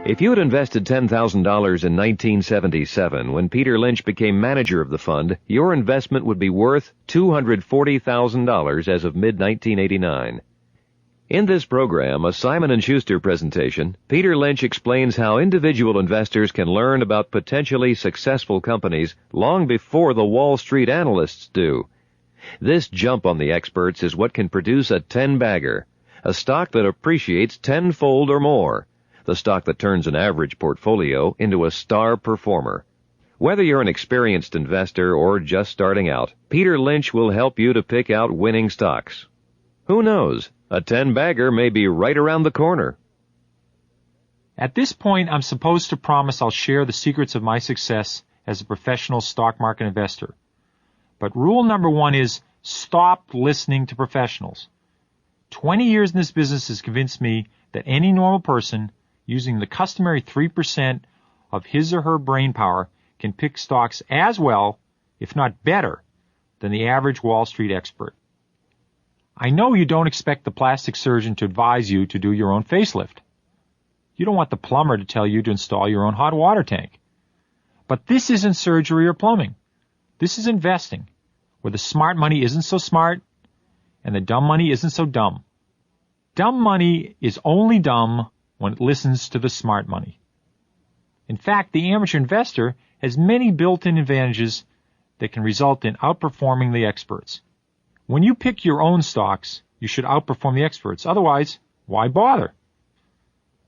If you had invested $10,000 in 1977 when Peter Lynch became manager of the fund, your investment would be worth $240,000 as of mid-1989. In this program, a Simon & Schuster presentation, Peter Lynch explains how individual investors can learn about potentially successful companies long before the Wall Street analysts do. This jump on the experts is what can produce a 10-bagger, a stock that appreciates tenfold or more, the stock that turns an average portfolio into a star performer. Whether you're an experienced investor or just starting out, Peter Lynch will help you to pick out winning stocks. Who knows? A 10-bagger may be right around the corner. At this point, I'm supposed to promise I'll share the secrets of my success as a professional stock market investor. But rule number one is stop listening to professionals. 20 years in this business has convinced me that any normal person using the customary 3% of his or her brain power can pick stocks as well, if not better, than the average Wall Street expert. I know you don't expect the plastic surgeon to advise you to do your own facelift. You don't want the plumber to tell you to install your own hot water tank. But this isn't surgery or plumbing. This is investing, where the smart money isn't so smart and the dumb money isn't so dumb. Dumb money is only dumb when it listens to the smart money. In fact, the amateur investor has many built-in advantages that can result in outperforming the experts. When you pick your own stocks, you should outperform the experts. Otherwise, why bother?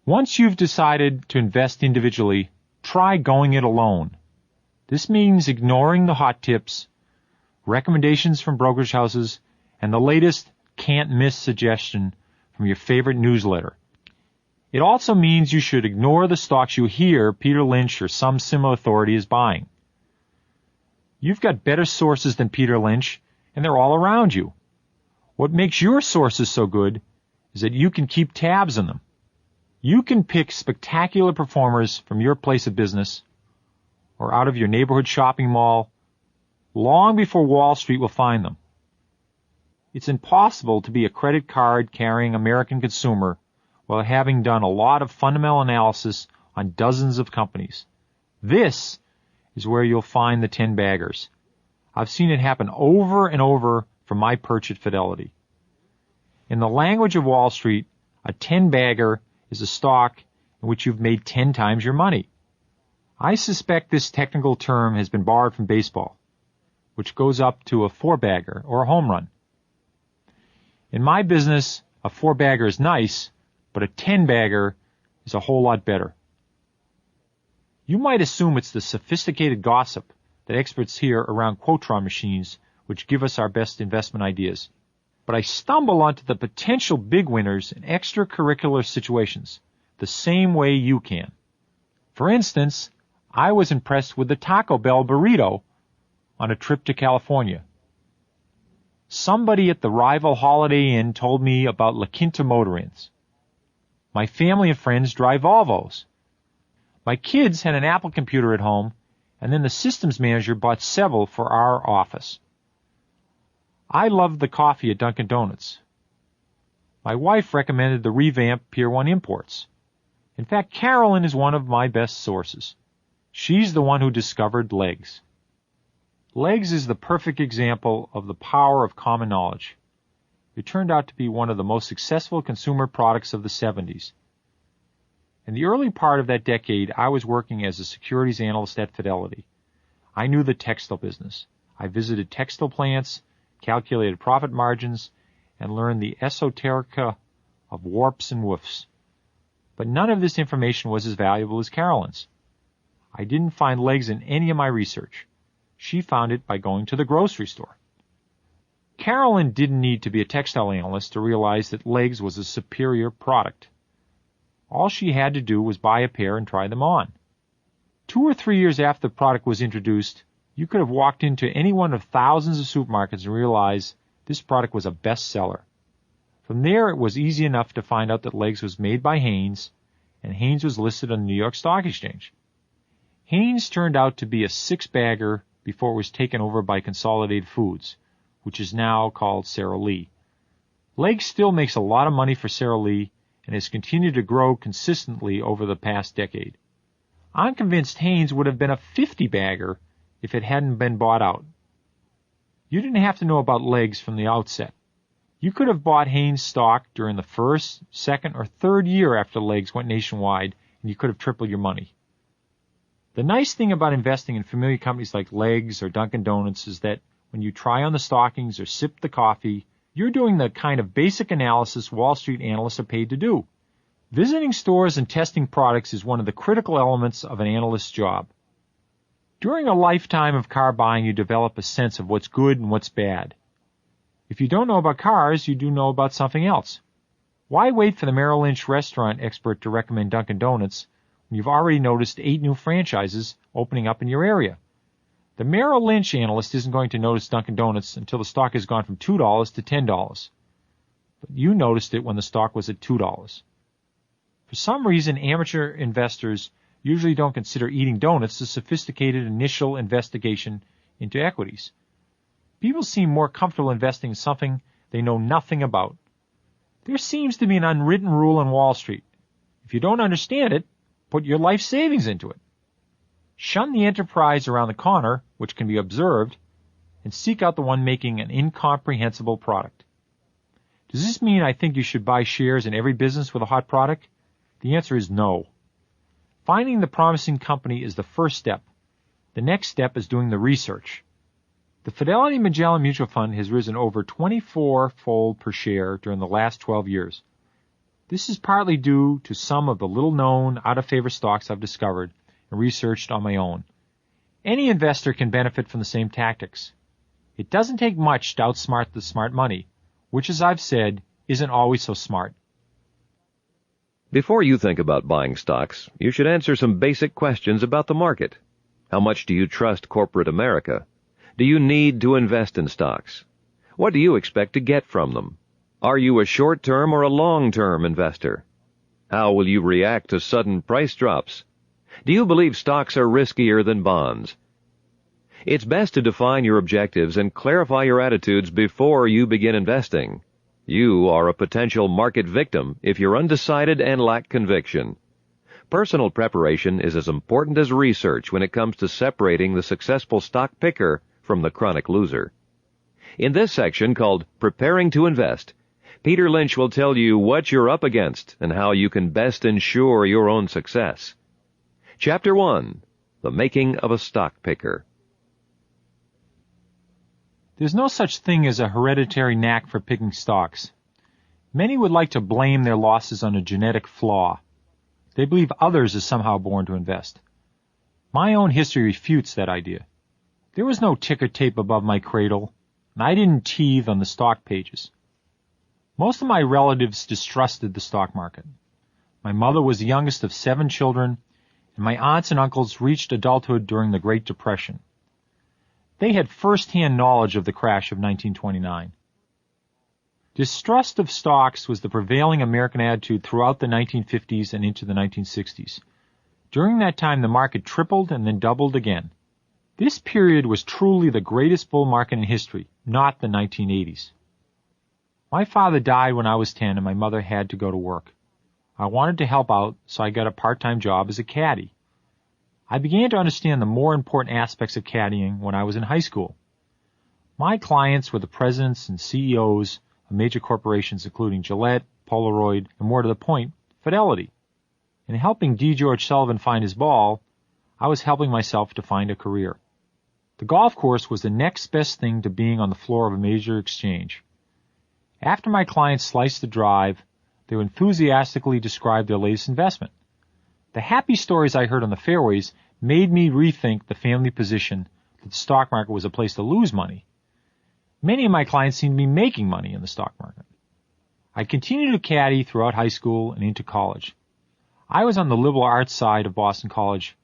Once you've decided to invest individually, try going it alone. This means ignoring the hot tips, recommendations from brokerage houses, and the latest can't-miss suggestion from your favorite newsletter. It also means you should ignore the stocks you hear Peter Lynch or some similar authority is buying. You've got better sources than Peter Lynch, and they're all around you. What makes your sources so good is that you can keep tabs on them. You can pick spectacular performers from your place of business or out of your neighborhood shopping mall long before Wall Street will find them. It's impossible to be a credit card-carrying American consumer while having done a lot of fundamental analysis on dozens of companies. This is where you'll find the 10-baggers. I've seen it happen over and over from my perch at Fidelity. In the language of Wall Street, a 10-bagger is a stock in which you've made 10 times your money. I suspect this technical term has been borrowed from baseball, which goes up to a 4-bagger or a home run. In my business, a 4-bagger is nice, but a 10-bagger is a whole lot better. You might assume it's the sophisticated gossip that experts hear around Quotron machines which give us our best investment ideas. But I stumble onto the potential big winners in extracurricular situations, the same way you can. For instance, I was impressed with the Taco Bell burrito on a trip to California. Somebody at the rival Holiday Inn told me about La Quinta Motor Inns. My family and friends drive Volvos. My kids had an Apple computer at home, and then the systems manager bought several for our office. I loved the coffee at Dunkin' Donuts. My wife recommended the revamped Pier 1 Imports. In fact, Carolyn is one of my best sources. She's the one who discovered Legs. Legs is the perfect example of the power of common knowledge. It turned out to be one of the most successful consumer products of the 70s. In the early part of that decade, I was working as a securities analyst at Fidelity. I knew the textile business. I visited textile plants, calculated profit margins, and learned the esoterica of warps and woofs. But none of this information was as valuable as Carolyn's. I didn't find Legs in any of my research. She found it by going to the grocery store. Carolyn didn't need to be a textile analyst to realize that Legs was a superior product. All she had to do was buy a pair and try them on. 2 or 3 years after the product was introduced, you could have walked into any one of thousands of supermarkets and realized this product was a bestseller. From there, it was easy enough to find out that Legs was made by Hanes, and Hanes was listed on the New York Stock Exchange. Hanes turned out to be a 6-bagger before it was taken over by Consolidated Foods, which is now called Sara Lee. Legs still makes a lot of money for Sara Lee, and has continued to grow consistently over the past decade. I'm convinced Haynes would have been a 50-bagger if it hadn't been bought out. You didn't have to know about legs from the outset. You could have bought Haynes stock during the first, second, or third year after legs went nationwide, and you could have tripled your money. The nice thing about investing in familiar companies like Legs or Dunkin' Donuts is that when you try on the stockings or sip the coffee, you're doing the kind of basic analysis Wall Street analysts are paid to do. Visiting stores and testing products is one of the critical elements of an analyst's job. During a lifetime of car buying, you develop a sense of what's good and what's bad. If you don't know about cars, you do know about something else. Why wait for the Merrill Lynch restaurant expert to recommend Dunkin' Donuts when you've already noticed 8 new franchises opening up in your area? The Merrill Lynch analyst isn't going to notice Dunkin' Donuts until the stock has gone from $2 to $10. But you noticed it when the stock was at $2. For some reason, amateur investors usually don't consider eating donuts a sophisticated initial investigation into equities. People seem more comfortable investing in something they know nothing about. There seems to be an unwritten rule on Wall Street. If you don't understand it, put your life savings into it. Shun the enterprise around the corner, which can be observed, and seek out the one making an incomprehensible product. Does this mean I think you should buy shares in every business with a hot product? The answer is no. Finding the promising company is the first step. The next step is doing the research. The Fidelity Magellan Mutual Fund has risen over 24-fold per share during the last 12 years. This is partly due to some of the little-known, out-of-favor stocks I've discovered and researched on my own. Any investor can benefit from the same tactics. It doesn't take much to outsmart the smart money, which, as I've said, isn't always so smart. Before you think about buying stocks, you should answer some basic questions about the market. How much do you trust corporate America? Do you need to invest in stocks? What do you expect to get from them? Are you a short-term or a long-term investor? How will you react to sudden price drops? Do you believe stocks are riskier than bonds? It's best to define your objectives and clarify your attitudes before you begin investing. You are a potential market victim if you're undecided and lack conviction. Personal preparation is as important as research when it comes to separating the successful stock picker from the chronic loser. In this section called Preparing to Invest, Peter Lynch will tell you what you're up against and how you can best ensure your own success. Chapter 1, The Making of a Stock Picker. There's no such thing as a hereditary knack for picking stocks. Many would like to blame their losses on a genetic flaw. They believe others are somehow born to invest. My own history refutes that idea. There was no ticker tape above my cradle, and I didn't teethe on the stock pages. Most of my relatives distrusted the stock market. My mother was the youngest of 7 children, and my aunts and uncles reached adulthood during the Great Depression. They had first-hand knowledge of the crash of 1929. Distrust of stocks was the prevailing American attitude throughout the 1950s and into the 1960s. During that time, the market tripled and then doubled again. This period was truly the greatest bull market in history, not the 1980s. My father died when I was 10 and my mother had to go to work. I wanted to help out, so I got a part-time job as a caddy. I began to understand the more important aspects of caddying when I was in high school. My clients were the presidents and CEOs of major corporations including Gillette, Polaroid, and more to the point, Fidelity. In helping D. George Sullivan find his ball, I was helping myself to find a career. The golf course was the next best thing to being on the floor of a major exchange. After my clients sliced the drive, they would enthusiastically describe their latest investment. The happy stories I heard on the fairways made me rethink the family position that the stock market was a place to lose money. Many of my clients seemed to be making money in the stock market. I continued to caddy throughout high school and into college. I was on the liberal arts side of Boston College,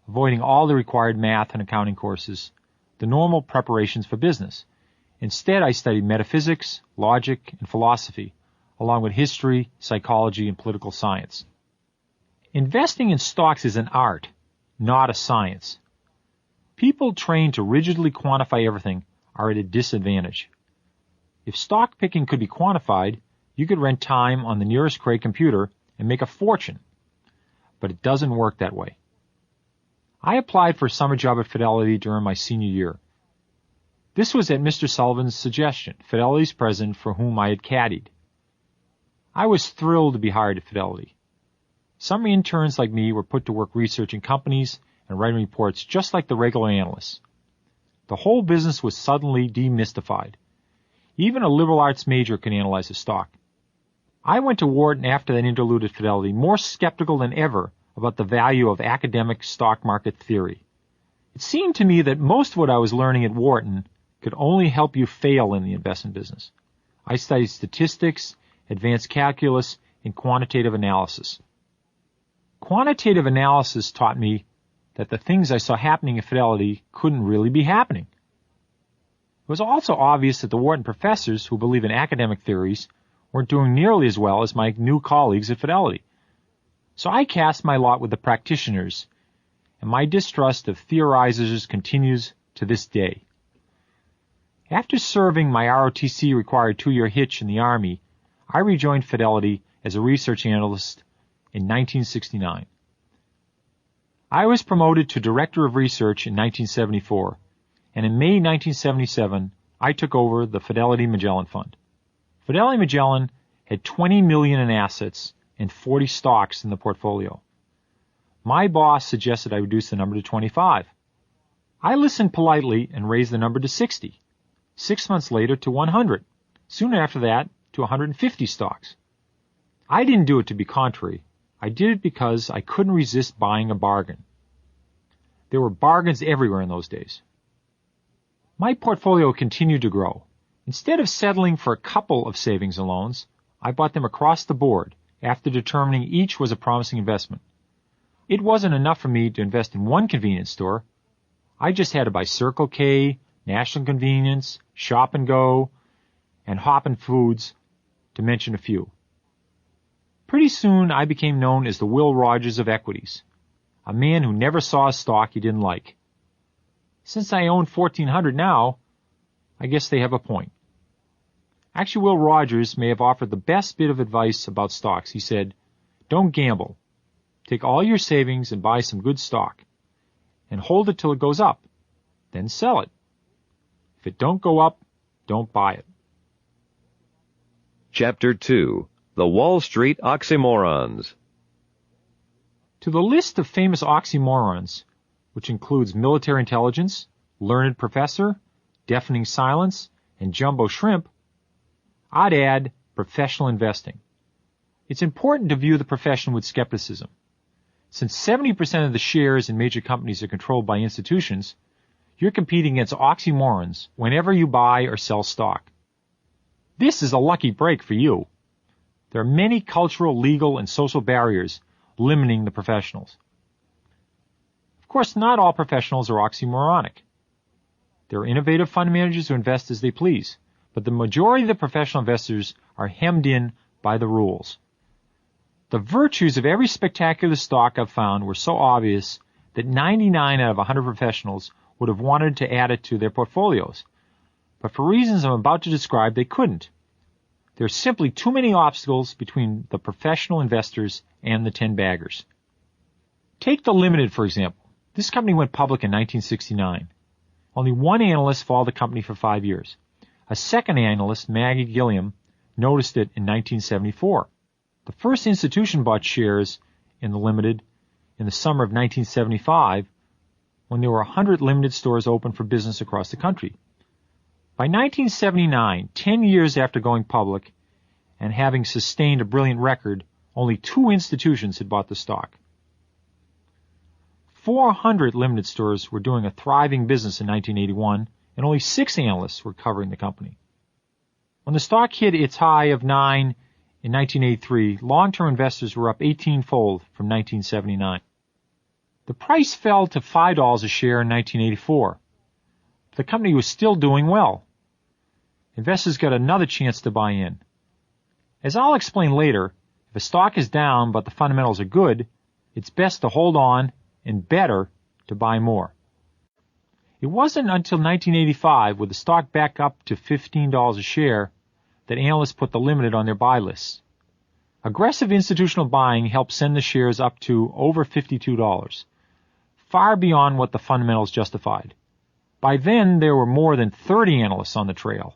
avoiding all the required math and accounting courses, the normal preparations for business. Instead, I studied metaphysics, logic, and philosophy, along with history, psychology, and political science. Investing in stocks is an art, not a science. People trained to rigidly quantify everything are at a disadvantage. If stock picking could be quantified, You could rent time on the nearest Cray computer and make a fortune. But it doesn't work that way. I applied for a summer job at Fidelity during my senior year. This was at Mr. Sullivan's suggestion, Fidelity's president for whom I had caddied. I was thrilled to be hired at Fidelity. Some interns like me were put to work researching companies and writing reports just like the regular analysts. The whole business was suddenly demystified. Even a liberal arts major could analyze a stock. I went to Wharton after that interlude at Fidelity more skeptical than ever about the value of academic stock market theory. It seemed to me that most of what I was learning at Wharton could only help you fail in the investment business. I studied statistics, advanced calculus, and quantitative analysis. Quantitative analysis taught me that the things I saw happening at Fidelity couldn't really be happening. It was also obvious that the Wharton professors who believe in academic theories weren't doing nearly as well as my new colleagues at Fidelity. So I cast my lot with the practitioners, and my distrust of theorizers continues to this day. After serving my ROTC-required 2-year hitch in the Army, I rejoined Fidelity as a research analyst in 1969. I was promoted to Director of Research in 1974, and in May 1977, I took over the Fidelity Magellan Fund. Fidelity Magellan had $20 million in assets and 40 stocks in the portfolio. My boss suggested I reduce the number to 25. I listened politely and raised the number to 60. 6 months later to 100. Soon after that to 150 stocks. I didn't do it to be contrary. I did it because I couldn't resist buying a bargain. There were bargains everywhere in those days. My portfolio continued to grow. Instead of settling for a couple of savings and loans, I bought them across the board after determining each was a promising investment. It wasn't enough for me to invest in one convenience store. I just had to buy Circle K, National Convenience, Shop and Go, and Hoppin' Foods, to mention a few. Pretty soon I became known as the Will Rogers of equities, a man who never saw a stock he didn't like. Since I own 1,400 now, I guess they have a point. Actually, Will Rogers may have offered the best bit of advice about stocks. He said, "Don't gamble. Take all your savings and buy some good stock, and hold it till it goes up. Then sell it. If it don't go up, don't buy it." Chapter 2. The Wall Street Oxymorons. To the list of famous oxymorons, which includes military intelligence, learned professor, deafening silence, and jumbo shrimp, I'd add professional investing. It's important to view the profession with skepticism. Since 70% of the shares in major companies are controlled by institutions, you're competing against oxymorons whenever you buy or sell stock. This is a lucky break for you. There are many cultural, legal, and social barriers limiting the professionals. Of course, not all professionals are oxymoronic. There are innovative fund managers who invest as they please, but the majority of the professional investors are hemmed in by the rules. The virtues of every spectacular stock I've found were so obvious that 99 out of 100 professionals would have wanted to add it to their portfolios. But for reasons I'm about to describe, they couldn't. There are simply too many obstacles between the professional investors and the 10-baggers. Take the Limited, for example. This company went public in 1969. Only one analyst followed the company for 5 years. A second analyst, Maggie Gilliam, noticed it in 1974. The first institution bought shares in the Limited in the summer of 1975 when there were 100 Limited stores open for business across the country. By 1979, 10 years after going public and having sustained a brilliant record, only 2 institutions had bought the stock. 400 Limited stores were doing a thriving business in 1981, and only 6 analysts were covering the company. When the stock hit its high of 9 in 1983, long-term investors were up 18-fold from 1979. The price fell to $5 a share in 1984. The company was still doing well. Investors got another chance to buy in. As I'll explain later, if a stock is down but the fundamentals are good, it's best to hold on and better to buy more. It wasn't until 1985, with the stock back up to $15 a share, that analysts put the limited on their buy lists. Aggressive institutional buying helped send the shares up to over $52, far beyond what the fundamentals justified. By then, there were more than 30 analysts on the trail.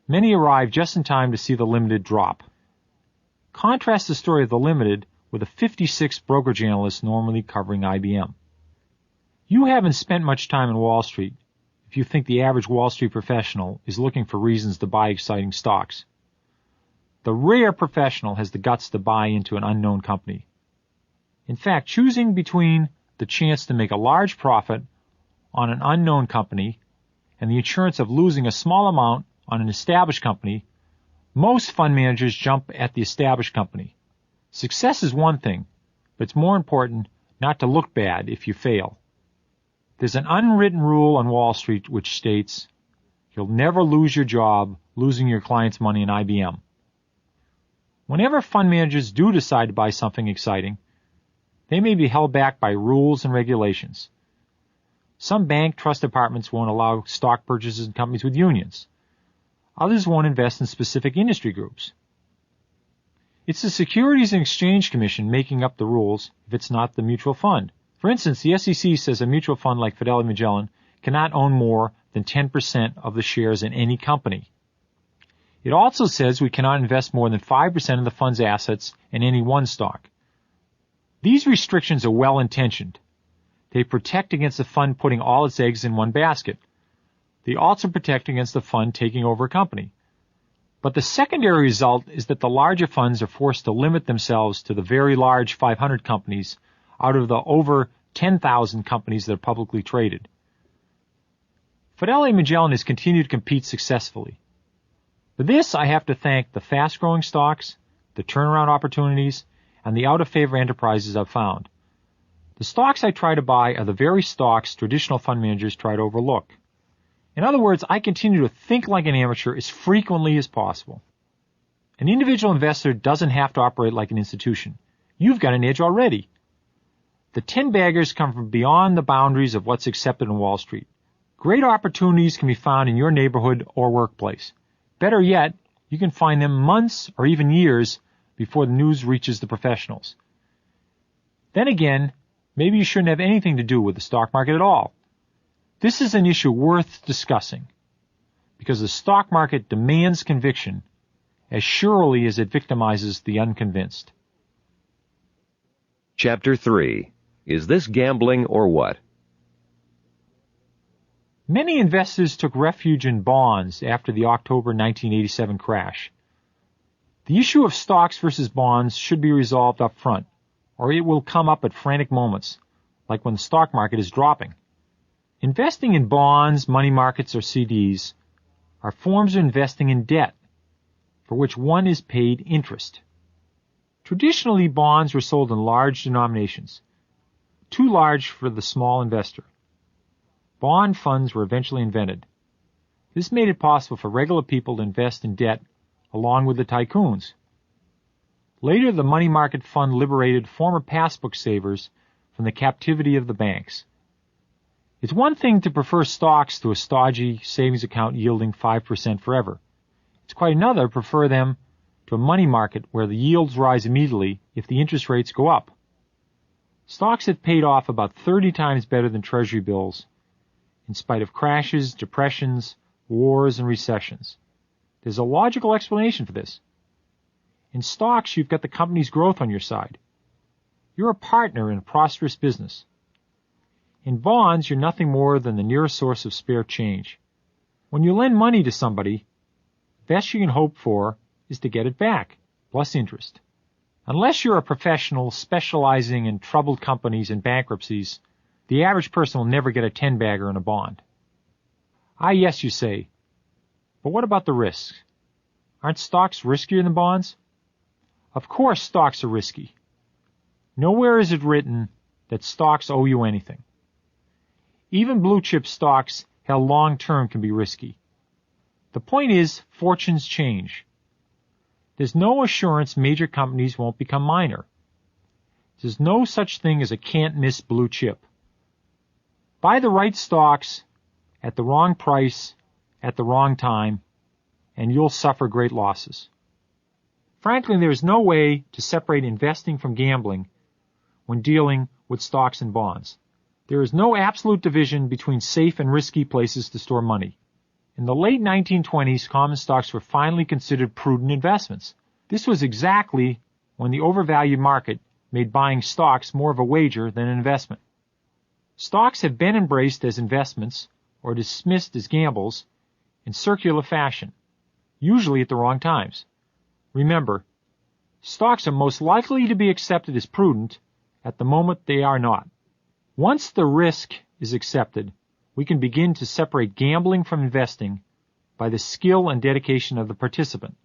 Many arrived just in time to see the limited drop. Contrast the story of the limited with the 56 brokerage analysts normally covering IBM. You haven't spent much time on Wall Street if you think the average Wall Street professional is looking for reasons to buy exciting stocks. The rare professional has the guts to buy into an unknown company. In fact, choosing between the chance to make a large profit on an unknown company and the assurance of losing a small amount on an established company, most fund managers jump at the established company. Success is one thing, but it's more important not to look bad if you fail. There's an unwritten rule on Wall Street which states, you'll never lose your job losing your client's money in IBM. Whenever fund managers do decide to buy something exciting, they may be held back by rules and regulations. Some bank trust departments won't allow stock purchases in companies with unions. Others won't invest in specific industry groups. It's the Securities and Exchange Commission making up the rules if it's not the mutual fund. For instance, the SEC says a mutual fund like Fidelity Magellan cannot own more than 10% of the shares in any company. It also says we cannot invest more than 5% of the fund's assets in any one stock. These restrictions are well-intentioned. They protect against the fund putting all its eggs in one basket. They also protect against the fund taking over a company. But the secondary result is that the larger funds are forced to limit themselves to the very large 500 companies out of the over 10,000 companies that are publicly traded. Fidelity Magellan has continued to compete successfully. For this, I have to thank the fast-growing stocks, the turnaround opportunities, and the out-of-favor enterprises I've found. The stocks I try to buy are the very stocks traditional fund managers try to overlook. In other words, I continue to think like an amateur as frequently as possible. An individual investor doesn't have to operate like an institution. You've got an edge already. The 10-baggers come from beyond the boundaries of what's accepted on Wall Street. Great opportunities can be found in your neighborhood or workplace. Better yet, you can find them months or even years before the news reaches the professionals. Then again, maybe you shouldn't have anything to do with the stock market at all. This is an issue worth discussing because the stock market demands conviction as surely as it victimizes the unconvinced. Chapter 3. Is this gambling or what? Many investors took refuge in bonds after the October 1987 crash. The issue of stocks versus bonds should be resolved up front, or it will come up at frantic moments, like when the stock market is dropping. Investing in bonds, money markets, or CDs are forms of investing in debt, for which one is paid interest. Traditionally, bonds were sold in large denominations, too large for the small investor. Bond funds were eventually invented. This made it possible for regular people to invest in debt along with the tycoons. Later, the money market fund liberated former passbook savers from the captivity of the banks. It's one thing to prefer stocks to a stodgy savings account yielding 5% forever. It's quite another to prefer them to a money market where the yields rise immediately if the interest rates go up. Stocks have paid off about 30 times better than Treasury bills, in spite of crashes, depressions, wars, and recessions. There's a logical explanation for this. In stocks, you've got the company's growth on your side. You're a partner in a prosperous business. In bonds, you're nothing more than the nearest source of spare change. When you lend money to somebody, the best you can hope for is to get it back, plus interest. Unless you're a professional specializing in troubled companies and bankruptcies, the average person will never get a 10-bagger in a bond. Ah, yes, you say. But what about the risks? Aren't stocks riskier than bonds? Of course stocks are risky. Nowhere is it written that stocks owe you anything. Even blue-chip stocks held long-term can be risky. The point is, fortunes change. There's no assurance major companies won't become minor. There's no such thing as a can't-miss blue chip. Buy the right stocks at the wrong price at the wrong time, and you'll suffer great losses. Frankly, there is no way to separate investing from gambling when dealing with stocks and bonds. There is no absolute division between safe and risky places to store money. In the late 1920s, common stocks were finally considered prudent investments. This was exactly when the overvalued market made buying stocks more of a wager than an investment. Stocks have been embraced as investments or dismissed as gambles in circular fashion, usually at the wrong times. Remember, stocks are most likely to be accepted as prudent at the moment they are not. Once the risk is accepted, we can begin to separate gambling from investing by the skill and dedication of the participant.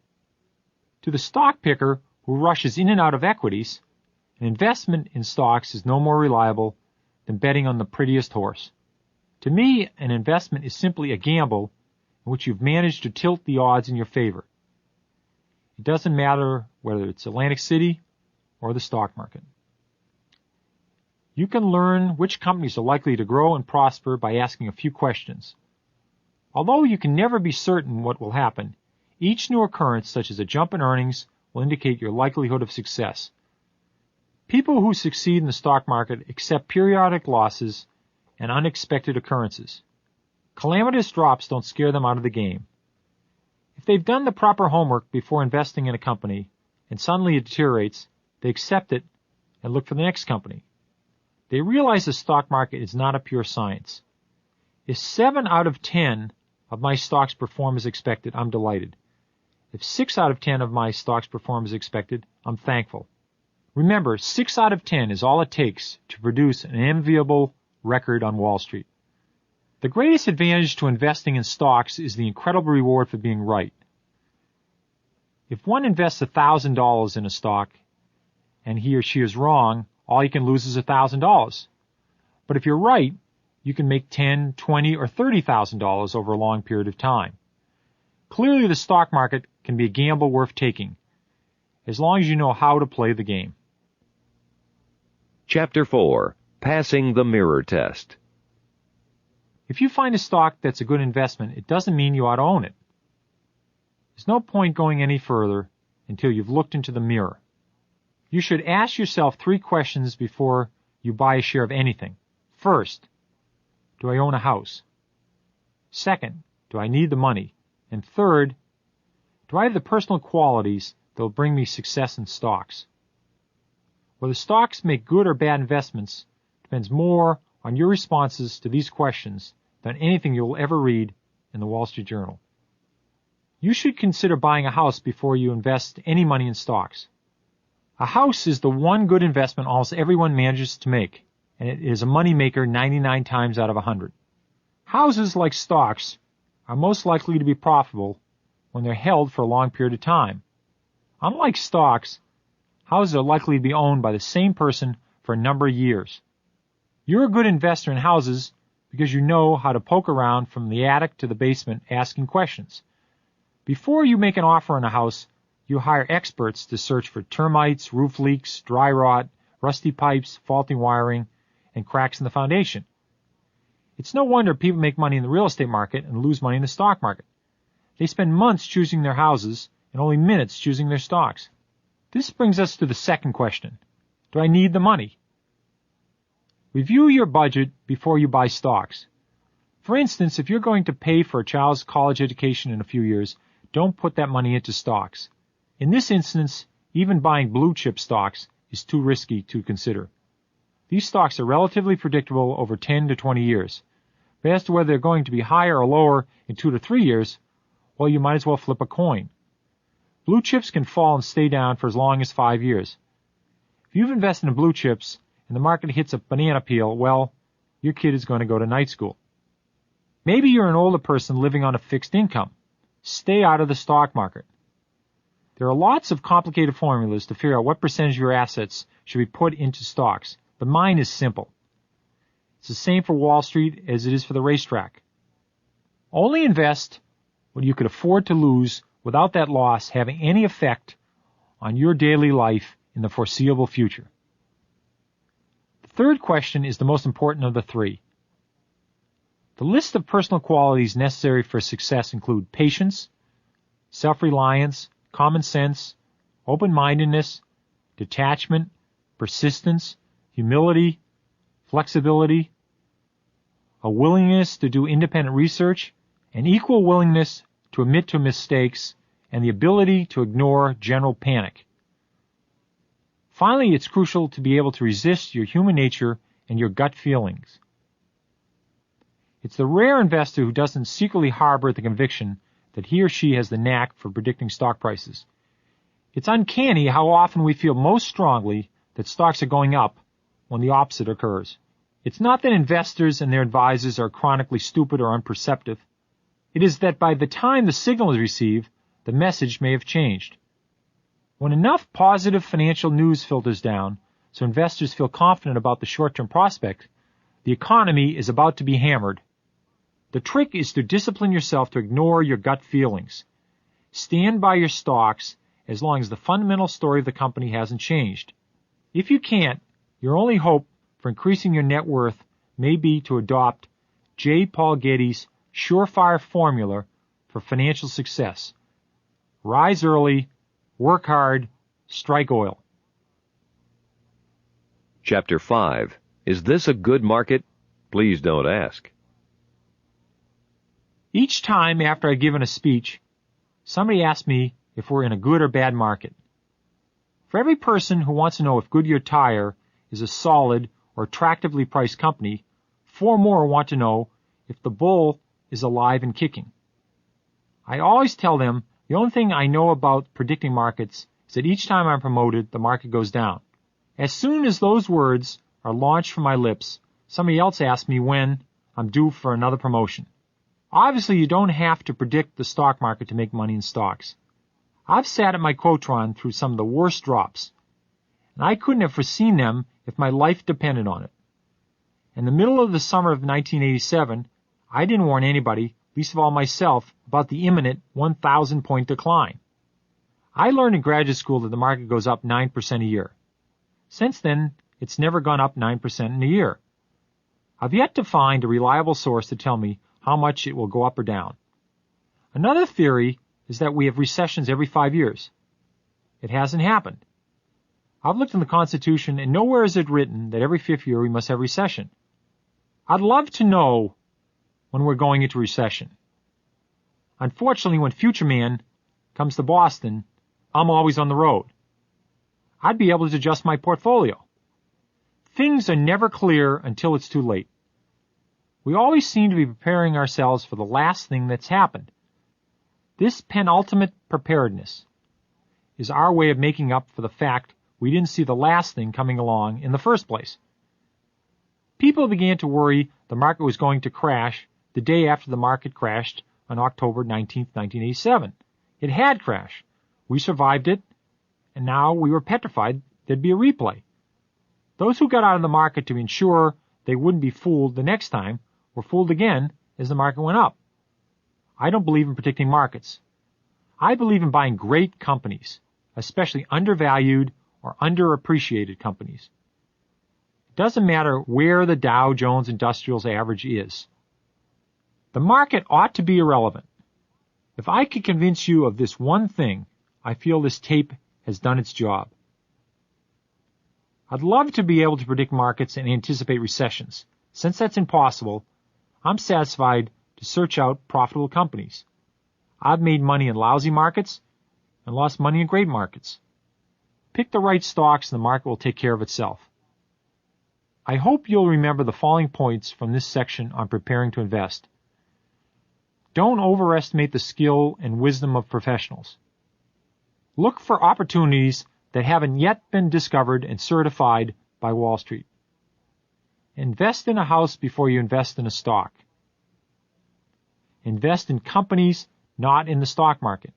To the stock picker who rushes in and out of equities, an investment in stocks is no more reliable than betting on the prettiest horse. To me, an investment is simply a gamble in which you've managed to tilt the odds in your favor. It doesn't matter whether it's Atlantic City or the stock market. You can learn which companies are likely to grow and prosper by asking a few questions. Although you can never be certain what will happen, each new occurrence, such as a jump in earnings, will indicate your likelihood of success. People who succeed in the stock market accept periodic losses and unexpected occurrences. Calamitous drops don't scare them out of the game. If they've done the proper homework before investing in a company and suddenly it deteriorates, they accept it and look for the next company. They realize the stock market is not a pure science. If 7 out of 10 of my stocks perform as expected, I'm delighted. If 6 out of 10 of my stocks perform as expected, I'm thankful. Remember, 6 out of 10 is all it takes to produce an enviable record on Wall Street. The greatest advantage to investing in stocks is the incredible reward for being right. If one invests $1,000 in a stock and he or she is wrong, all you can lose is $1,000. But if you're right, you can make $10,000, $20,000, or $30,000 over a long period of time. Clearly, the stock market can be a gamble worth taking, as long as you know how to play the game. Chapter 4. Passing the Mirror Test. If you find a stock that's a good investment, it doesn't mean you ought to own it. There's no point going any further until you've looked into the mirror. You should ask yourself 3 questions before you buy a share of anything. First, do I own a house? Second, do I need the money? And third, do I have the personal qualities that will bring me success in stocks? Whether stocks make good or bad investments depends more on your responses to these questions than anything you'll ever read in the Wall Street Journal. You should consider buying a house before you invest any money in stocks. A house is the one good investment almost everyone manages to make, and it is a money maker 99 times out of 100. Houses, like stocks, are most likely to be profitable when they're held for a long period of time. Unlike stocks, houses are likely to be owned by the same person for a number of years. You're a good investor in houses because you know how to poke around from the attic to the basement asking questions. Before you make an offer on a house, you hire experts to search for termites, roof leaks, dry rot, rusty pipes, faulty wiring, and cracks in the foundation. It's no wonder people make money in the real estate market and lose money in the stock market. They spend months choosing their houses and only minutes choosing their stocks. This brings us to the second question. Do I need the money? Review your budget before you buy stocks. For instance, if you're going to pay for a child's college education in a few years, don't put that money into stocks. In this instance, even buying blue chip stocks is too risky to consider. These stocks are relatively predictable over 10 to 20 years. But as to whether they're going to be higher or lower in 2 to 3 years, well, you might as well flip a coin. Blue chips can fall and stay down for as long as 5 years. If you've invested in blue chips and the market hits a banana peel, well, your kid is going to go to night school. Maybe you're an older person living on a fixed income. Stay out of the stock market. There are lots of complicated formulas to figure out what percentage of your assets should be put into stocks, but mine is simple. It's the same for Wall Street as it is for the racetrack. Only invest what you could afford to lose without that loss having any effect on your daily life in the foreseeable future. The third question is the most important of the 3. The list of personal qualities necessary for success include patience, self-reliance, common sense, open-mindedness, detachment, persistence, humility, flexibility, a willingness to do independent research, an equal willingness to admit to mistakes, and the ability to ignore general panic. Finally, it's crucial to be able to resist your human nature and your gut feelings. It's the rare investor who doesn't secretly harbor the conviction that he or she has the knack for predicting stock prices. It's uncanny how often we feel most strongly that stocks are going up when the opposite occurs. It's not that investors and their advisors are chronically stupid or unperceptive. It is that by the time the signal is received, the message may have changed. When enough positive financial news filters down so investors feel confident about the short-term prospect, the economy is about to be hammered. The trick is to discipline yourself to ignore your gut feelings. Stand by your stocks as long as the fundamental story of the company hasn't changed. If you can't, your only hope for increasing your net worth may be to adopt J. Paul Getty's surefire formula for financial success. Rise early, work hard, strike oil. Chapter 5. Is this a good market? Please don't ask. Each time after I've given a speech, somebody asks me if we're in a good or bad market. For every person who wants to know if Goodyear Tire is a solid or attractively priced company, 4 more want to know if the bull is alive and kicking. I always tell them the only thing I know about predicting markets is that each time I'm promoted, the market goes down. As soon as those words are launched from my lips, somebody else asks me when I'm due for another promotion. Obviously, you don't have to predict the stock market to make money in stocks. I've sat at my Quotron through some of the worst drops, and I couldn't have foreseen them if my life depended on it. In the middle of the summer of 1987, I didn't warn anybody, least of all myself, about the imminent 1,000-point decline. I learned in graduate school that the market goes up 9% a year. Since then, it's never gone up 9% in a year. I've yet to find a reliable source to tell me how much it will go up or down. Another theory is that we have recessions every 5 years. It hasn't happened. I've looked in the Constitution, and nowhere is it written that every 5th year we must have recession. I'd love to know when we're going into recession. Unfortunately, when Future Man comes to Boston, I'm always on the road. I'd be able to adjust my portfolio. Things are never clear until it's too late. We always seem to be preparing ourselves for the last thing that's happened. This penultimate preparedness is our way of making up for the fact we didn't see the last thing coming along in the first place. People began to worry the market was going to crash the day after the market crashed on October 19, 1987. It had crashed. We survived it, and now we were petrified there'd be a replay. Those who got out of the market to ensure they wouldn't be fooled the next time were fooled again as the market went up. I don't believe in predicting markets. I believe in buying great companies, especially undervalued or underappreciated companies. It doesn't matter where the Dow Jones Industrials average is. The market ought to be irrelevant. If I could convince you of this one thing, I feel this tape has done its job. I'd love to be able to predict markets and anticipate recessions. Since that's impossible, I'm satisfied to search out profitable companies. I've made money in lousy markets and lost money in great markets. Pick the right stocks and the market will take care of itself. I hope you'll remember the following points from this section on preparing to invest. Don't overestimate the skill and wisdom of professionals. Look for opportunities that haven't yet been discovered and certified by Wall Street. Invest in a house before you invest in a stock. Invest in companies, not in the stock market.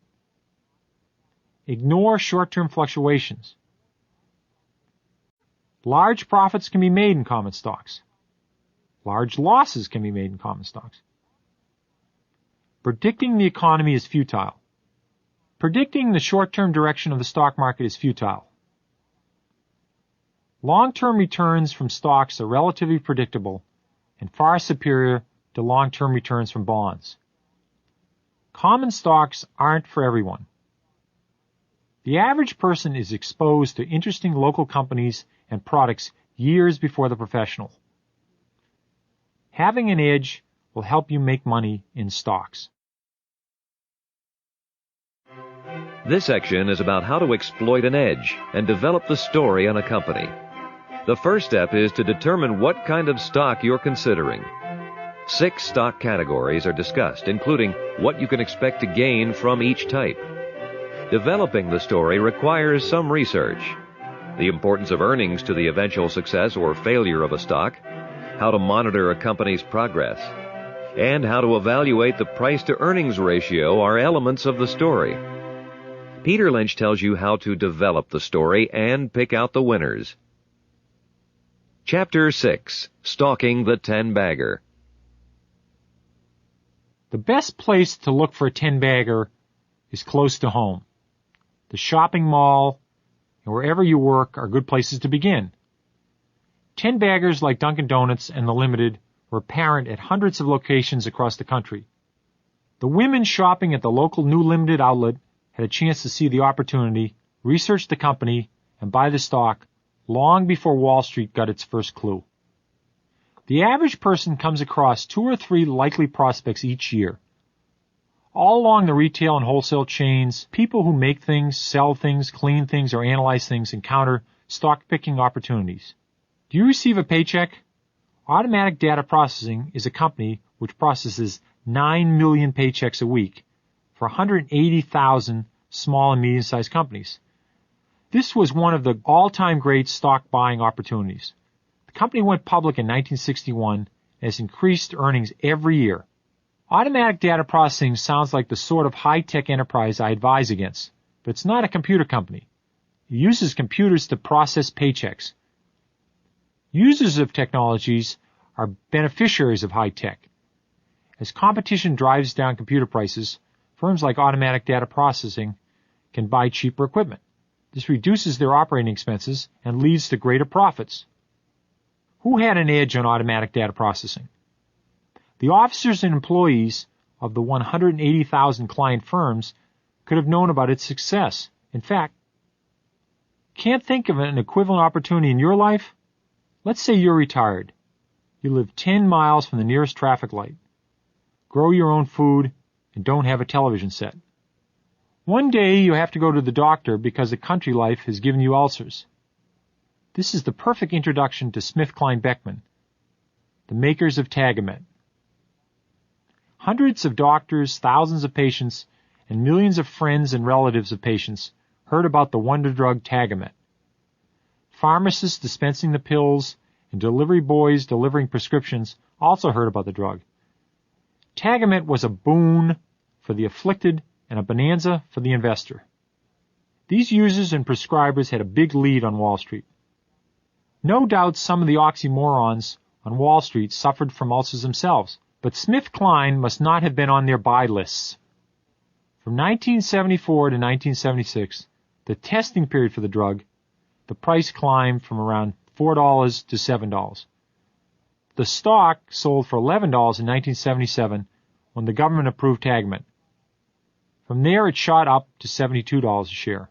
Ignore short-term fluctuations. Large profits can be made in common stocks. Large losses can be made in common stocks. Predicting the economy is futile. Predicting the short-term direction of the stock market is futile. Long-term returns from stocks are relatively predictable and far superior to long-term returns from bonds. Common stocks aren't for everyone. The average person is exposed to interesting local companies and products years before the professional. Having an edge will help you make money in stocks. This section is about how to exploit an edge and develop the story on a company. The first step is to determine what kind of stock you're considering. 6 stock categories are discussed, including what you can expect to gain from each type. Developing the story requires some research. The importance of earnings to the eventual success or failure of a stock, how to monitor a company's progress, and how to evaluate the price-to-earnings ratio are elements of the story. Peter Lynch tells you how to develop the story and pick out the winners. Chapter 6, Stalking the 10-Bagger. The best place to look for a 10-bagger is close to home. The shopping mall and wherever you work are good places to begin. 10-baggers like Dunkin' Donuts and The Limited were apparent at hundreds of locations across the country. The women shopping at the local New Limited outlet had a chance to see the opportunity, research the company, and buy the stock long before Wall Street got its first clue. The average person comes across 2 or 3 likely prospects each year. All along the retail and wholesale chains, people who make things, sell things, clean things, or analyze things encounter stock-picking opportunities. Do you receive a paycheck? Automatic Data Processing is a company which processes 9 million paychecks a week for 180,000 small and medium-sized companies. This was one of the all-time great stock buying opportunities. The company went public in 1961 and has increased earnings every year. Automatic Data Processing sounds like the sort of high-tech enterprise I advise against, but it's not a computer company. It uses computers to process paychecks. Users of technologies are beneficiaries of high-tech. As competition drives down computer prices, firms like Automatic Data Processing can buy cheaper equipment. This reduces their operating expenses and leads to greater profits. Who had an edge on Automatic Data Processing? The officers and employees of the 180,000 client firms could have known about its success. In fact, can't think of an equivalent opportunity in your life? Let's say you're retired. You live 10 miles from the nearest traffic light, grow your own food, and don't have a television set. One day you have to go to the doctor because the country life has given you ulcers. This is the perfect introduction to SmithKline Beckman, the makers of Tagamet. Hundreds of doctors, thousands of patients, and millions of friends and relatives of patients heard about the wonder drug Tagamet. Pharmacists dispensing the pills and delivery boys delivering prescriptions also heard about the drug. Tagamet was a boon for the afflicted and a bonanza for the investor. These users and prescribers had a big lead on Wall Street. No doubt some of the oxymorons on Wall Street suffered from ulcers themselves, but SmithKline must not have been on their buy lists. From 1974 to 1976, the testing period for the drug, the price climbed from around $4 to $7. The stock sold for $11 in 1977 when the government approved Tagamet. From there, it shot up to $72 a share.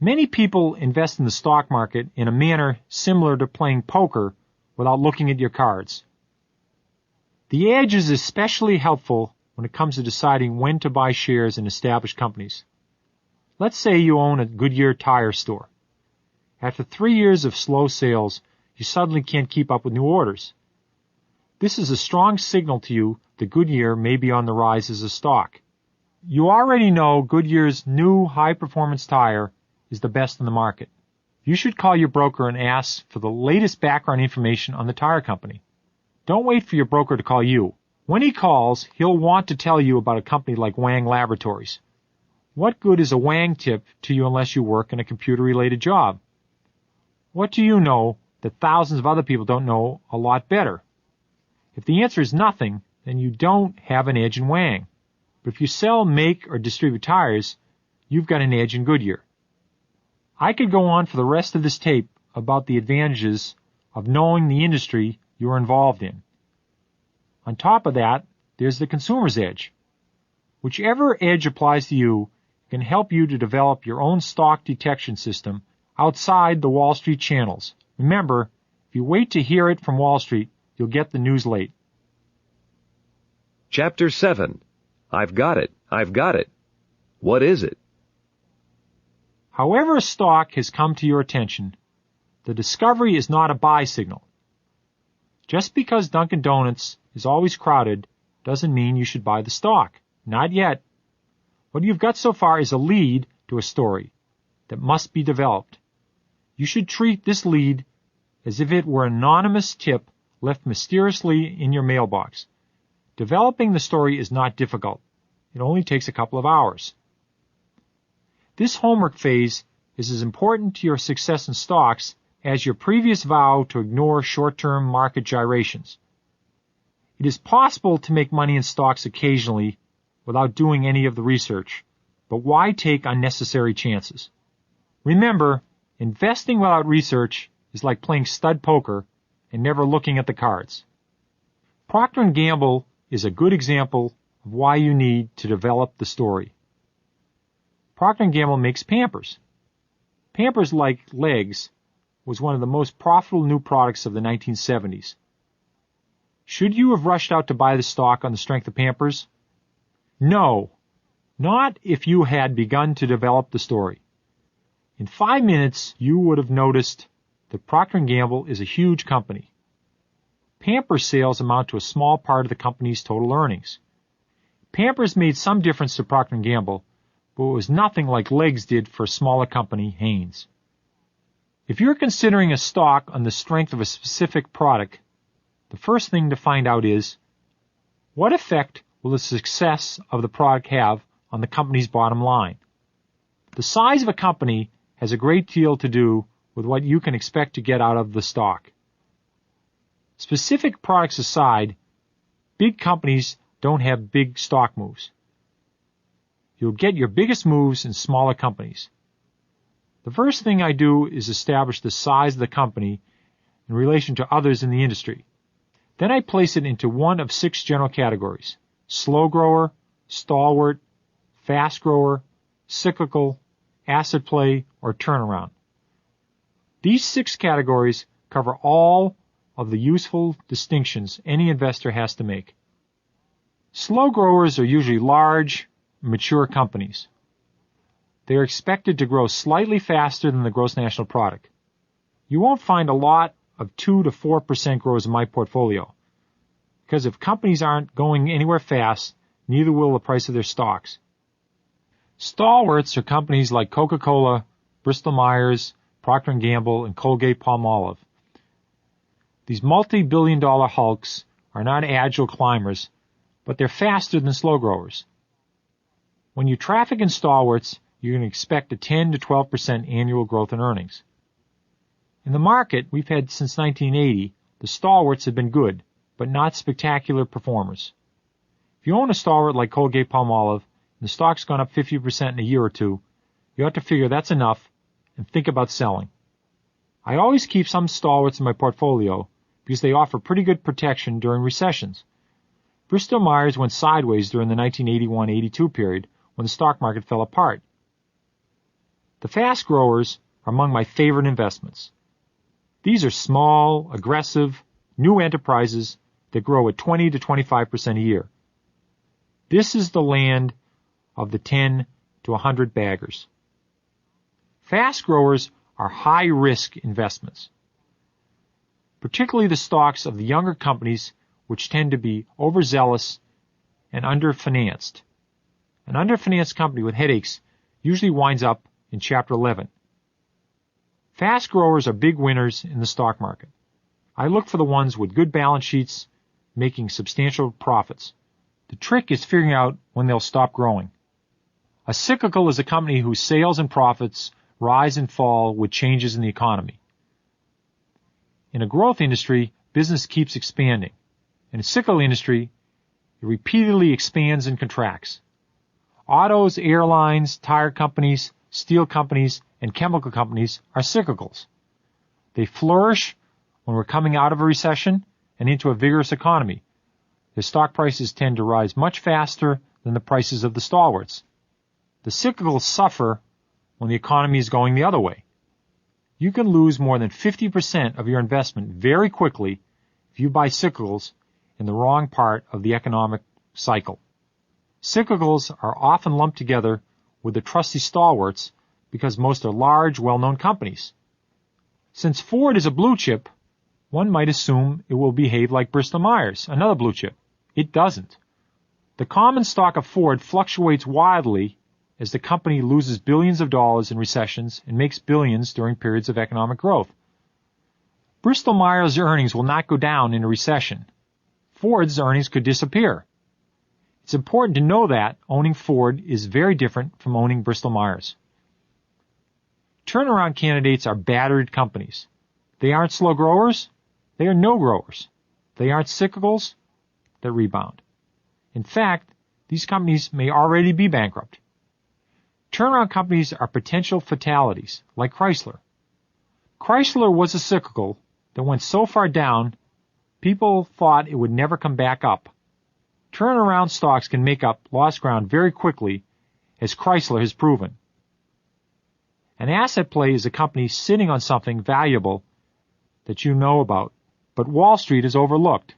Many people invest in the stock market in a manner similar to playing poker without looking at your cards. The edge is especially helpful when it comes to deciding when to buy shares in established companies. Let's say you own a Goodyear tire store. After 3 years of slow sales, you suddenly can't keep up with new orders. This is a strong signal to you that Goodyear may be on the rise as a stock. You already know Goodyear's new high-performance tire is the best in the market. You should call your broker and ask for the latest background information on the tire company. Don't wait for your broker to call you. When he calls, he'll want to tell you about a company like Wang Laboratories. What good is a Wang tip to you unless you work in a computer-related job? What do you know that thousands of other people don't know a lot better? If the answer is nothing, then you don't have an edge in Wang. But if you sell, make, or distribute tires, you've got an edge in Goodyear. I could go on for the rest of this tape about the advantages of knowing the industry you're involved in. On top of that, there's the consumer's edge. Whichever edge applies to you can help you to develop your own stock detection system outside the Wall Street channels. Remember, if you wait to hear it from Wall Street, you'll get the news late. Chapter 7. I've got it. I've got it. What is it? However a stock has come to your attention, the discovery is not a buy signal. Just because Dunkin' Donuts is always crowded doesn't mean you should buy the stock. Not yet. What you've got so far is a lead to a story that must be developed. You should treat this lead as if it were an anonymous tip left mysteriously in your mailbox. Developing the story is not difficult. It only takes a couple of hours. This homework phase is as important to your success in stocks as your previous vow to ignore short-term market gyrations. It is possible to make money in stocks occasionally without doing any of the research, but why take unnecessary chances? Remember, investing without research is like playing stud poker and never looking at the cards. Procter & Gamble is a good example of why you need to develop the story. Procter & Gamble makes Pampers. Pampers, like Legs, was one of the most profitable new products of the 1970s. Should you have rushed out to buy the stock on the strength of Pampers? No, not if you had begun to develop the story. In 5 minutes, you would have noticed that Procter & Gamble is a huge company. Pampers sales amount to a small part of the company's total earnings. Pampers made some difference to Procter & Gamble, but it was nothing like Legs did for a smaller company, Hanes. If you're considering a stock on the strength of a specific product, the first thing to find out is, what effect will the success of the product have on the company's bottom line? The size of a company has a great deal to do with what you can expect to get out of the stock. Specific products aside, big companies don't have big stock moves. You'll get your biggest moves in smaller companies. The first thing I do is establish the size of the company in relation to others in the industry. Then I place it into one of 6 general categories: slow grower, stalwart, fast grower, cyclical, asset play, or turnaround. These 6 categories cover all of the useful distinctions any investor has to make. Slow growers are usually large, mature companies. They are expected to grow slightly faster than the gross national product. You won't find a lot of 2 to 4% growers in my portfolio, because if companies aren't going anywhere fast, neither will the price of their stocks. Stalwarts are companies like Coca-Cola, Bristol-Myers, Procter & Gamble, and Colgate-Palmolive. These multi-billion-dollar hulks are not agile climbers, but they're faster than slow growers. When you traffic in stalwarts, you can expect a 10 to 12% annual growth in earnings. In the market we've had since 1980, the stalwarts have been good, but not spectacular performers. If you own a stalwart like Colgate-Palmolive, and the stock's gone up 50% in a year or two, you ought to figure that's enough and think about selling. I always keep some stalwarts in my portfolio because they offer pretty good protection during recessions. Bristol-Myers went sideways during the 1981-82 period when the stock market fell apart. The fast growers are among my favorite investments. These are small, aggressive, new enterprises that grow at 20 to 25% a year. This is the land of the 10 to 100 baggers. Fast growers are high-risk investments, particularly the stocks of the younger companies, which tend to be overzealous and underfinanced. An underfinanced company with headaches usually winds up in Chapter 11. Fast growers are big winners in the stock market. I look for the ones with good balance sheets making substantial profits. The trick is figuring out when they'll stop growing. A cyclical is a company whose sales and profits rise and fall with changes in the economy. In a growth industry, business keeps expanding. In a cyclical industry, it repeatedly expands and contracts. Autos, airlines, tire companies, steel companies, and chemical companies are cyclicals. They flourish when we're coming out of a recession and into a vigorous economy. Their stock prices tend to rise much faster than the prices of the stalwarts. The cyclicals suffer when the economy is going the other way. You can lose more than 50% of your investment very quickly if you buy cyclicals in the wrong part of the economic cycle. Cyclicals are often lumped together with the trusty stalwarts because most are large, well-known companies. Since Ford is a blue chip, one might assume it will behave like Bristol-Myers, another blue chip. It doesn't. The common stock of Ford fluctuates wildly as the company loses billions of dollars in recessions and makes billions during periods of economic growth. Bristol-Myers' earnings will not go down in a recession. Ford's earnings could disappear. It's important to know that owning Ford is very different from owning Bristol-Myers. Turnaround candidates are battered companies. They aren't slow growers. They are no growers. They aren't cyclicals that rebound. In fact, these companies may already be bankrupt. Turnaround companies are potential fatalities, like Chrysler. Chrysler was a cyclical that went so far down, people thought it would never come back up. Turnaround stocks can make up lost ground very quickly, as Chrysler has proven. An asset play is a company sitting on something valuable that you know about, but Wall Street is overlooked.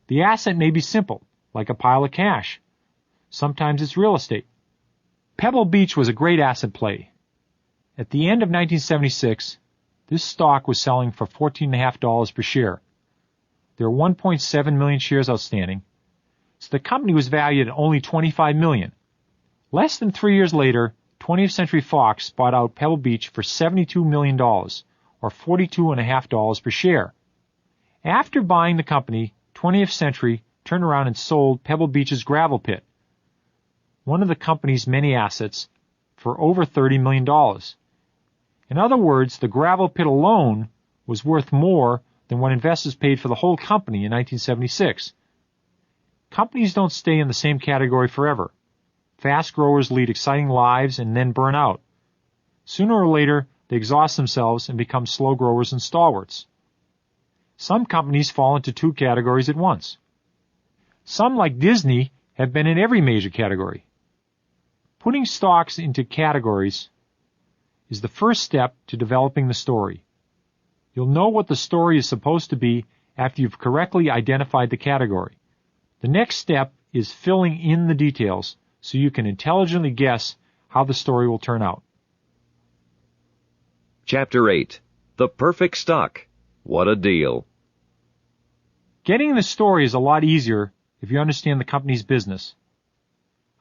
The asset may be simple, like a pile of cash. Sometimes it's real estate. Pebble Beach was a great asset play. At the end of 1976, this stock was selling for $14.50 per share. There were 1.7 million shares outstanding, so the company was valued at only $25 million. Less than 3 years later, 20th Century Fox bought out Pebble Beach for $72 million, or $42.50 per share. After buying the company, 20th Century turned around and sold Pebble Beach's gravel pit, one of the company's many assets, for over $30 million. In other words, the gravel pit alone was worth more than what investors paid for the whole company in 1976. Companies don't stay in the same category forever. Fast growers lead exciting lives and then burn out. Sooner or later, they exhaust themselves and become slow growers and stalwarts. Some companies fall into two categories at once. Some, like Disney, have been in every major category. Putting stocks into categories is the first step to developing the story. You'll know what the story is supposed to be after you've correctly identified the category. The next step is filling in the details so you can intelligently guess how the story will turn out. Chapter 8. The Perfect Stock. What a deal. Getting the story is a lot easier if you understand the company's business.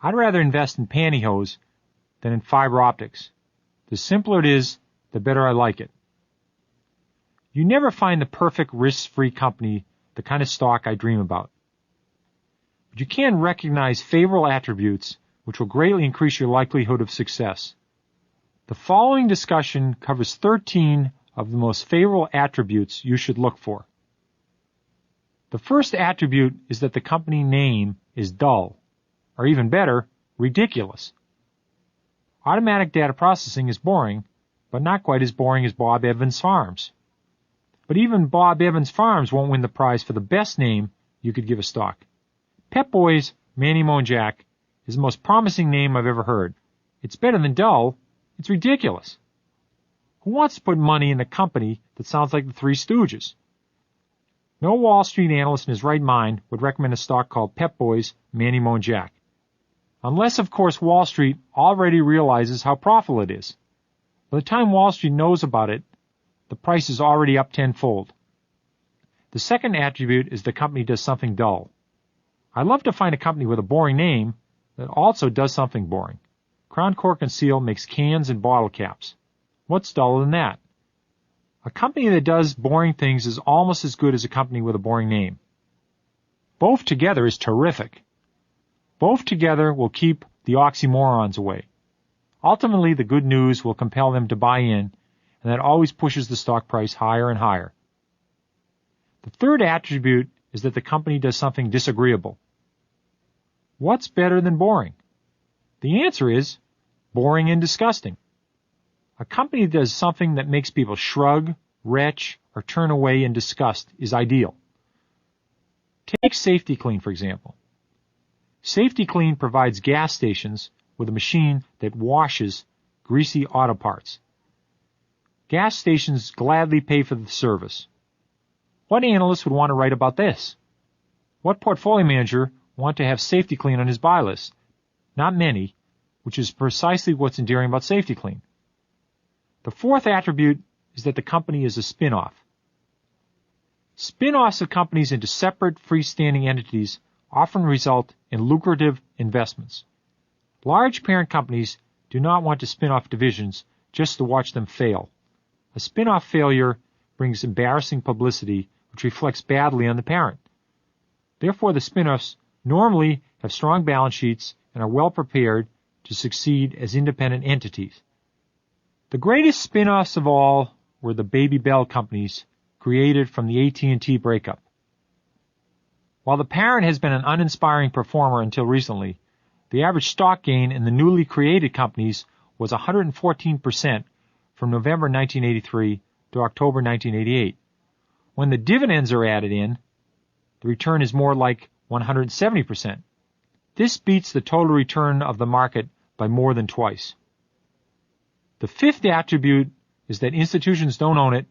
I'd rather invest in pantyhose than in fiber optics. The simpler it is, the better I like it. You never find the perfect risk-free company, the kind of stock I dream about. But you can recognize favorable attributes which will greatly increase your likelihood of success. The following discussion covers 13 of the most favorable attributes you should look for. The first attribute is that the company name is dull, or even better, ridiculous. Automatic data processing is boring, but not quite as boring as Bob Evans Farms. But even Bob Evans Farms won't win the prize for the best name you could give a stock. Pep Boys, Manny Mo and Jack is the most promising name I've ever heard. It's better than dull. It's ridiculous. Who wants to put money in a company that sounds like the Three Stooges? No Wall Street analyst in his right mind would recommend a stock called Pep Boys, Manny Mo and Jack. Unless, of course, Wall Street already realizes how profitable it is. By the time Wall Street knows about it, the price is already up tenfold. The second attribute is the company does something dull. I love to find a company with a boring name that also does something boring. Crown Cork and Seal makes cans and bottle caps. What's duller than that? A company that does boring things is almost as good as a company with a boring name. Both together is terrific. Both together will keep the oxymorons away. Ultimately, the good news will compel them to buy in, and that always pushes the stock price higher and higher. The third attribute is that the company does something disagreeable. What's better than boring? The answer is boring and disgusting. A company that does something that makes people shrug, retch, or turn away in disgust is ideal. Take Safety-Kleen, for example. Safety-Kleen provides gas stations with a machine that washes greasy auto parts. Gas stations gladly pay for the service. What analyst would want to write about this? What portfolio manager want to have Safety-Kleen on his buy list? Not many, which is precisely what's endearing about Safety-Kleen. The fourth attribute is that the company is a spin-off. Spin-offs of companies into separate freestanding entities often result in lucrative investments. Large parent companies do not want to spin off divisions just to watch them fail. A spin-off failure brings embarrassing publicity which reflects badly on the parent. Therefore, the spin-offs normally have strong balance sheets and are well prepared to succeed as independent entities. The greatest spin-offs of all were the Baby Bell companies created from the AT&T breakup. While the parent has been an uninspiring performer until recently, the average stock gain in the newly created companies was 114% from November 1983 to October 1988. When the dividends are added in, the return is more like 170%. This beats the total return of the market by more than twice. The fifth attribute is that institutions don't own it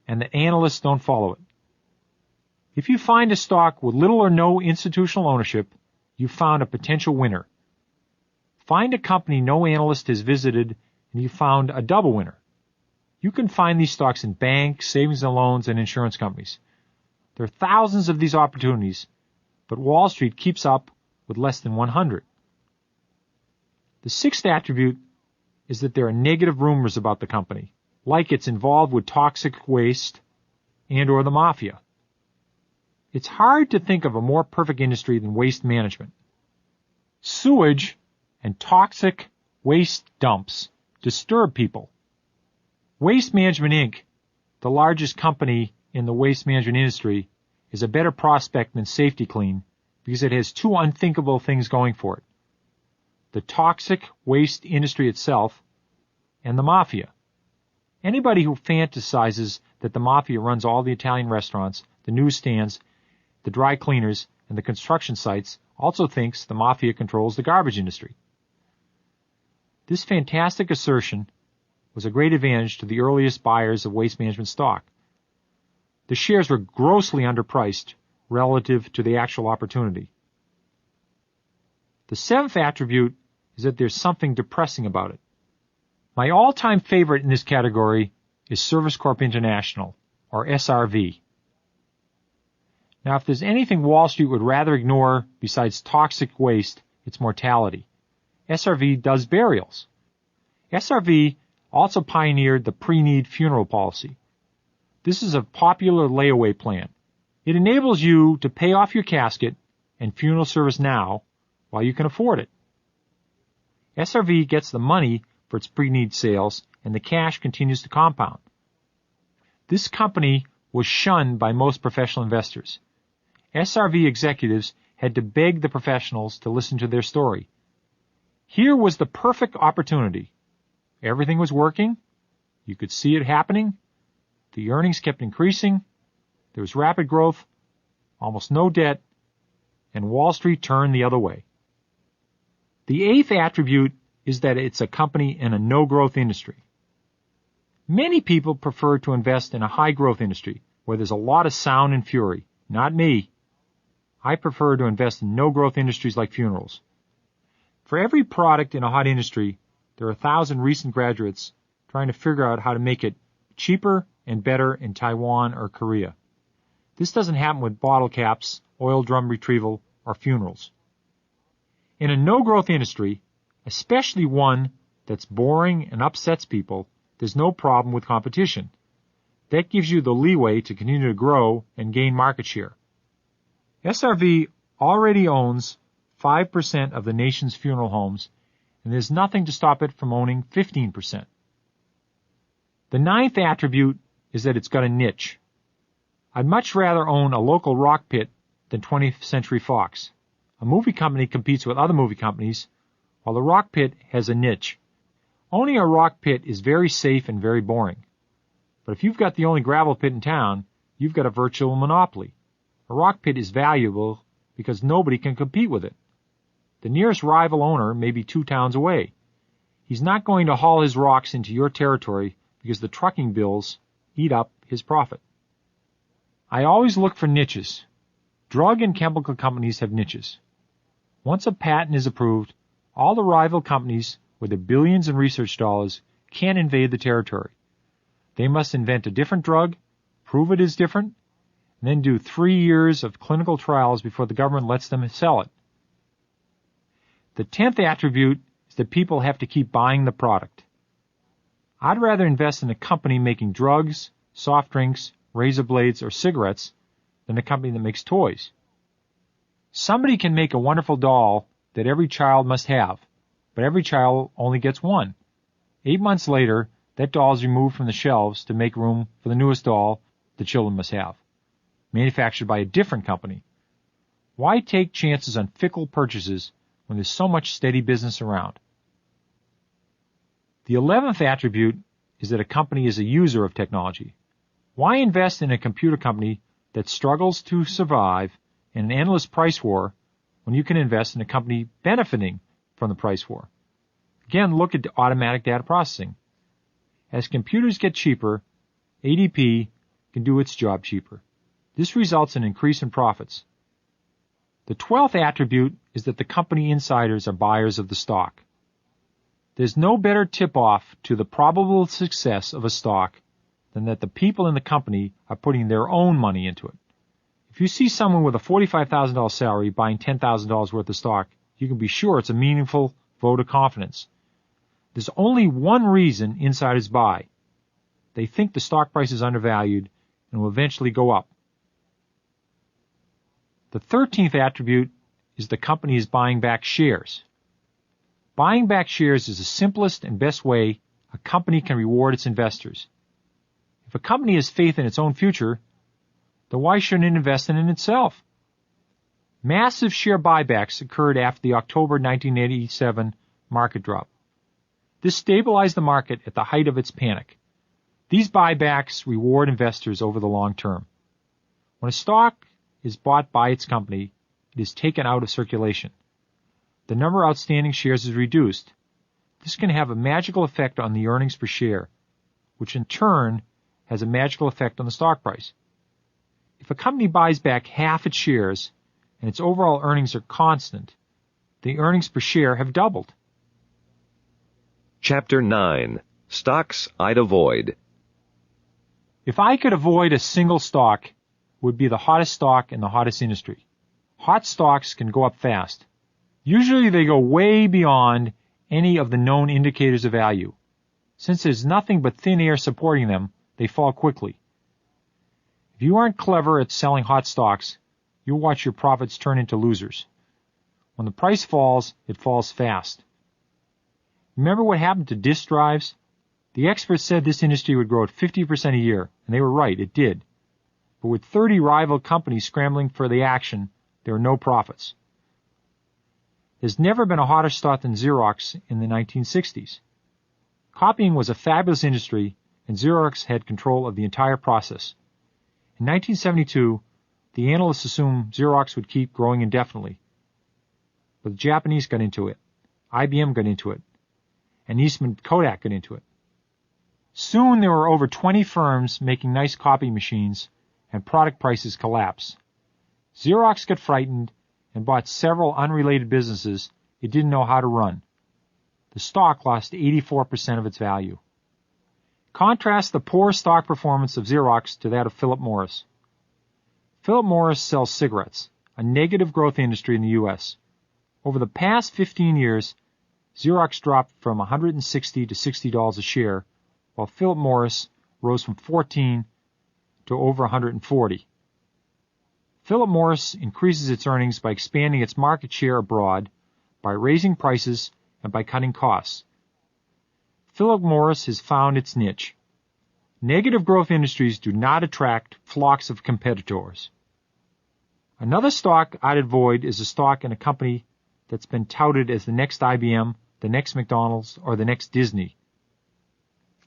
and that analysts don't follow it. If you find a stock with little or no institutional ownership, you've found a potential winner. Find a company no analyst has visited and you found a double winner. You can find these stocks in banks, savings and loans, and insurance companies. There are thousands of these opportunities, but Wall Street keeps up with less than 100. The sixth attribute is that there are negative rumors about the company, like it's involved with toxic waste and or the mafia. It's hard to think of a more perfect industry than waste management. Sewage and toxic waste dumps disturb people. Waste Management Inc., the largest company in the waste management industry, is a better prospect than Safety-Kleen because it has two unthinkable things going for it: the toxic waste industry itself and the mafia. Anybody who fantasizes that the mafia runs all the Italian restaurants, the newsstands, the dry cleaners, and the construction sites also thinks the mafia controls the garbage industry. This fantastic assertion was a great advantage to the earliest buyers of waste management stock. The shares were grossly underpriced relative to the actual opportunity. The seventh attribute is that there's something depressing about it. My all-time favorite in this category is Service Corp International, or SRV. Now, if there's anything Wall Street would rather ignore besides toxic waste, it's mortality. SRV does burials. SRV also pioneered the pre-need funeral policy. This is a popular layaway plan. It enables you to pay off your casket and funeral service now while you can afford it. SRV gets the money for its pre-need sales, and the cash continues to compound. This company was shunned by most professional investors. SRV executives had to beg the professionals to listen to their story. Here was the perfect opportunity. Everything was working. You could see it happening. The earnings kept increasing. There was rapid growth, almost no debt, and Wall Street turned the other way. The eighth attribute is that it's a company in a no-growth industry. Many people prefer to invest in a high-growth industry where there's a lot of sound and fury. Not me. I prefer to invest in no-growth industries like funerals. For every product in a hot industry, there are 1,000 recent graduates trying to figure out how to make it cheaper and better in Taiwan or Korea. This doesn't happen with bottle caps, oil drum retrieval, or funerals. In a no-growth industry, especially one that's boring and upsets people, there's no problem with competition. That gives you the leeway to continue to grow and gain market share. SRV already owns 5% of the nation's funeral homes, and there's nothing to stop it from owning 15%. The ninth attribute is that it's got a niche. I'd much rather own a local rock pit than 20th Century Fox. A movie company competes with other movie companies, while the rock pit has a niche. Owning a rock pit is very safe and very boring. But if you've got the only gravel pit in town, you've got a virtual monopoly. A rock pit is valuable because nobody can compete with it. The nearest rival owner may be 2 towns away. He's not going to haul his rocks into your territory because the trucking bills eat up his profit. I always look for niches. Drug and chemical companies have niches. Once a patent is approved, all the rival companies with their billions in research dollars can't invade the territory. They must invent a different drug, prove it is different, and then do 3 years of clinical trials before the government lets them sell it. The 10th attribute is that people have to keep buying the product. I'd rather invest in a company making drugs, soft drinks, razor blades, or cigarettes than a company that makes toys. Somebody can make a wonderful doll that every child must have, but every child only gets one. 8 months later, that doll is removed from the shelves to make room for the newest doll the children must have, manufactured by a different company. Why take chances on fickle purchases when there's so much steady business around? The 11th attribute is that a company is a user of technology. Why invest in a computer company that struggles to survive in an endless price war when you can invest in a company benefiting from the price war? Again, look at automatic data processing. As computers get cheaper, ADP can do its job cheaper. This results in an increase in profits. The 12th attribute is that the company insiders are buyers of the stock. There's no better tip-off to the probable success of a stock than that the people in the company are putting their own money into it. If you see someone with a $45,000 salary buying $10,000 worth of stock, you can be sure it's a meaningful vote of confidence. There's only one reason insiders buy. They think the stock price is undervalued and will eventually go up. The 13th attribute is the company is buying back shares. Buying back shares is the simplest and best way a company can reward its investors. If a company has faith in its own future, then why shouldn't it invest in it itself? Massive share buybacks occurred after the October 1987 market drop. This stabilized the market at the height of its panic. These buybacks reward investors over the long term. When a stock is bought by its company, it is taken out of circulation. The number of outstanding shares is reduced. This can have a magical effect on the earnings per share, which in turn has a magical effect on the stock price. If a company buys back half its shares and its overall earnings are constant, the earnings per share have doubled. Chapter 9. Stocks I'd Avoid. If I could avoid a single stock, it would be the hottest stock in the hottest industry. Hot stocks can go up fast. Usually they go way beyond any of the known indicators of value. Since there's nothing but thin air supporting them, they fall quickly. If you aren't clever at selling hot stocks, you'll watch your profits turn into losers. When the price falls, it falls fast. Remember what happened to disk drives? The experts said this industry would grow at 50% a year, and they were right, it did. But with 30 rival companies scrambling for the action, there were no profits. There's never been a hotter stock than Xerox in the 1960s. Copying was a fabulous industry, and Xerox had control of the entire process. In 1972, the analysts assumed Xerox would keep growing indefinitely. But the Japanese got into it. IBM got into it. And Eastman Kodak got into it. Soon there were over 20 firms making nice copy machines, and product prices collapsed. Xerox got frightened and bought several unrelated businesses it didn't know how to run. The stock lost 84% of its value. Contrast the poor stock performance of Xerox to that of Philip Morris. Philip Morris sells cigarettes, a negative growth industry in the U.S. Over the past 15 years, Xerox dropped from $160 to $60 a share, while Philip Morris rose from 14 to over 140. Philip Morris increases its earnings by expanding its market share abroad, by raising prices, and by cutting costs. Philip Morris has found its niche. Negative growth industries do not attract flocks of competitors. Another stock I'd avoid is a stock in a company that's been touted as the next IBM, the next McDonald's, or the next Disney.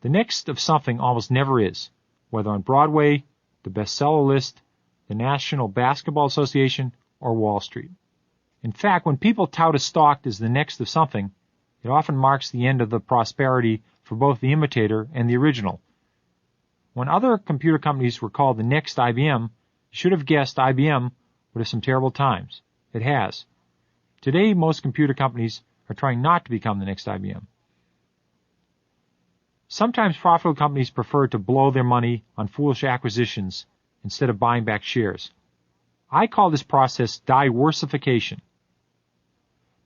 The next of something almost never is, whether on Broadway, the bestseller list, the National Basketball Association, or Wall Street. In fact, when people tout a stock as the next of something, it often marks the end of the prosperity for both the imitator and the original. When other computer companies were called the next IBM, you should have guessed IBM would have some terrible times. It has. Today, most computer companies are trying not to become the next IBM. Sometimes profitable companies prefer to blow their money on foolish acquisitions instead of buying back shares. I call this process diversification.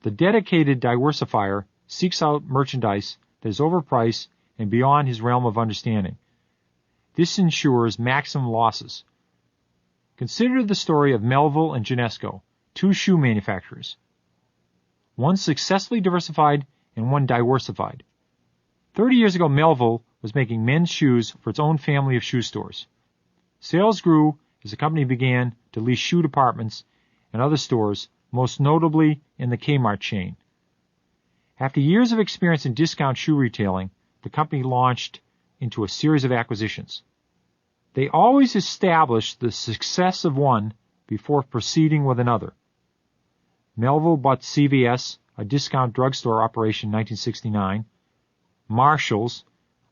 The dedicated diversifier seeks out merchandise that is overpriced and beyond his realm of understanding. This ensures maximum losses. Consider the story of Melville and Genesco, two shoe manufacturers. One successfully diversified and one diversified. 30 years ago, Melville was making men's shoes for its own family of shoe stores. Sales grew as the company began to lease shoe departments and other stores, most notably in the Kmart chain. After years of experience in discount shoe retailing, the company launched into a series of acquisitions. They always established the success of one before proceeding with another. Melville bought CVS, a discount drugstore operation in 1969, Marshall's,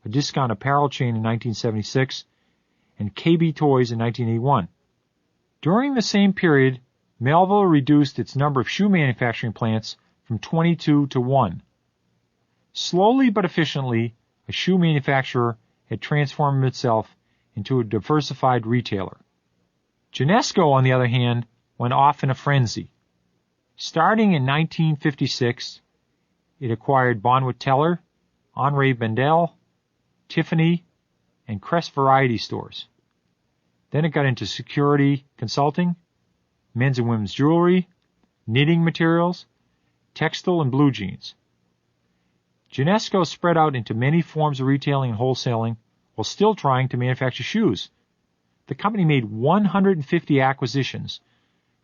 a discount apparel chain in 1976, and KB Toys in 1981. During the same period, Melville reduced its number of shoe manufacturing plants from 22 to 1. Slowly but efficiently, a shoe manufacturer had transformed itself into a diversified retailer. Genesco, on the other hand, went off in a frenzy. Starting in 1956, it acquired Bonwit Teller, Henri Bendel, Tiffany, and Crest Variety stores. Then it got into security consulting, men's and women's jewelry, knitting materials, textile, and blue jeans. Genesco spread out into many forms of retailing and wholesaling while still trying to manufacture shoes. The company made 150 acquisitions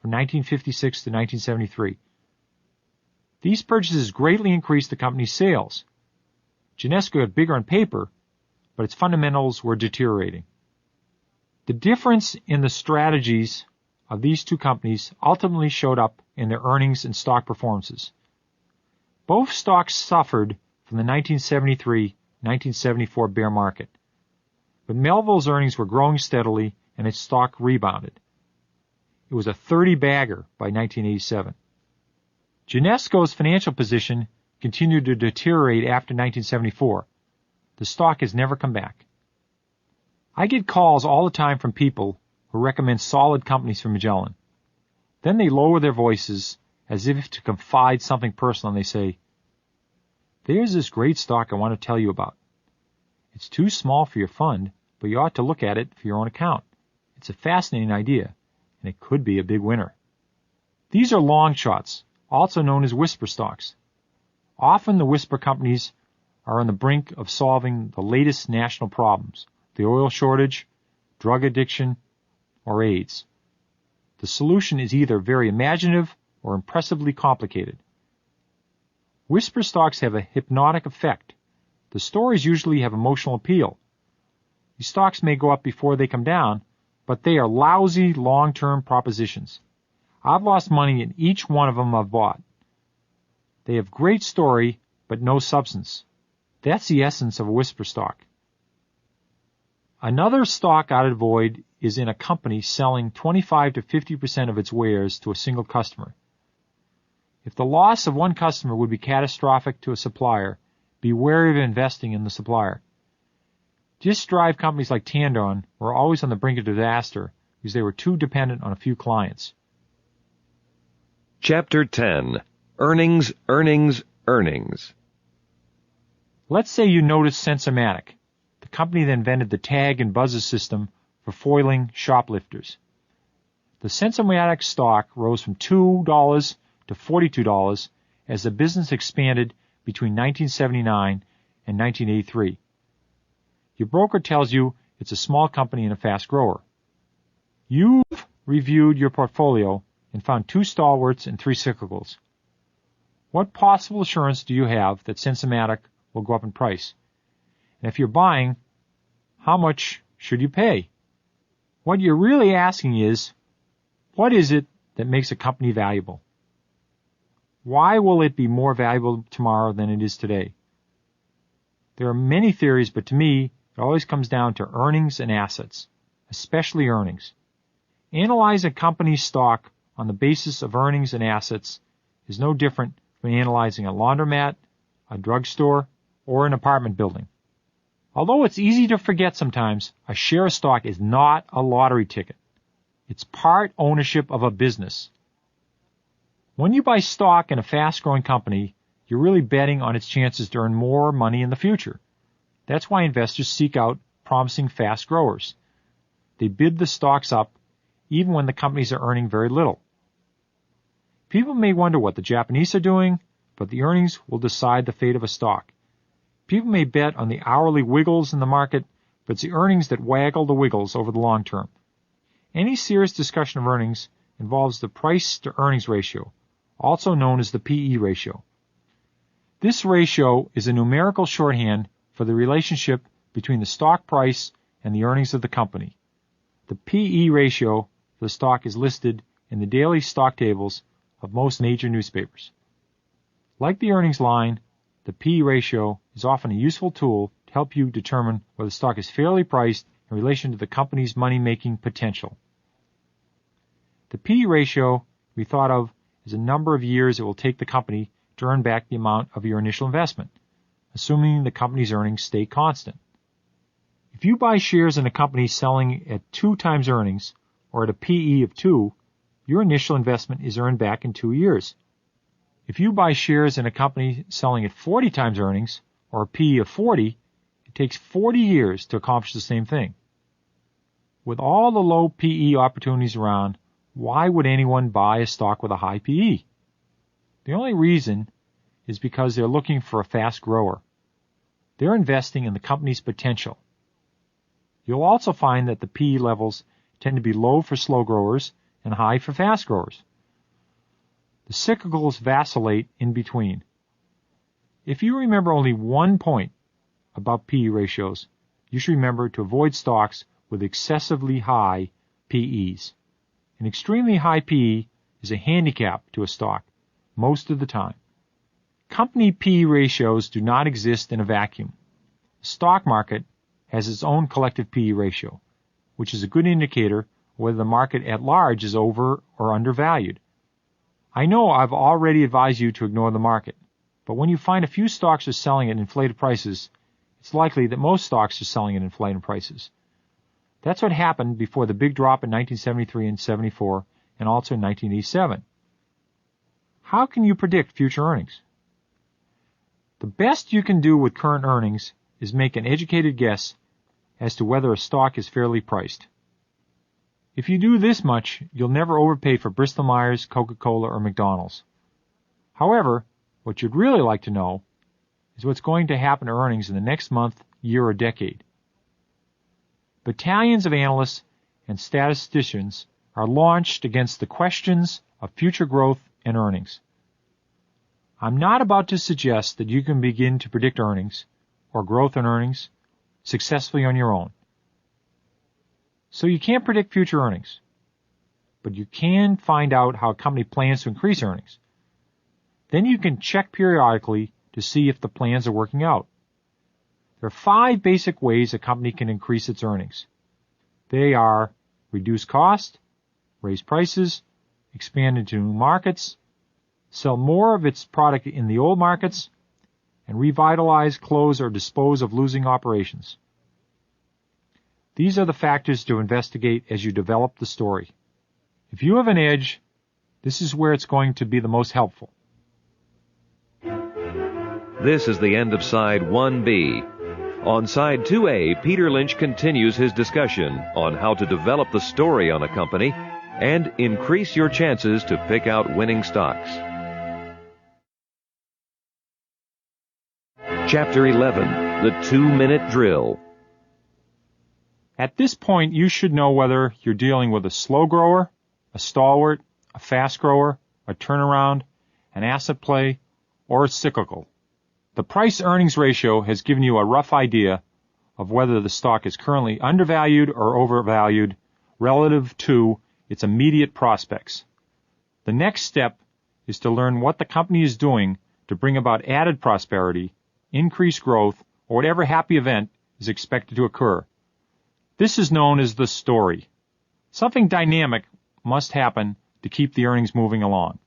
from 1956 to 1973. These purchases greatly increased the company's sales. Genesco got bigger on paper, but its fundamentals were deteriorating. The difference in the strategies of these two companies ultimately showed up in their earnings and stock performances. Both stocks suffered from the 1973-1974 bear market, but Melville's earnings were growing steadily and its stock rebounded. It was a 30-bagger by 1987. Genesco's financial position continued to deteriorate after 1974. The stock has never come back. I get calls all the time from people who recommend solid companies for Magellan. Then they lower their voices as if to confide something personal, and they say, "There's this great stock I want to tell you about. It's too small for your fund, but you ought to look at it for your own account. It's a fascinating idea, and it could be a big winner." These are long shots, also known as whisper stocks. Often the whisper companies are on the brink of solving the latest national problems, the oil shortage, drug addiction, or AIDS. The solution is either very imaginative or impressively complicated. Whisper stocks have a hypnotic effect. The stories usually have emotional appeal. These stocks may go up before they come down, but they are lousy long-term propositions. I've lost money in each one of them I've bought. They have great story, but no substance. That's the essence of a whisper stock. Another stock I'd avoid is in a company selling 25 to 50% of its wares to a single customer. If the loss of one customer would be catastrophic to a supplier, be wary of investing in the supplier. Disk drive companies like Tandon were always on the brink of disaster because they were too dependent on a few clients. Chapter 10. Earnings, Earnings, Earnings. Let's say you notice Sensormatic, the company that invented the tag and buzzer system for foiling shoplifters. The Sensormatic stock rose from $2 to $42 as the business expanded between 1979 and 1983. Your broker tells you it's a small company and a fast grower. You've reviewed your portfolio and found 2 stalwarts and 3 cyclicals. What possible assurance do you have that Sensormatic will go up in price? And if you're buying, how much should you pay? What you're really asking is, what is it that makes a company valuable? Why will it be more valuable tomorrow than it is today? There are many theories, but to me, it always comes down to earnings and assets, especially earnings. Analyze a company's stock on the basis of earnings and assets is no different from analyzing a laundromat, a drugstore, or an apartment building. Although it's easy to forget sometimes, a share of stock is not a lottery ticket. It's part ownership of a business. When you buy stock in a fast-growing company, you're really betting on its chances to earn more money in the future. That's why investors seek out promising fast growers. They bid the stocks up even when the companies are earning very little. People may wonder what the Japanese are doing, but the earnings will decide the fate of a stock. People may bet on the hourly wiggles in the market, but it's the earnings that waggle the wiggles over the long term. Any serious discussion of earnings involves the price-to-earnings ratio, also known as the PE ratio. This ratio is a numerical shorthand for the relationship between the stock price and the earnings of the company. The PE ratio for the stock is listed in the daily stock tables of most major newspapers. Like the earnings line, the PE ratio is often a useful tool to help you determine whether the stock is fairly priced in relation to the company's money-making potential. The PE ratio can be thought of as a number of years it will take the company to earn back the amount of your initial investment, assuming the company's earnings stay constant. If you buy shares in a company selling at 2 times earnings, or at a PE of 2, your initial investment is earned back in 2 years. If you buy shares in a company selling at 40 times earnings, or a PE of 40, it takes 40 years to accomplish the same thing. With all the low PE opportunities around, why would anyone buy a stock with a high PE? The only reason is because they're looking for a fast grower. They're investing in the company's potential. You'll also find that the PE levels tend to be low for slow growers and high for fast growers. The cyclicals vacillate in between. If you remember only one point about PE ratios, you should remember to avoid stocks with excessively high PEs. An extremely high PE is a handicap to a stock most of the time. Company PE ratios do not exist in a vacuum. The stock market has its own collective PE ratio, which is a good indicator of whether the market at large is over or undervalued. I know I've already advised you to ignore the market, but when you find a few stocks are selling at inflated prices, it's likely that most stocks are selling at inflated prices. That's what happened before the big drop in 1973 and 74, and also in 1987. How can you predict future earnings? The best you can do with current earnings is make an educated guess as to whether a stock is fairly priced. If you do this much, you'll never overpay for Bristol-Myers, Coca-Cola, or McDonald's. However, what you'd really like to know is what's going to happen to earnings in the next month, year, or decade. Battalions of analysts and statisticians are launched against the questions of future growth and earnings. I'm not about to suggest that you can begin to predict earnings or growth in earnings successfully on your own. So you can't predict future earnings, but you can find out how a company plans to increase earnings. Then you can check periodically to see if the plans are working out. There are 5 basic ways a company can increase its earnings. They are reduce cost, raise prices, expand into new markets, sell more of its product in the old markets, and revitalize, close, or dispose of losing operations. These are the factors to investigate as you develop the story. If you have an edge, this is where it's going to be the most helpful. This is the end of Side 1B. On Side 2A, Peter Lynch continues his discussion on how to develop the story on a company and increase your chances to pick out winning stocks. Chapter 11, The 2-Minute Drill. At this point, you should know whether you're dealing with a slow grower, a stalwart, a fast grower, a turnaround, an asset play, or a cyclical. The price-earnings ratio has given you a rough idea of whether the stock is currently undervalued or overvalued relative to its immediate prospects. The next step is to learn what the company is doing to bring about added prosperity, increased growth, or whatever happy event is expected to occur. This is known as the story. Something dynamic must happen to keep the earnings moving along.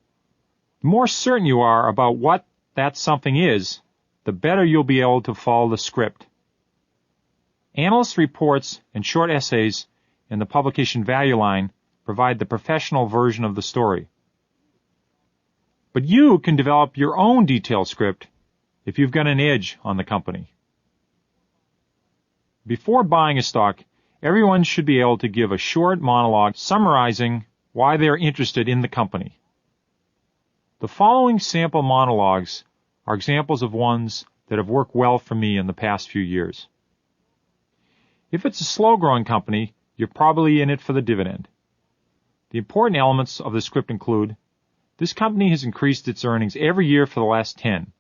The more certain you are about what that something is, the better you'll be able to follow the script. Analyst reports and short essays in the publication value line provide the professional version of the story. But you can develop your own detailed script if you've got an edge on the company. Before buying a stock, everyone should be able to give a short monologue summarizing why they are interested in the company. The following sample monologues are examples of ones that have worked well for me in the past few years. If it's a slow-growing company, you're probably in it for the dividend. The important elements of the script include: this company has increased its earnings every year for the last 10.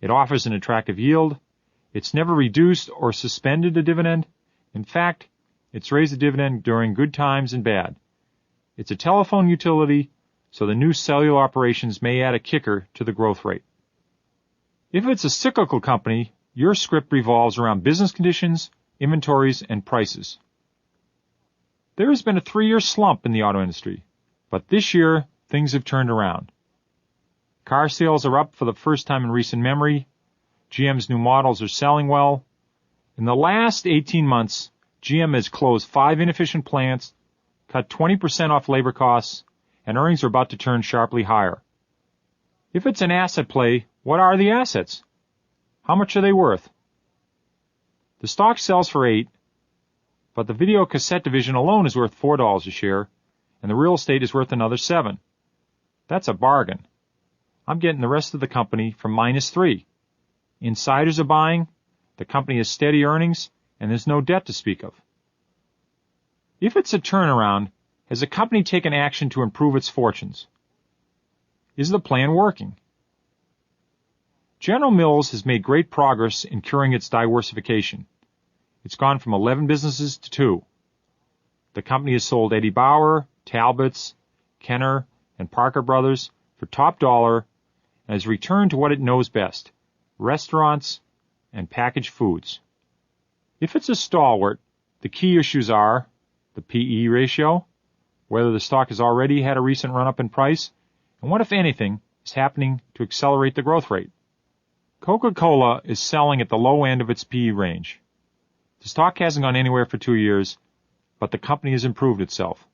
It offers an attractive yield. It's never reduced or suspended a dividend. In fact, it's raised the dividend during good times and bad. It's a telephone utility, so the new cellular operations may add a kicker to the growth rate. If it's a cyclical company, your script revolves around business conditions, inventories, and prices. There has been a 3-year slump in the auto industry, but this year things have turned around. Car sales are up for the first time in recent memory. GM's new models are selling well. In the last 18 months, GM has closed 5 inefficient plants, cut 20% off labor costs, and earnings are about to turn sharply higher. If it's an asset play, what are the assets? How much are they worth? The stock sells for $8, but the video cassette division alone is worth $4 a share, and the real estate is worth another $7. That's a bargain. I'm getting the rest of the company for -3. Insiders are buying, the company has steady earnings, and there's no debt to speak of. If it's a turnaround, has the company taken action to improve its fortunes? Is the plan working? General Mills has made great progress in curing its diversification. It's gone from 11 businesses to 2. The company has sold Eddie Bauer, Talbot's, Kenner, and Parker Brothers for top dollar and has returned to what it knows best: restaurants and packaged foods. If it's a stalwart, the key issues are the P/E ratio, whether the stock has already had a recent run-up in price, and what, if anything, is happening to accelerate the growth rate. Coca-Cola is selling at the low end of its P/E range. The stock hasn't gone anywhere for 2 years, but the company has improved itself.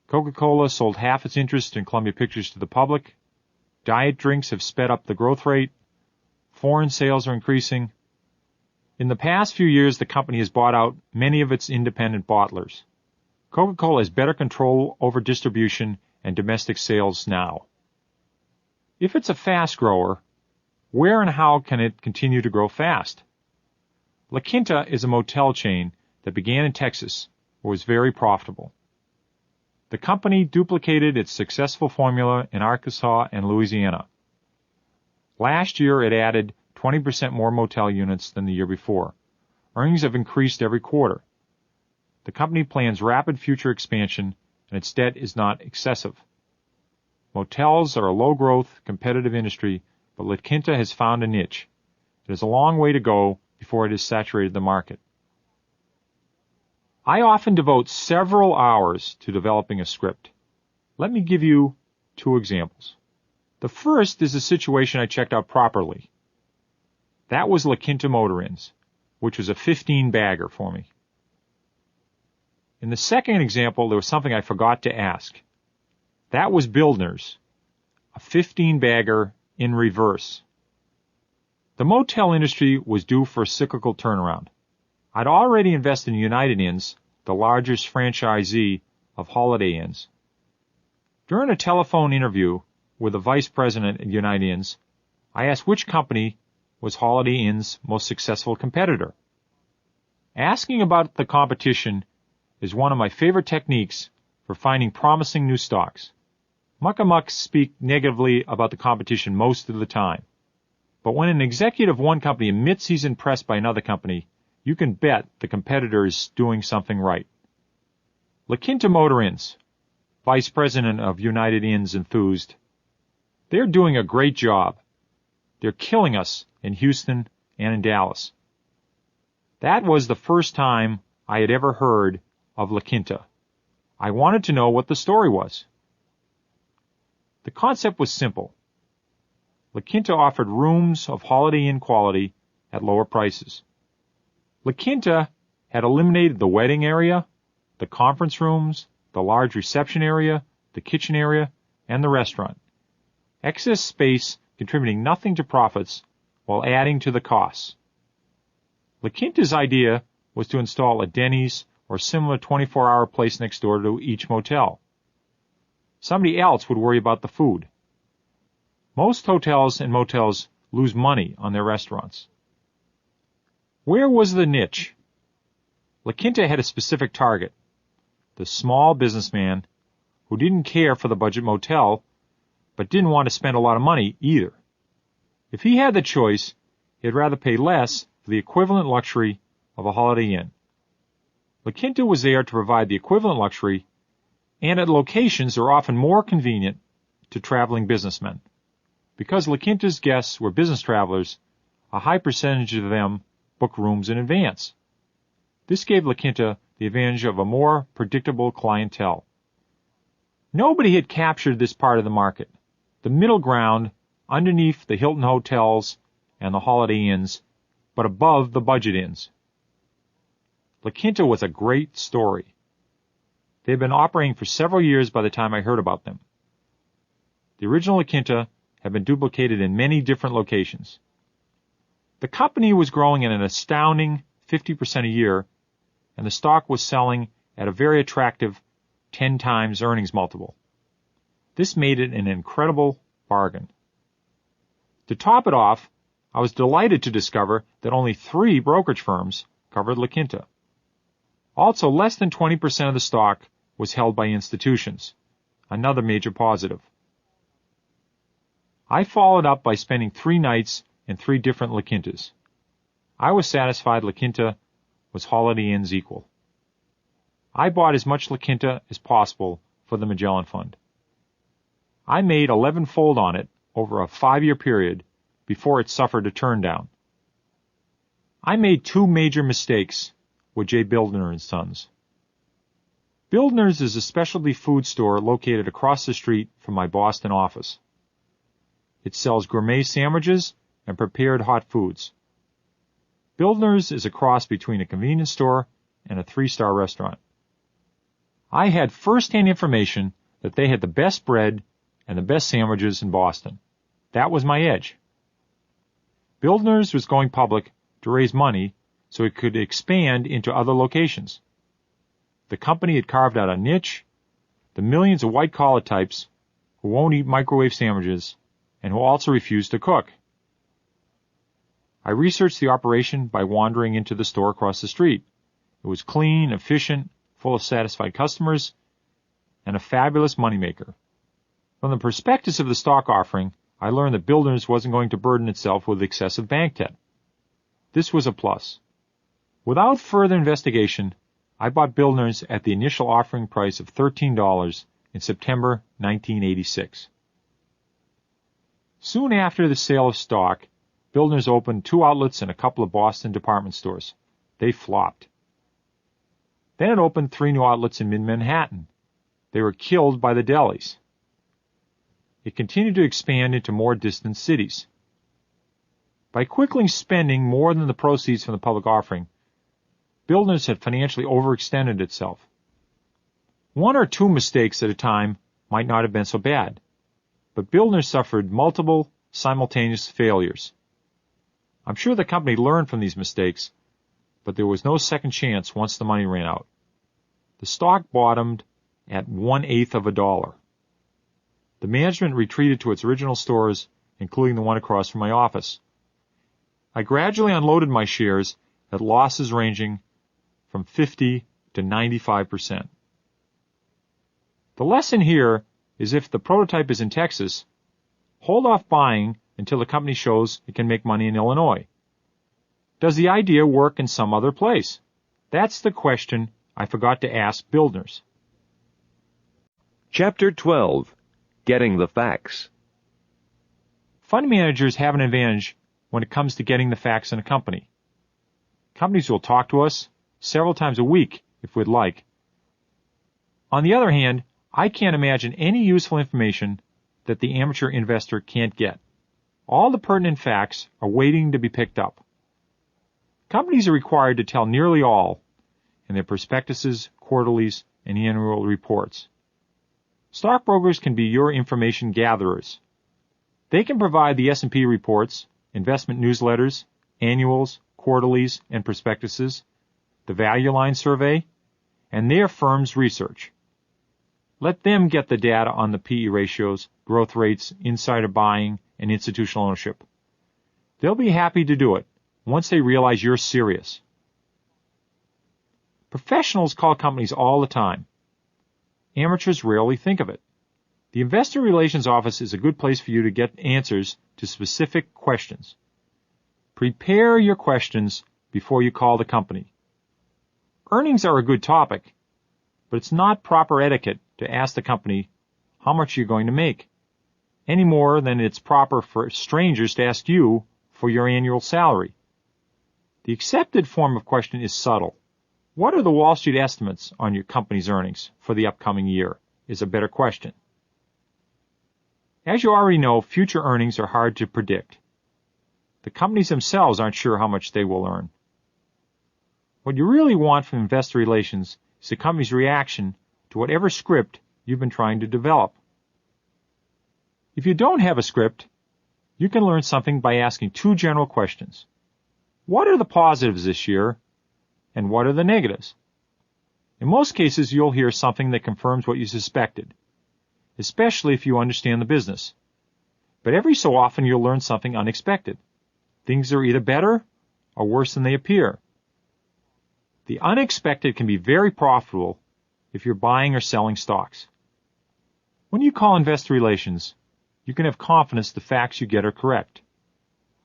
Coca-Cola sold half its interest in Columbia Pictures to the public. Diet drinks have sped up the growth rate. Foreign sales are increasing. In the past few years, the company has bought out many of its independent bottlers. Coca-Cola has better control over distribution and domestic sales now. If it's a fast grower, where and how can it continue to grow fast? La Quinta is a motel chain that began in Texas and was very profitable. The company duplicated its successful formula in Arkansas and Louisiana. Last year, it added 20% more motel units than the year before. Earnings have increased every quarter. The company plans rapid future expansion, and its debt is not excessive. Motels are a low-growth, competitive industry, but La Quinta has found a niche. It has a long way to go before it has saturated the market. I often devote several hours to developing a script. Let me give you 2 examples. The first is a situation I checked out properly. That was La Quinta Motor Inns, which was a 15-bagger for me. In the second example, there was something I forgot to ask. That was Bildner's, a 15-bagger in reverse. The motel industry was due for a cyclical turnaround. I'd already invested in United Inns, the largest franchisee of Holiday Inns. During a telephone interview with the vice president at United Inns, I asked which company was Holiday Inn's most successful competitor. Asking about the competition is one of my favorite techniques for finding promising new stocks. Muckamucks speak negatively about the competition most of the time. But when an executive of one company admits he's impressed by another company, you can bet the competitor is doing something right. La Quinta Motor Inns, vice president of United Inns, enthused, They're doing a great job. They're killing us in Houston and in Dallas. That was the first time I had ever heard of La Quinta. I wanted to know what the story was. The concept was simple. La Quinta offered rooms of Holiday Inn quality at lower prices. La Quinta had eliminated the wedding area, the conference rooms, the large reception area, the kitchen area, and the restaurant. Excess space contributing nothing to profits while adding to the costs. La Quinta's idea was to install a Denny's or similar 24-hour place next door to each motel. Somebody else would worry about the food. Most hotels and motels lose money on their restaurants. Where was the niche? La Quinta had a specific target, the small businessman who didn't care for the budget motel, but didn't want to spend a lot of money either. If he had the choice, he'd rather pay less for the equivalent luxury of a Holiday Inn. La Quinta was there to provide the equivalent luxury, and at locations that are often more convenient to traveling businessmen. Because La Quinta's guests were business travelers, a high percentage of them booked rooms in advance. This gave La Quinta the advantage of a more predictable clientele. Nobody had captured this part of the market, the middle ground underneath the Hilton hotels and the Holiday Inns, but above the budget inns. La Quinta was a great story. They had been operating for several years by the time I heard about them. The original La Quinta had been duplicated in many different locations. The company was growing at an astounding 50% a year, and the stock was selling at a very attractive 10 times earnings multiple. This made it an incredible bargain. To top it off, I was delighted to discover that only 3 brokerage firms covered La Quinta. Also, less than 20% of the stock was held by institutions, another major positive. I followed up by spending 3 nights in 3 different La Quintas. I was satisfied La Quinta was Holiday Inn's equal. I bought as much La Quinta as possible for the Magellan Fund. I made 11-fold on it over a 5-year period before it suffered a turndown. I made 2 major mistakes with J. Bildner and Sons. Bildner's is a specialty food store located across the street from my Boston office. It sells gourmet sandwiches and prepared hot foods. Bildner's is a cross between a convenience store and a 3-star restaurant. I had first-hand information that they had the best bread and the best sandwiches in Boston. That was my edge. Bildner's was going public to raise money so it could expand into other locations. The company had carved out a niche, the millions of white-collar types who won't eat microwave sandwiches and who also refuse to cook. I researched the operation by wandering into the store across the street. It was clean, efficient, full of satisfied customers, and a fabulous moneymaker. From the prospectus of the stock offering, I learned that Bildner's wasn't going to burden itself with excessive bank debt. This was a plus. Without further investigation, I bought Bildner's at the initial offering price of $13 in September 1986. Soon after the sale of stock, Bildner's opened 2 outlets and a couple of Boston department stores. They flopped. Then it opened 3 new outlets in mid-Manhattan. They were killed by the delis. It continued to expand into more distant cities. By quickly spending more than the proceeds from the public offering, Bildner's had financially overextended itself. 1 or 2 mistakes at a time might not have been so bad, but Bildner's suffered multiple simultaneous failures. I'm sure the company learned from these mistakes, but there was no second chance once the money ran out. The stock bottomed at 1/8 of a dollar. The management retreated to its original stores, including the one across from my office. I gradually unloaded my shares at losses ranging from 50 to 95%. The lesson here is if the prototype is in Texas, hold off buying until the company shows it can make money in Illinois. Does the idea work in some other place? That's the question I forgot to ask Bildner's. Chapter 12. Getting the Facts. Fund managers have an advantage when it comes to getting the facts in a company. Companies will talk to us several times a week if we'd like. On the other hand, I can't imagine any useful information that the amateur investor can't get. All the pertinent facts are waiting to be picked up. Companies are required to tell nearly all in their prospectuses, quarterlies, and annual reports. Stockbrokers can be your information gatherers. They can provide the S&P reports, investment newsletters, annuals, quarterlies, and prospectuses, the Value Line survey, and their firm's research. Let them get the data on the PE ratios, growth rates, insider buying, and institutional ownership. They'll be happy to do it once they realize you're serious. Professionals call companies all the time. Amateurs rarely think of it. The Investor Relations Office is a good place for you to get answers to specific questions. Prepare your questions before you call the company. Earnings are a good topic, but it's not proper etiquette to ask the company how much you're going to make, any more than it's proper for strangers to ask you for your annual salary. The accepted form of question is subtle. What are the Wall Street estimates on your company's earnings for the upcoming year is a better question. As you already know, future earnings are hard to predict. The companies themselves aren't sure how much they will earn. What you really want from investor relations is the company's reaction to whatever script you've been trying to develop. If you don't have a script, you can learn something by asking two general questions. What are the positives this year, and what are the negatives? In most cases, you'll hear something that confirms what you suspected, especially if you understand the business. But every so often, you'll learn something unexpected. Things are either better or worse than they appear. The unexpected can be very profitable if you're buying or selling stocks. When you call investor relations, you can have confidence the facts you get are correct.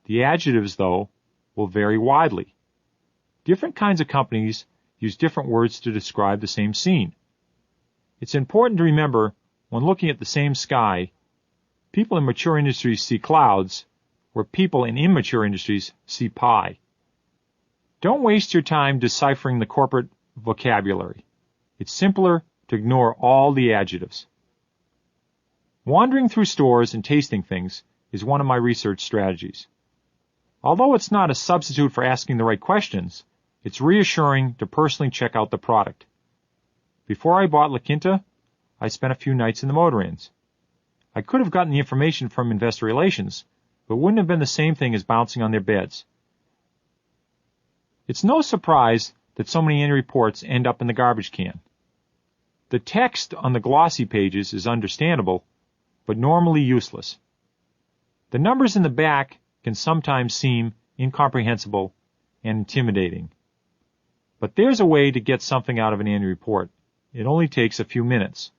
The adjectives, though, will vary widely. Different kinds of companies use different words to describe the same scene. It's important to remember, when looking at the same sky, people in mature industries see clouds, where people in immature industries see pie. Don't waste your time deciphering the corporate vocabulary. It's simpler to ignore all the adjectives. Wandering through stores and tasting things is one of my research strategies. Although it's not a substitute for asking the right questions, it's reassuring to personally check out the product. Before I bought La Quinta, I spent a few nights in the motor inns. I could have gotten the information from investor relations, but wouldn't have been the same thing as bouncing on their beds. It's no surprise that so many annual reports end up in the garbage can. The text on the glossy pages is understandable, but normally useless. The numbers in the back can sometimes seem incomprehensible and intimidating. But there's a way to get something out of an annual report. It only takes a few minutes.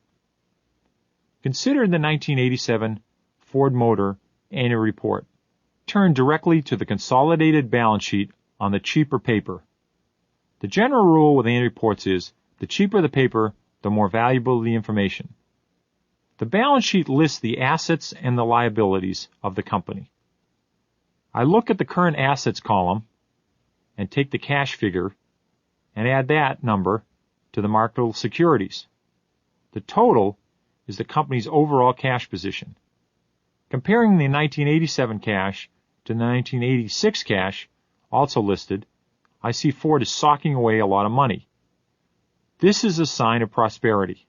Consider the 1987 Ford Motor annual report. Turn directly to the consolidated balance sheet on the cheaper paper. The general rule with annual reports is, the cheaper the paper, the more valuable the information. The balance sheet lists the assets and the liabilities of the company. I look at the current assets column and take the cash figure and add that number to the marketable securities. The total is the company's overall cash position. Comparing the 1987 cash to the 1986 cash, also listed, I see Ford is socking away a lot of money. This is a sign of prosperity.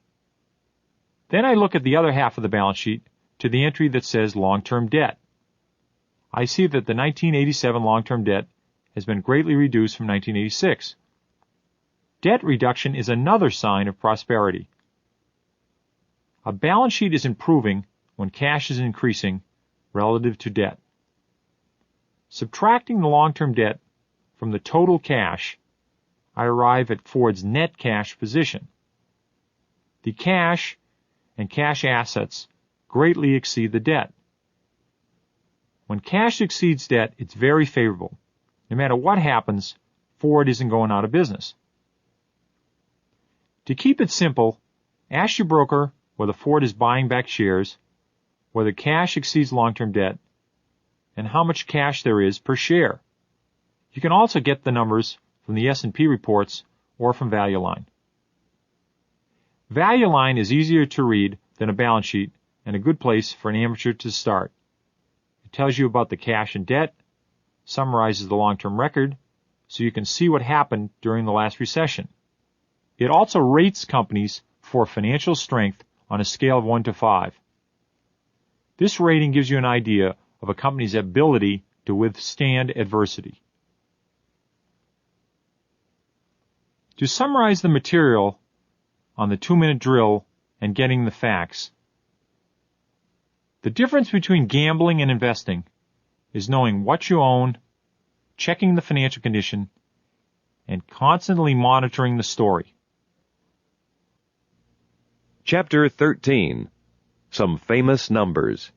Then I look at the other half of the balance sheet to the entry that says long-term debt. I see that the 1987 long-term debt has been greatly reduced from 1986. Debt reduction is another sign of prosperity. A balance sheet is improving when cash is increasing relative to debt. Subtracting the long-term debt from the total cash, I arrive at Ford's net cash position. The cash and cash assets greatly exceed the debt. When cash exceeds debt, it's very favorable. No matter what happens, Ford isn't going out of business. To keep it simple, ask your broker whether Ford is buying back shares, whether cash exceeds long-term debt, and how much cash there is per share. You can also get the numbers from the S&P reports or from Value Line. Value Line is easier to read than a balance sheet and a good place for an amateur to start. It tells you about the cash and debt, summarizes the long-term record, so you can see what happened during the last recession. It also rates companies for financial strength on a scale of 1 to 5. This rating gives you an idea of a company's ability to withstand adversity. To summarize the material on the 2-minute drill and getting the facts, the difference between gambling and investing is knowing what you own, checking the financial condition, and constantly monitoring the story. Chapter 13. Some famous numbers.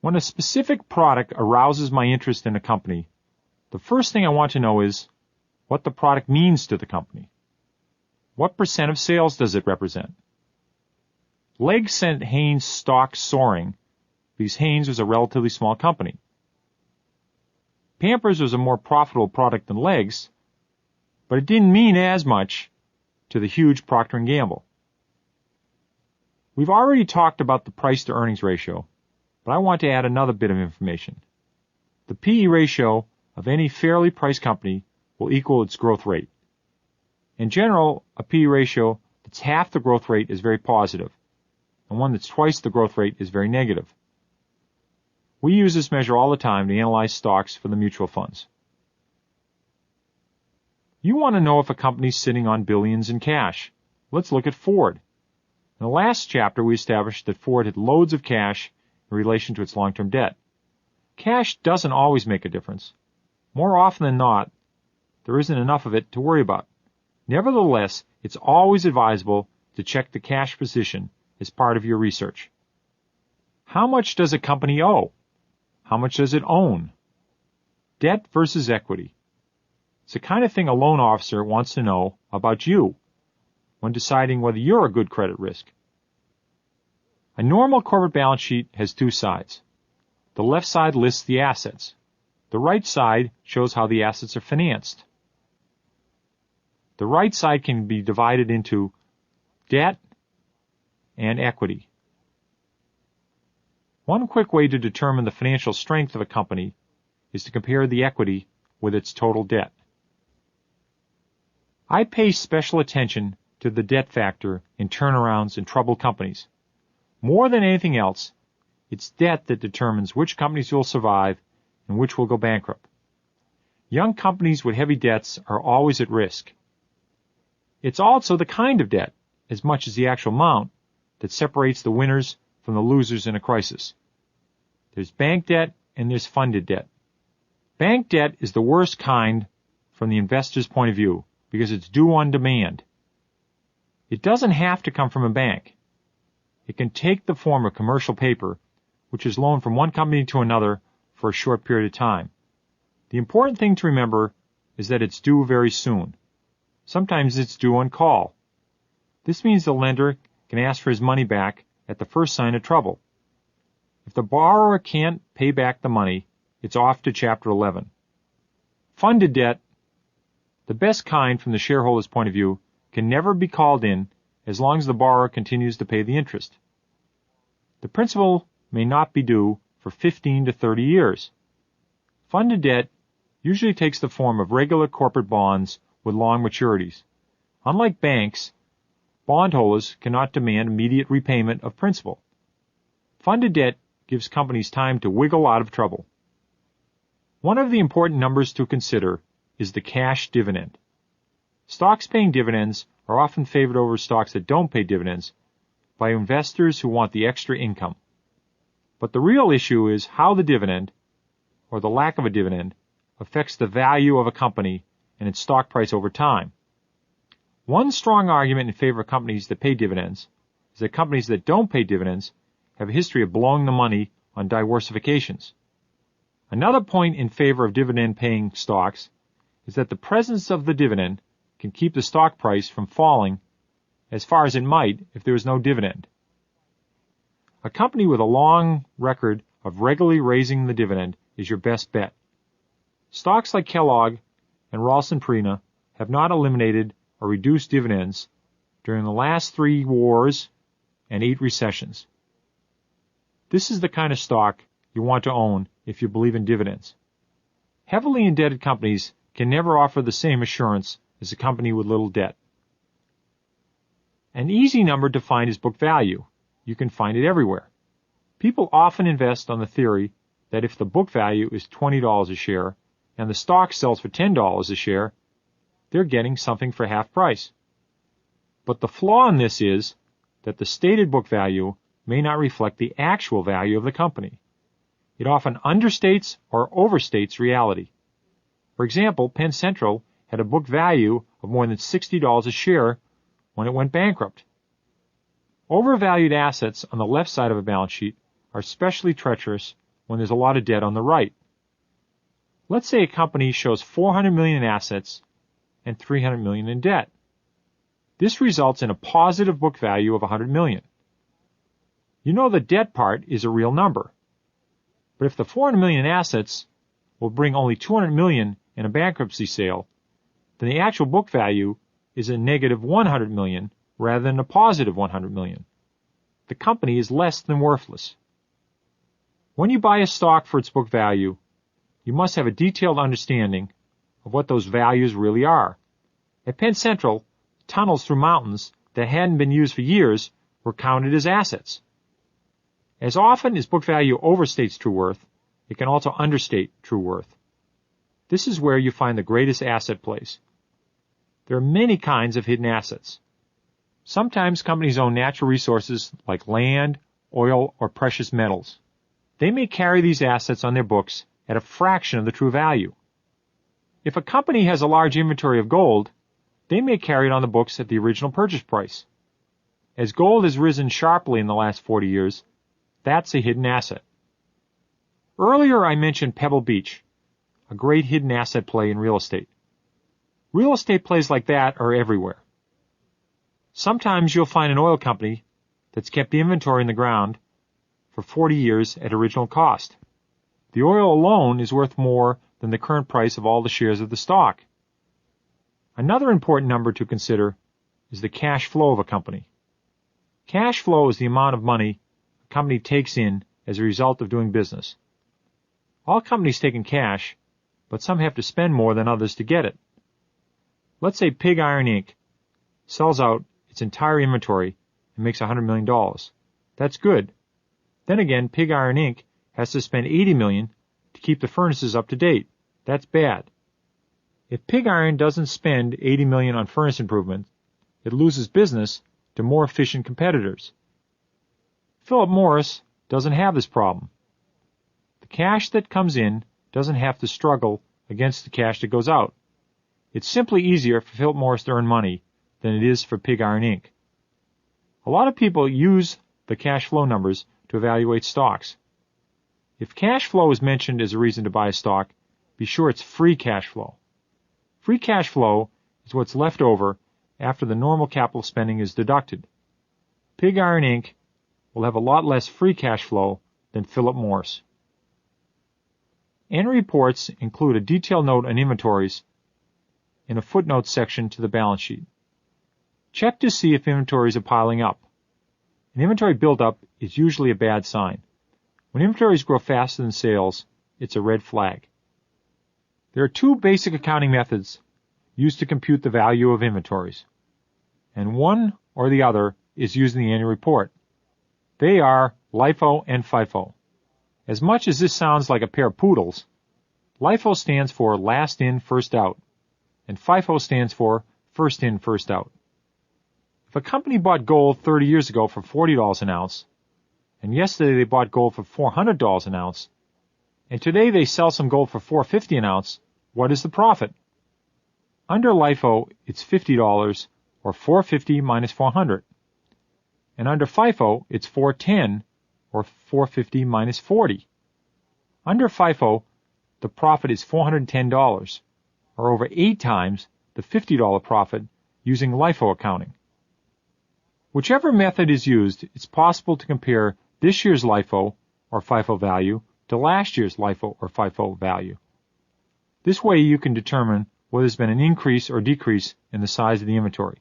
When a specific product arouses my interest in a company, the first thing I want to know is what the product means to the company. What % of sales does it represent? Legg sent Haynes' stock soaring because Haynes was a relatively small company. Pampers was a more profitable product than Legg's, but it didn't mean as much to the huge Procter & Gamble. We've already talked about the price-to-earnings ratio, but I want to add another bit of information. The P/E ratio of any fairly priced company will equal its growth rate. In general, a P/E ratio that's half the growth rate is very positive, and one that's twice the growth rate is very negative. We use this measure all the time to analyze stocks for the mutual funds. You want to know if a company's sitting on billions in cash. Let's look at Ford. In the last chapter, we established that Ford had loads of cash in relation to its long-term debt. Cash doesn't always make a difference. More often than not, there isn't enough of it to worry about. Nevertheless, it's always advisable to check the cash position as part of your research. How much does a company owe? How much does it own? Debt versus equity. It's the kind of thing a loan officer wants to know about you when deciding whether you're a good credit risk. A normal corporate balance sheet has two sides. The left side lists the assets. The right side shows how the assets are financed. The right side can be divided into debt and equity. One quick way to determine the financial strength of a company is to compare the equity with its total debt. I pay special attention to the debt factor in turnarounds and troubled companies. More than anything else, it's debt that determines which companies will survive and which will go bankrupt. Young companies with heavy debts are always at risk. It's also the kind of debt, as much as the actual amount, that separates the winners from the losers in a crisis. There's bank debt and there's funded debt. Bank debt is the worst kind from the investor's point of view because it's due on demand. It doesn't have to come from a bank. It can take the form of commercial paper, which is loaned from one company to another for a short period of time. The important thing to remember is that it's due very soon. Sometimes it's due on call. This means the lender can ask for his money back at the first sign of trouble. If the borrower can't pay back the money, it's off to Chapter 11. Funded debt, the best kind from the shareholder's point of view, can never be called in as long as the borrower continues to pay the interest. The principal may not be due for 15 to 30 years. Funded debt usually takes the form of regular corporate bonds with long maturities. Unlike banks, bondholders cannot demand immediate repayment of principal. Funded debt gives companies time to wiggle out of trouble. One of the important numbers to consider is the cash dividend. Stocks paying dividends are often favored over stocks that don't pay dividends by investors who want the extra income. But the real issue is how the dividend, or the lack of a dividend, affects the value of a company and its stock price over time. One strong argument in favor of companies that pay dividends is that companies that don't pay dividends have a history of blowing the money on diversifications. Another point in favor of dividend-paying stocks is that the presence of the dividend can keep the stock price from falling as far as it might if there was no dividend. A company with a long record of of regularly raising the dividend is your best bet. Stocks like Kellogg and Ralston Purina have not eliminated or reduced dividends during the last 3 wars and 8 recessions. This is the kind of stock you want to own if you believe in dividends. Heavily indebted companies can never offer the same assurance as a company with little debt. An easy number to find is book value. You can find it everywhere. People often invest on the theory that if the book value is $20 a share and the stock sells for $10 a share, they're getting something for half price. But the flaw in this is that the stated book value may not reflect the actual value of the company. It often understates or overstates reality. For example, Penn Central had a book value of more than $60 a share when it went bankrupt. Overvalued assets on the left side of a balance sheet are especially treacherous when there's a lot of debt on the right. Let's say a company shows $400 million in assets and $300 million in debt. This results in a positive book value of $100 million. You know the debt part is a real number. But if the $400 million in assets will bring only $200 million in a bankruptcy sale, then the actual book value is a negative $100 million rather than a positive $100 million. The company is less than worthless. When you buy a stock for its book value, you must have a detailed understanding of what those values really are. At Penn Central, tunnels through mountains that hadn't been used for years were counted as assets. As often as book value overstates true worth, it can also understate true worth. This is where you find the greatest asset plays. There are many kinds of hidden assets. Sometimes companies own natural resources like land, oil, or precious metals. They may carry these assets on their books at a fraction of the true value. If a company has a large inventory of gold, they may carry it on the books at the original purchase price. As gold has risen sharply in the last 40 years, that's a hidden asset. Earlier I mentioned Pebble Beach, a great hidden asset play in real estate. Real estate plays like that are everywhere. Sometimes you'll find an oil company that's kept inventory in the ground for 40 years at original cost. The oil alone is worth more than the current price of all the shares of the stock. Another important number to consider is the cash flow of a company. Cash flow is the amount of money a company takes in as a result of doing business. All companies take in cash, but some have to spend more than others to get it. Let's say Pig Iron Inc. sells out its entire inventory and makes $100 million. That's good. Then again, Pig Iron Inc. has to spend $80 million to keep the furnaces up to date. That's bad. If Pig Iron doesn't spend $80 million on furnace improvements, it loses business to more efficient competitors. Philip Morris doesn't have this problem. The cash that comes in doesn't have to struggle against the cash that goes out. It's simply easier for Philip Morris to earn money than it is for Pig Iron Inc. A lot of people use the cash flow numbers to evaluate stocks. If cash flow is mentioned as a reason to buy a stock, be sure it's free cash flow. Free cash flow is what's left over after the normal capital spending is deducted. Pig Iron Inc. will have a lot less free cash flow than Philip Morris. Annual reports include a detailed note on inventories in a footnote section to the balance sheet. Check to see if inventories are piling up. An inventory buildup is usually a bad sign. When inventories grow faster than sales, it's a red flag. There are 2 basic accounting methods used to compute the value of inventories, and one or the other is used in the annual report. They are LIFO and FIFO. As much as this sounds like a pair of poodles, LIFO stands for last in, first out, and FIFO stands for first in, first out. If a company bought gold 30 years ago for $40 an ounce, and yesterday they bought gold for $400 an ounce, and today they sell some gold for $450 an ounce, what is the profit? Under LIFO, it's $50 or $450 minus $400. And under FIFO, it's $410 or $450 minus $40. Under FIFO, the profit is $410, or over 8 times the $50 profit using LIFO accounting. Whichever method is used, it's possible to compare this year's LIFO or FIFO value to last year's LIFO or FIFO value. This way you can determine whether there's been an increase or decrease in the size of the inventory.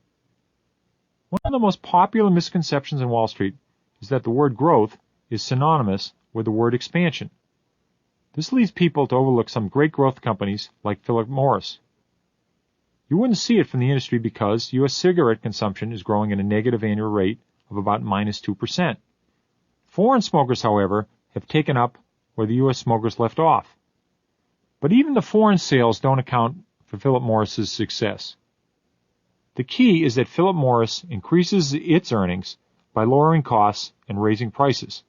One of the most popular misconceptions in Wall Street is that the word growth is synonymous with the word expansion. This leads people to overlook some great growth companies like Philip Morris. You wouldn't see it from the industry because U.S. cigarette consumption is growing at a negative annual rate of about minus 2%. Foreign smokers, however, have taken up where the U.S. smokers left off. But even the foreign sales don't account for Philip Morris's success. The key is that Philip Morris increases its earnings by lowering costs and raising prices.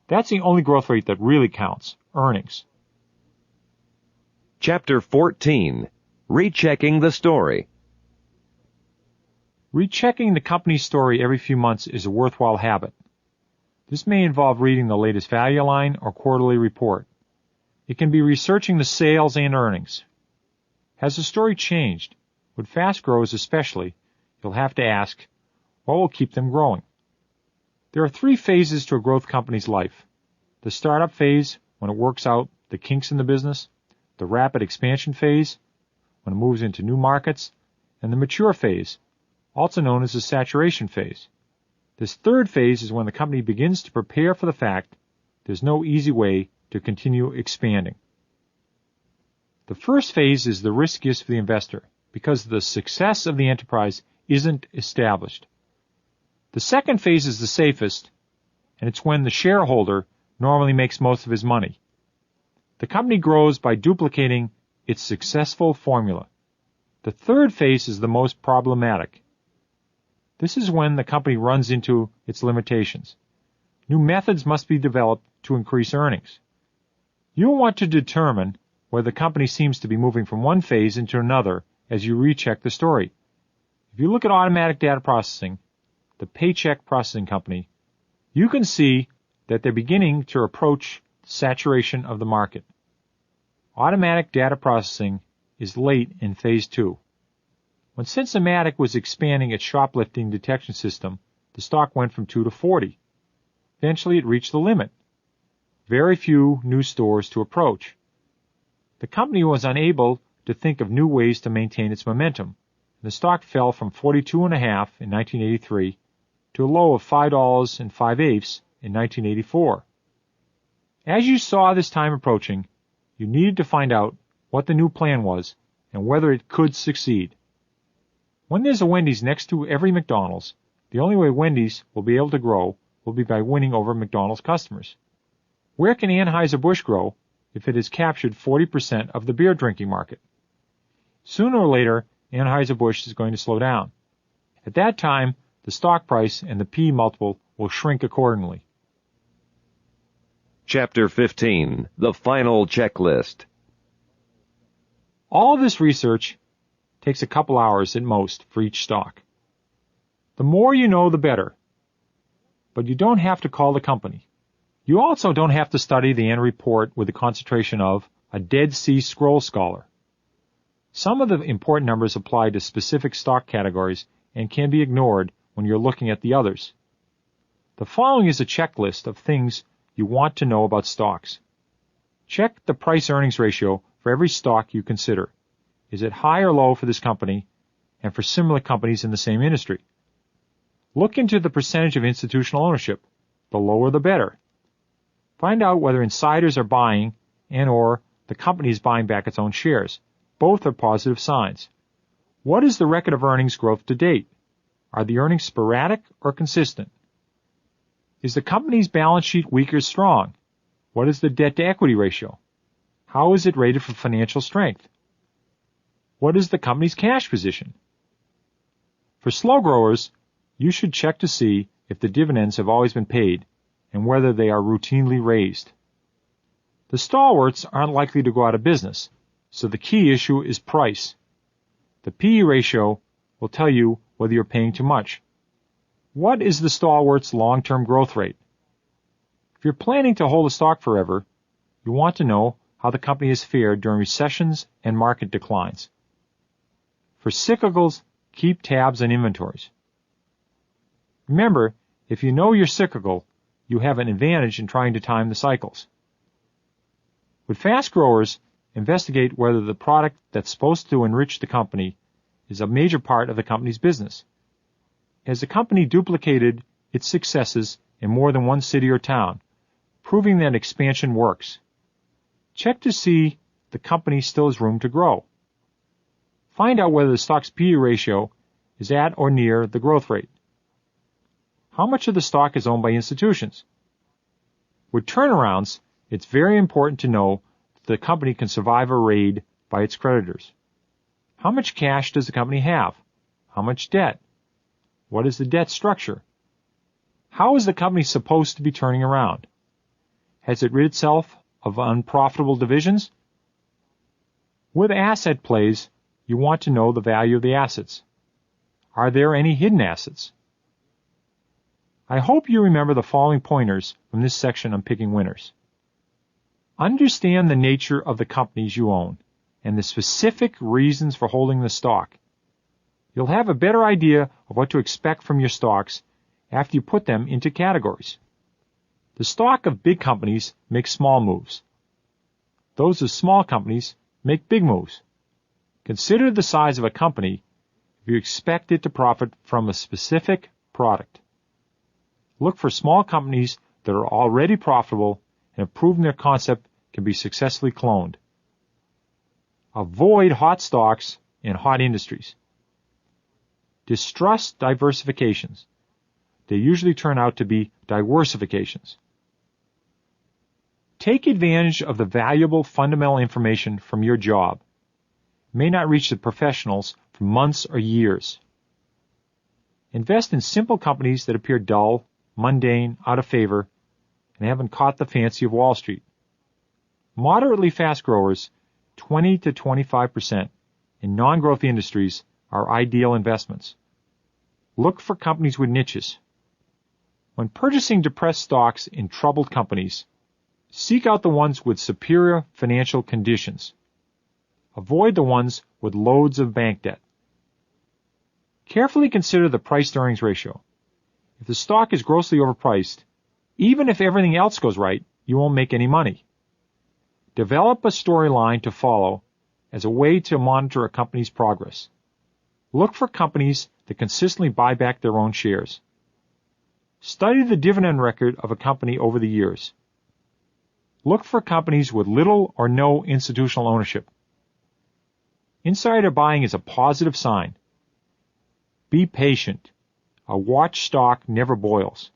That's the only growth rate that really counts, earnings. Chapter 14. Rechecking the story. Rechecking the company's story every few months is a worthwhile habit. This may involve reading the latest value line or quarterly report. It can be researching the sales and earnings. Has the story changed? With fast growers especially, you'll have to ask, what will keep them growing? There are 3 phases to a growth company's life. The startup phase, when it works out the kinks in the business, the rapid expansion phase, when it moves into new markets, and the mature phase, also known as the saturation phase. This 3rd phase is when the company begins to prepare for the fact there's no easy way to continue expanding. The first phase is the riskiest for the investor because the success of the enterprise isn't established. The second phase is the safest, and it's when the shareholder normally makes most of his money. The company grows by duplicating its successful formula. The third phase is the most problematic. This is when the company runs into its limitations. New methods must be developed to increase earnings. You'll want to determine whether the company seems to be moving from one phase into another as you recheck the story. If you look at automatic data processing, the paycheck processing company, you can see that they're beginning to approach saturation of the market. Automatic data processing is late in phase 2. When Sensomatic was expanding its shoplifting detection system, the stock went from 2 to 40. Eventually it reached the limit. Very few new stores to approach. The company was unable to think of new ways to maintain its momentum. The stock fell from 42.5 in 1983 to a low of $5.05 in 1984. As you saw this time approaching, you needed to find out what the new plan was and whether it could succeed. When there's a Wendy's next to every McDonald's, the only way Wendy's will be able to grow will be by winning over McDonald's customers. Where can Anheuser-Busch grow if it has captured 40% of the beer drinking market? Sooner or later, Anheuser-Busch is going to slow down. At that time, the stock price and the P multiple will shrink accordingly. Chapter 15. The Final Checklist. All of this research takes a couple hours at most for each stock. The more you know, the better. But you don't have to call the company. You also don't have to study the annual report with the concentration of a Dead Sea Scrolls scholar. Some of the important numbers apply to specific stock categories and can be ignored when you're looking at the others. The following is a checklist of things you want to know about stocks. Check the price-earnings ratio for every stock you consider. Is it high or low for this company and for similar companies in the same industry? Look into the percentage of institutional ownership. The lower the better. Find out whether insiders are buying and or the company is buying back its own shares. Both are positive signs. What is the record of earnings growth to date? Are the earnings sporadic or consistent? Is the company's balance sheet weak or strong? What is the debt-to-equity ratio? How is it rated for financial strength? What is the company's cash position? For slow growers, you should check to see if the dividends have always been paid and whether they are routinely raised. The stalwarts aren't likely to go out of business, so the key issue is price. The P/E ratio will tell you whether you're paying too much. What is the stalwart's long-term growth rate? If you're planning to hold a stock forever, you want to know how the company has fared during recessions and market declines. For cyclicals, keep tabs on inventories. Remember, if you know you're cyclical, you have an advantage in trying to time the cycles. With fast growers, investigate whether the product that's supposed to enrich the company is a major part of the company's business. Has the company duplicated its successes in more than one city or town, proving that expansion works? Check to see the company still has room to grow. Find out whether the stock's P/E ratio is at or near the growth rate. How much of the stock is owned by institutions? With turnarounds, it's very important to know that the company can survive a raid by its creditors. How much cash does the company have? How much debt? What is the debt structure? How is the company supposed to be turning around? Has it rid itself of unprofitable divisions? With asset plays, you want to know the value of the assets. Are there any hidden assets? I hope you remember the following pointers from this section on picking winners. Understand the nature of the companies you own and the specific reasons for holding the stock. You'll have a better idea of what to expect from your stocks after you put them into categories. The stock of big companies makes small moves. Those of small companies make big moves. Consider the size of a company if you expect it to profit from a specific product. Look for small companies that are already profitable and have proven their concept can be successfully cloned. Avoid hot stocks in hot industries. Distrust diversifications. They usually turn out to be diversifications. Take advantage of the valuable fundamental information from your job. It may not reach the professionals for months or years. Invest in simple companies that appear dull, mundane, out of favor, and haven't caught the fancy of Wall Street. Moderately fast growers, 20 to 25%, in non-growth industries are ideal investments. Look for companies with niches. When purchasing depressed stocks in troubled companies, seek out the ones with superior financial conditions. Avoid the ones with loads of bank debt. Carefully consider the price-to-earnings ratio. If the stock is grossly overpriced, even if everything else goes right, you won't make any money. Develop a storyline to follow as a way to monitor a company's progress. Look for companies that consistently buy back their own shares. Study the dividend record of a company over the years. Look for companies with little or no institutional ownership. Insider buying is a positive sign. Be patient. A watch stock never boils.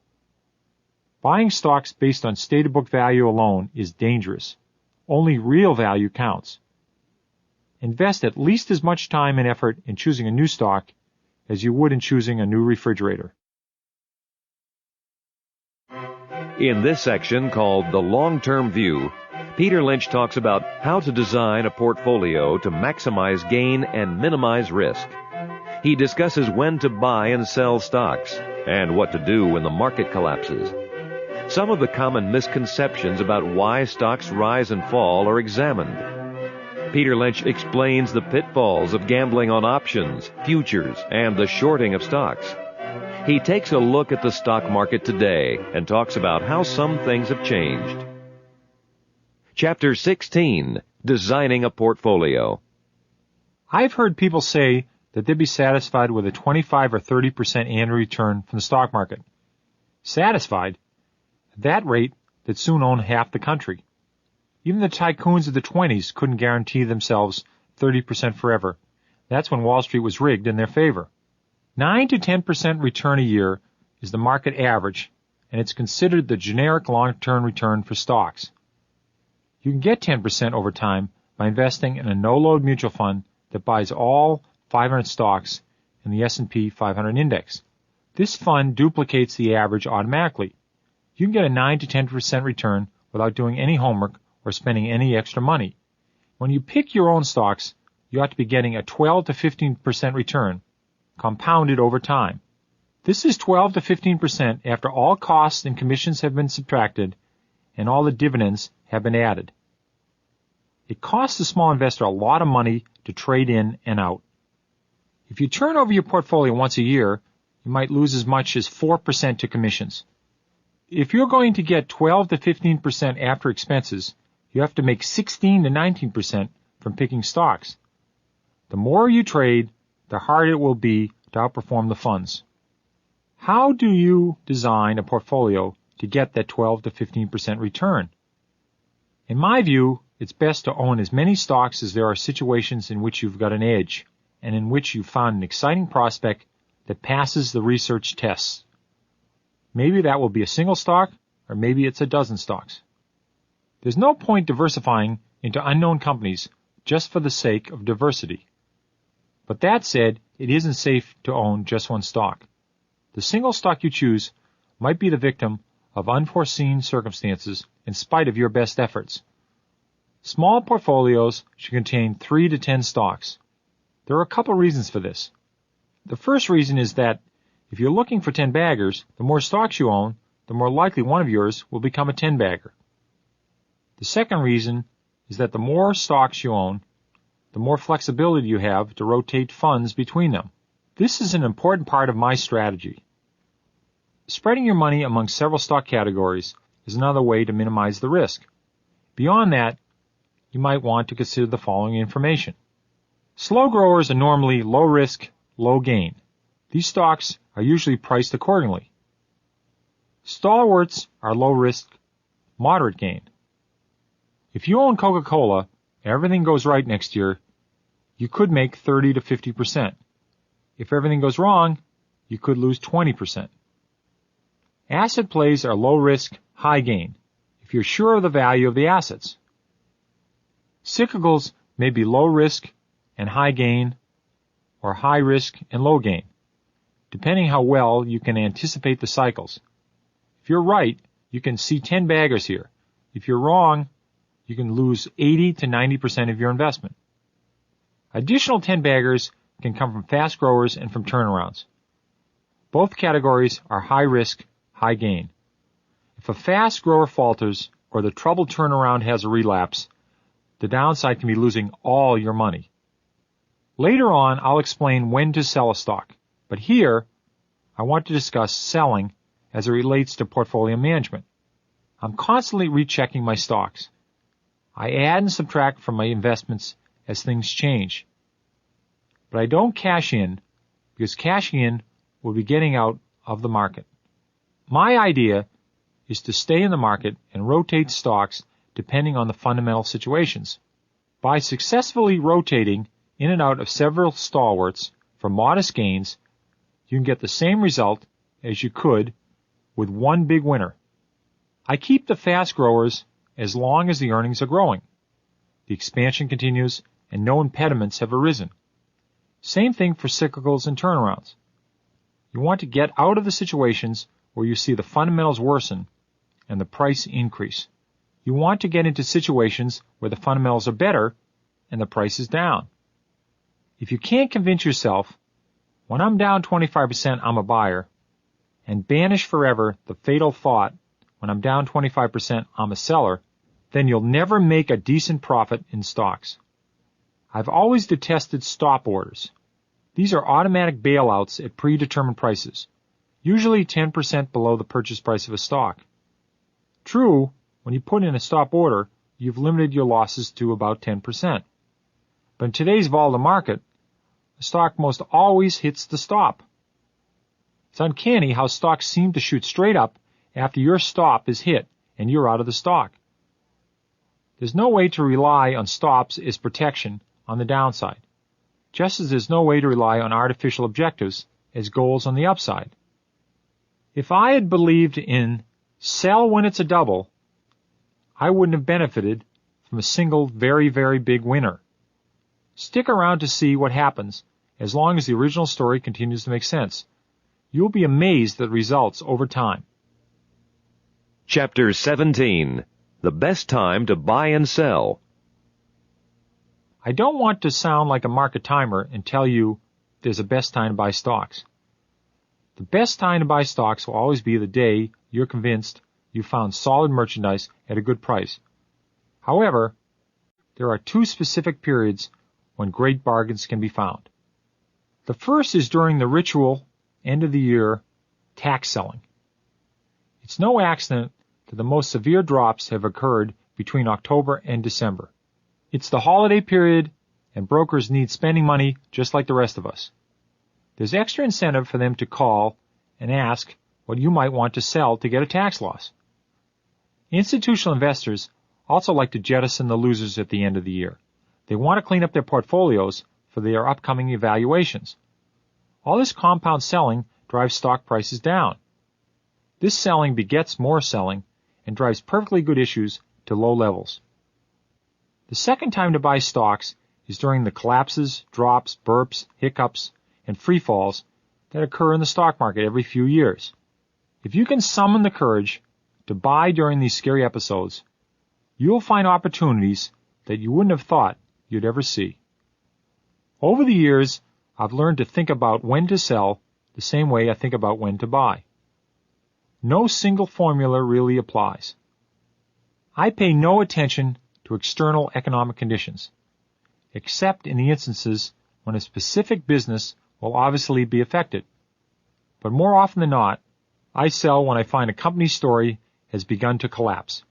Buying stocks based on stated book value alone is dangerous. Only real value counts. Invest at least as much time and effort in choosing a new stock as you would in choosing a new refrigerator. In this section called The Long-Term View, Peter Lynch talks about how to design a portfolio to maximize gain and minimize risk. He discusses when to buy and sell stocks and what to do when the market collapses. Some of the common misconceptions about why stocks rise and fall are examined. Peter Lynch explains the pitfalls of gambling on options, futures, and the shorting of stocks. He takes a look at the stock market today and talks about how some things have changed. Chapter 16, Designing a Portfolio. I've heard people say that they'd be satisfied with a 25 or 30% annual return from the stock market. Satisfied? At that rate, they'd soon own half the country. Even the tycoons of the 20s couldn't guarantee themselves 30% forever. That's when Wall Street was rigged in their favor. 9 to 10% return a year is the market average, and it's considered the generic long-term return for stocks. You can get 10% over time by investing in a no-load mutual fund that buys all 500 stocks in the S&P 500 index. This fund duplicates the average automatically. You can get a 9 to 10% return without doing any homework or spending any extra money. When you pick your own stocks, you ought to be getting a 12 to 15% return, compounded over time. This is 12 to 15% after all costs and commissions have been subtracted and all the dividends have been added. It costs a small investor a lot of money to trade in and out. If you turn over your portfolio once a year, you might lose as much as 4% to commissions. If you're going to get 12 to 15% after expenses, you have to make 16 to 19% from picking stocks. The more you trade, the harder it will be to outperform the funds. How do you design a portfolio to get that 12 to 15% return? In my view, it's best to own as many stocks as there are situations in which you've got an edge and in which you've found an exciting prospect that passes the research tests. Maybe that will be a single stock, or maybe it's a dozen stocks. There's no point diversifying into unknown companies just for the sake of diversity. But that said, it isn't safe to own just one stock. The single stock you choose might be the victim of unforeseen circumstances in spite of your best efforts. Small portfolios should contain 3 to 10 stocks. There are a couple reasons for this. The first reason is that if you're looking for 10 baggers, the more stocks you own, the more likely one of yours will become a 10 bagger. The second reason is that the more stocks you own, the more flexibility you have to rotate funds between them. This is an important part of my strategy. Spreading your money among several stock categories is another way to minimize the risk. Beyond that, you might want to consider the following information. Slow growers are normally low risk, low gain. These stocks are usually priced accordingly. Stalwarts are low risk, moderate gain. If you own Coca-Cola and everything goes right next year, you could make 30 to 50%. If everything goes wrong, you could lose 20%. Asset plays are low risk, high gain, if you're sure of the value of the assets. Cyclicals may be low risk and high gain, or high risk and low gain, depending how well you can anticipate the cycles. If you're right, you can see 10 baggers here. If you're wrong, you can lose 80 to 90% of your investment. Additional 10 baggers can come from fast growers and from turnarounds. Both categories are high risk, high gain. If a fast grower falters or the troubled turnaround has a relapse, the downside can be losing all your money. Later on, I'll explain when to sell a stock, but here I want to discuss selling as it relates to portfolio management. I'm constantly rechecking my stocks. I add and subtract from my investments as things change. But I don't cash in, because cashing in will be getting out of the market. My idea is to stay in the market and rotate stocks depending on the fundamental situations. By successfully rotating in and out of several stalwarts for modest gains, you can get the same result as you could with one big winner. I keep the fast growers as long as the earnings are growing. The expansion continues and no impediments have arisen. Same thing for cyclicals and turnarounds. You want to get out of the situations where you see the fundamentals worsen and the price increase. You want to get into situations where the fundamentals are better and the price is down. If you can't convince yourself, when I'm down 25%, I'm a buyer, and banish forever the fatal thought, when I'm down 25%, I'm a seller, then you'll never make a decent profit in stocks. I've always detested stop orders. These are automatic bailouts at predetermined prices, usually 10% below the purchase price of a stock. True, when you put in a stop order, you've limited your losses to about 10%. But in today's volatile market, the stock most always hits the stop. It's uncanny how stocks seem to shoot straight up after your stop is hit and you're out of the stock. There's no way to rely on stops as protection on the downside, just as there's no way to rely on artificial objectives as goals on the upside. If I had believed in sell when it's a double, I wouldn't have benefited from a single very, very big winner. Stick around to see what happens as long as the original story continues to make sense. You'll be amazed at the results over time. Chapter 17. The Best Time to Buy and Sell. I don't want to sound like a market timer and tell you there's a best time to buy stocks. The best time to buy stocks will always be the day you're convinced you found solid merchandise at a good price. However, there are two specific periods when great bargains can be found. The first is during the ritual end-of-the-year tax selling. It's no accident that the most severe drops have occurred between October and December. It's the holiday period, and brokers need spending money just like the rest of us. There's extra incentive for them to call and ask what you might want to sell to get a tax loss. Institutional investors also like to jettison the losers at the end of the year. They want to clean up their portfolios for their upcoming evaluations. All this compound selling drives stock prices down. This selling begets more selling and drives perfectly good issues to low levels. The second time to buy stocks is during the collapses, drops, burps, hiccups, and free falls that occur in the stock market every few years. If you can summon the courage to buy during these scary episodes, you'll find opportunities that you wouldn't have thought you'd ever see. Over the years, I've learned to think about when to sell the same way I think about when to buy. No single formula really applies. I pay no attention to external economic conditions, except in the instances when a specific business will obviously be affected. But more often than not, I sell when I find a company's story has begun to collapse.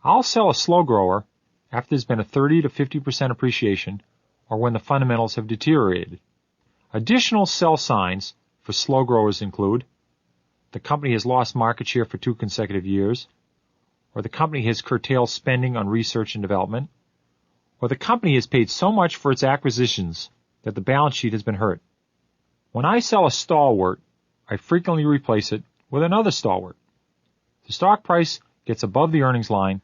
I'll sell a slow grower after there's been a 30 to 50% appreciation or when the fundamentals have deteriorated. Additional sell signs for slow growers include the company has lost market share for 2 consecutive years, or the company has curtailed spending on research and development, or the company has paid so much for its acquisitions that the balance sheet has been hurt. When I sell a stalwart, I frequently replace it with another stalwart. If the stock price gets above the earnings line,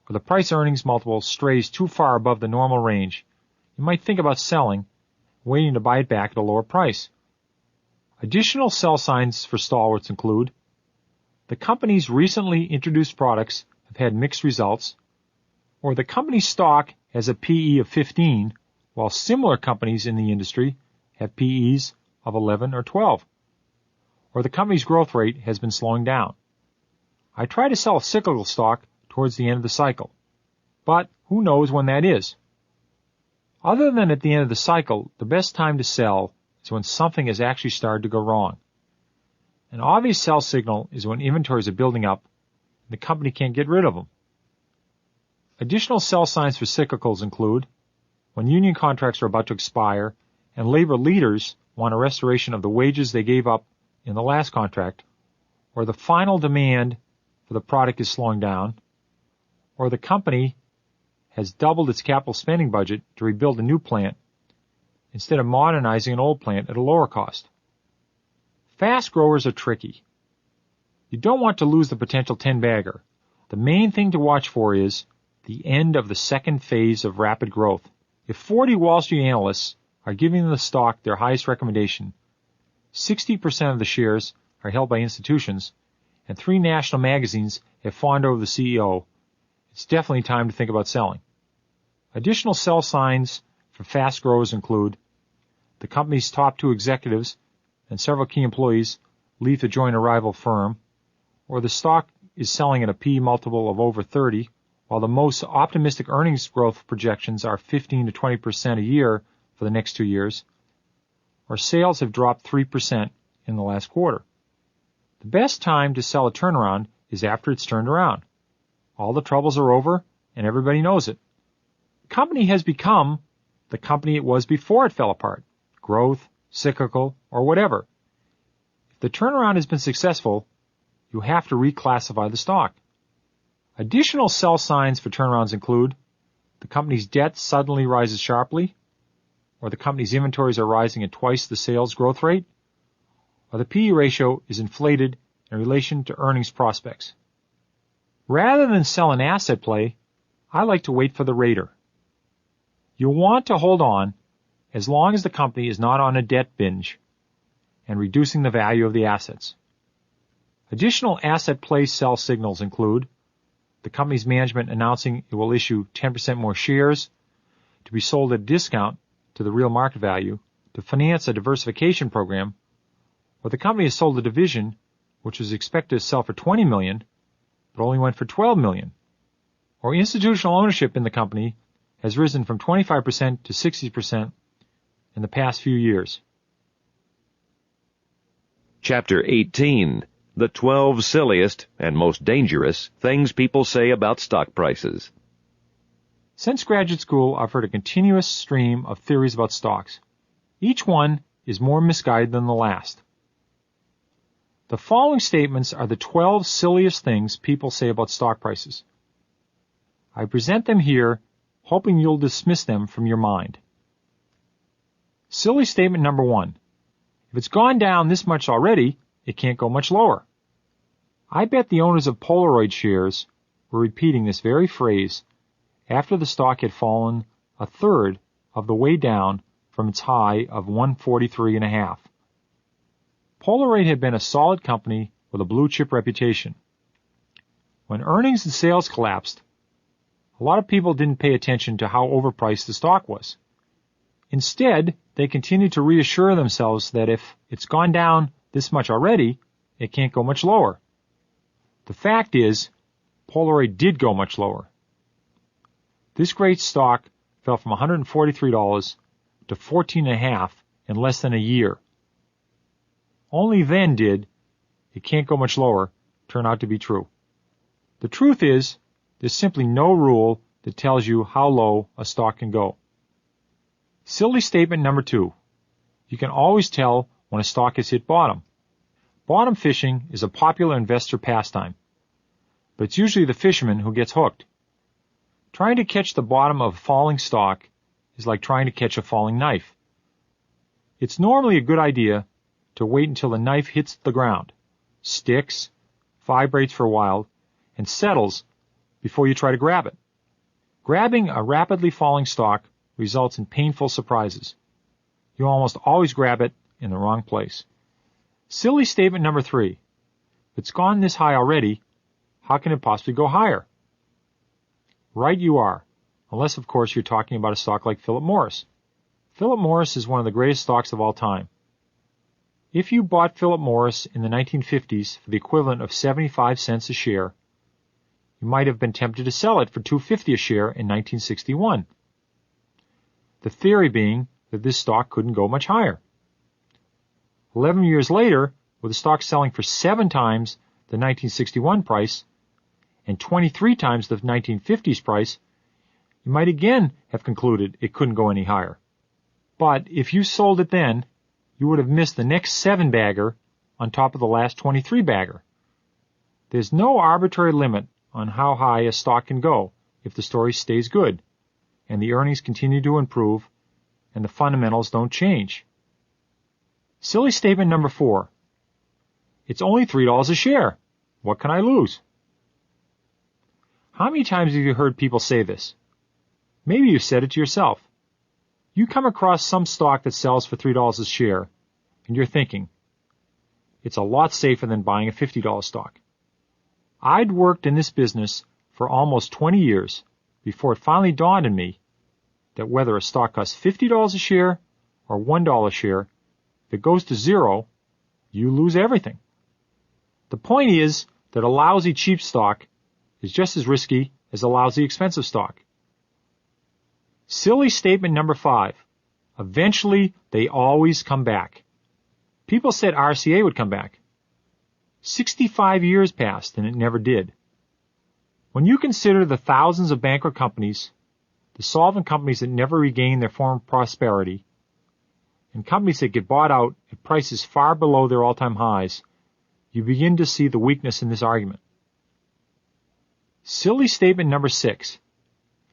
or the price-earnings multiple strays too far above the normal range, you might think about selling, waiting to buy it back at a lower price. Additional sell signs for stalwarts include the company's recently introduced products have had mixed results, or the company's stock has a PE of 15, while similar companies in the industry have PEs of 11 or 12, or the company's growth rate has been slowing down. I try to sell a cyclical stock towards the end of the cycle, but who knows when that is? Other than at the end of the cycle, the best time to sell is when something has actually started to go wrong. An obvious sell signal is when inventories are building up and the company can't get rid of them. Additional sell signs for cyclicals include when union contracts are about to expire and labor leaders want a restoration of the wages they gave up in the last contract, or the final demand for the product is slowing down, or the company has doubled its capital spending budget to rebuild a new plant instead of modernizing an old plant at a lower cost. Fast growers are tricky. You don't want to lose the potential 10-bagger. The main thing to watch for is the end of the second phase of rapid growth. If 40 Wall Street analysts are giving the stock their highest recommendation, 60% of the shares are held by institutions, and 3 national magazines have fawned over the CEO, it's definitely time to think about selling. Additional sell signs for fast growers include the company's top 2 executives and several key employees leave to join a rival firm, or the stock is selling at a P multiple of over 30, while the most optimistic earnings growth projections are 15 to 20% a year for the next 2 years, or sales have dropped 3% in the last quarter. The best time to sell a turnaround is after it's turned around. All the troubles are over, and everybody knows it. The company has become the company it was before it fell apart, growth, cyclical, or whatever. If the turnaround has been successful, you have to reclassify the stock. Additional sell signs for turnarounds include the company's debt suddenly rises sharply, or the company's inventories are rising at twice the sales growth rate, or the PE ratio is inflated in relation to earnings prospects. Rather than sell an asset play, I like to wait for the raider. You'll want to hold on as long as the company is not on a debt binge and reducing the value of the assets. Additional asset play sell signals include the company's management announcing it will issue 10% more shares to be sold at a discount to the real market value to finance a diversification program, or the company has sold a division which was expected to sell for $20 million but only went for $12 million, or institutional ownership in the company has risen from 25% to 60% in the past few years. Chapter 18. The 12 silliest and most dangerous things people say about stock prices. Since graduate school, I've heard a continuous stream of theories about stocks. Each one is more misguided than the last. The following statements are the 12 silliest things people say about stock prices. I present them here, hoping you'll dismiss them from your mind. Silly statement number 1. If it's gone down this much already, it can't go much lower. I bet the owners of Polaroid shares were repeating this very phrase after the stock had fallen a third of the way down from its high of 143.5. Polaroid had been a solid company with a blue-chip reputation. When earnings and sales collapsed, a lot of people didn't pay attention to how overpriced the stock was. Instead, they continued to reassure themselves that if it's gone down this much already, it can't go much lower. The fact is, Polaroid did go much lower. This great stock fell from $143 to $14.5 in less than a year. Only then did "it can't go much lower" turn out to be true. The truth is, there's simply no rule that tells you how low a stock can go. Silly statement number 2. You can always tell when a stock has hit bottom. Bottom fishing is a popular investor pastime, but it's usually the fisherman who gets hooked. Trying to catch the bottom of a falling stock is like trying to catch a falling knife. It's normally a good idea to wait until the knife hits the ground, sticks, vibrates for a while, and settles before you try to grab it. Grabbing a rapidly falling stock results in painful surprises. You almost always grab it in the wrong place. Silly statement number 3. If it's gone this high already, how can it possibly go higher? Right you are, unless of course you're talking about a stock like Philip Morris. Philip Morris is one of the greatest stocks of all time. If you bought Philip Morris in the 1950s for the equivalent of 75 cents a share, you might have been tempted to sell it for $2.50 a share in 1961. The theory being that this stock couldn't go much higher. 11 years later, with the stock selling for 7 times the 1961 price and 23 times the 1950s price, you might again have concluded it couldn't go any higher. But if you sold it then, you would have missed the next 7-bagger on top of the last 23-bagger. There's no arbitrary limit on how high a stock can go if the story stays good, and the earnings continue to improve, and the fundamentals don't change. Silly statement number 4. It's only $3 a share. What can I lose? How many times have you heard people say this? Maybe you said it to yourself. You come across some stock that sells for $3 a share, and you're thinking, it's a lot safer than buying a $50 stock. I'd worked in this business for almost 20 years before it finally dawned on me that whether a stock costs $50 a share or $1 a share, if it goes to zero, you lose everything. The point is that a lousy cheap stock is just as risky as a lousy expensive stock. Silly statement number 5. Eventually, they always come back. People said RCA would come back. 65 years passed and it never did. When you consider the thousands of bankrupt companies, the solvent companies that never regain their former prosperity, and companies that get bought out at prices far below their all-time highs, you begin to see the weakness in this argument. Silly statement number 6.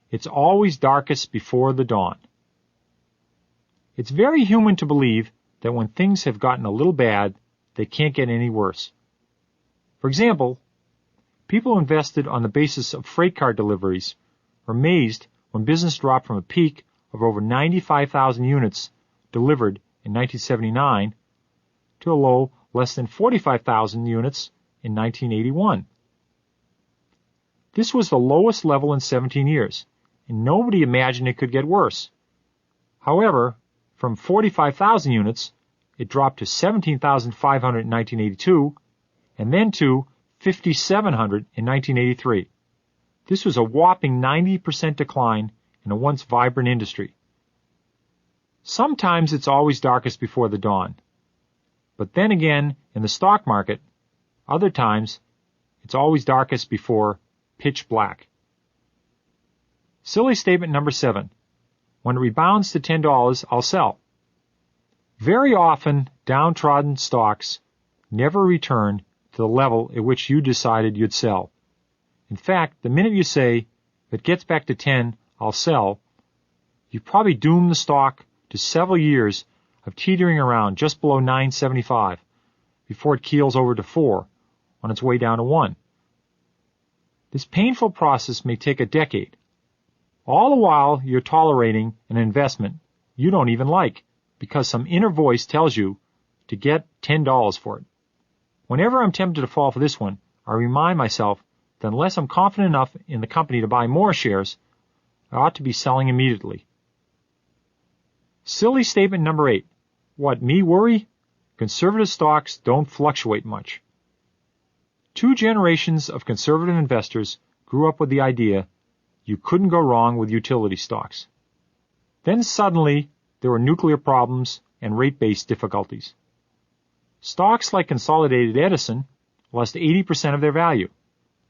It's always darkest before the dawn. It's very human to believe that when things have gotten a little bad, they can't get any worse. For example, people who invested on the basis of freight car deliveries were amazed when business dropped from a peak of over 95,000 units delivered in 1979 to a low less than 45,000 units in 1981. This was the lowest level in 17 years, and nobody imagined it could get worse. However, from 45,000 units, it dropped to 17,500 in 1982, and then to 5,700 in 1983. This was a whopping 90% decline in a once vibrant industry. Sometimes it's always darkest before the dawn. But then again, in the stock market, Other times, it's always darkest before pitch black. Silly statement number 7. When it rebounds to $10, I'll sell. Very often, downtrodden stocks never return to the level at which you decided you'd sell. In fact, the minute you say, if it gets back to 10, I'll sell, you've probably doomed the stock to several years of teetering around just below $9.75 before it keels over to 4 on its way down to 1. This painful process may take a decade. All the while you're tolerating an investment you don't even like because some inner voice tells you to get $10 for it. Whenever I'm tempted to fall for this one, I remind myself that unless I'm confident enough in the company to buy more shares, I ought to be selling immediately. Silly statement number 8. What, me worry? Conservative stocks don't fluctuate much. 2 generations of conservative investors grew up with the idea you couldn't go wrong with utility stocks. Then suddenly, there were nuclear problems and rate-based difficulties. Stocks like Consolidated Edison lost 80% of their value.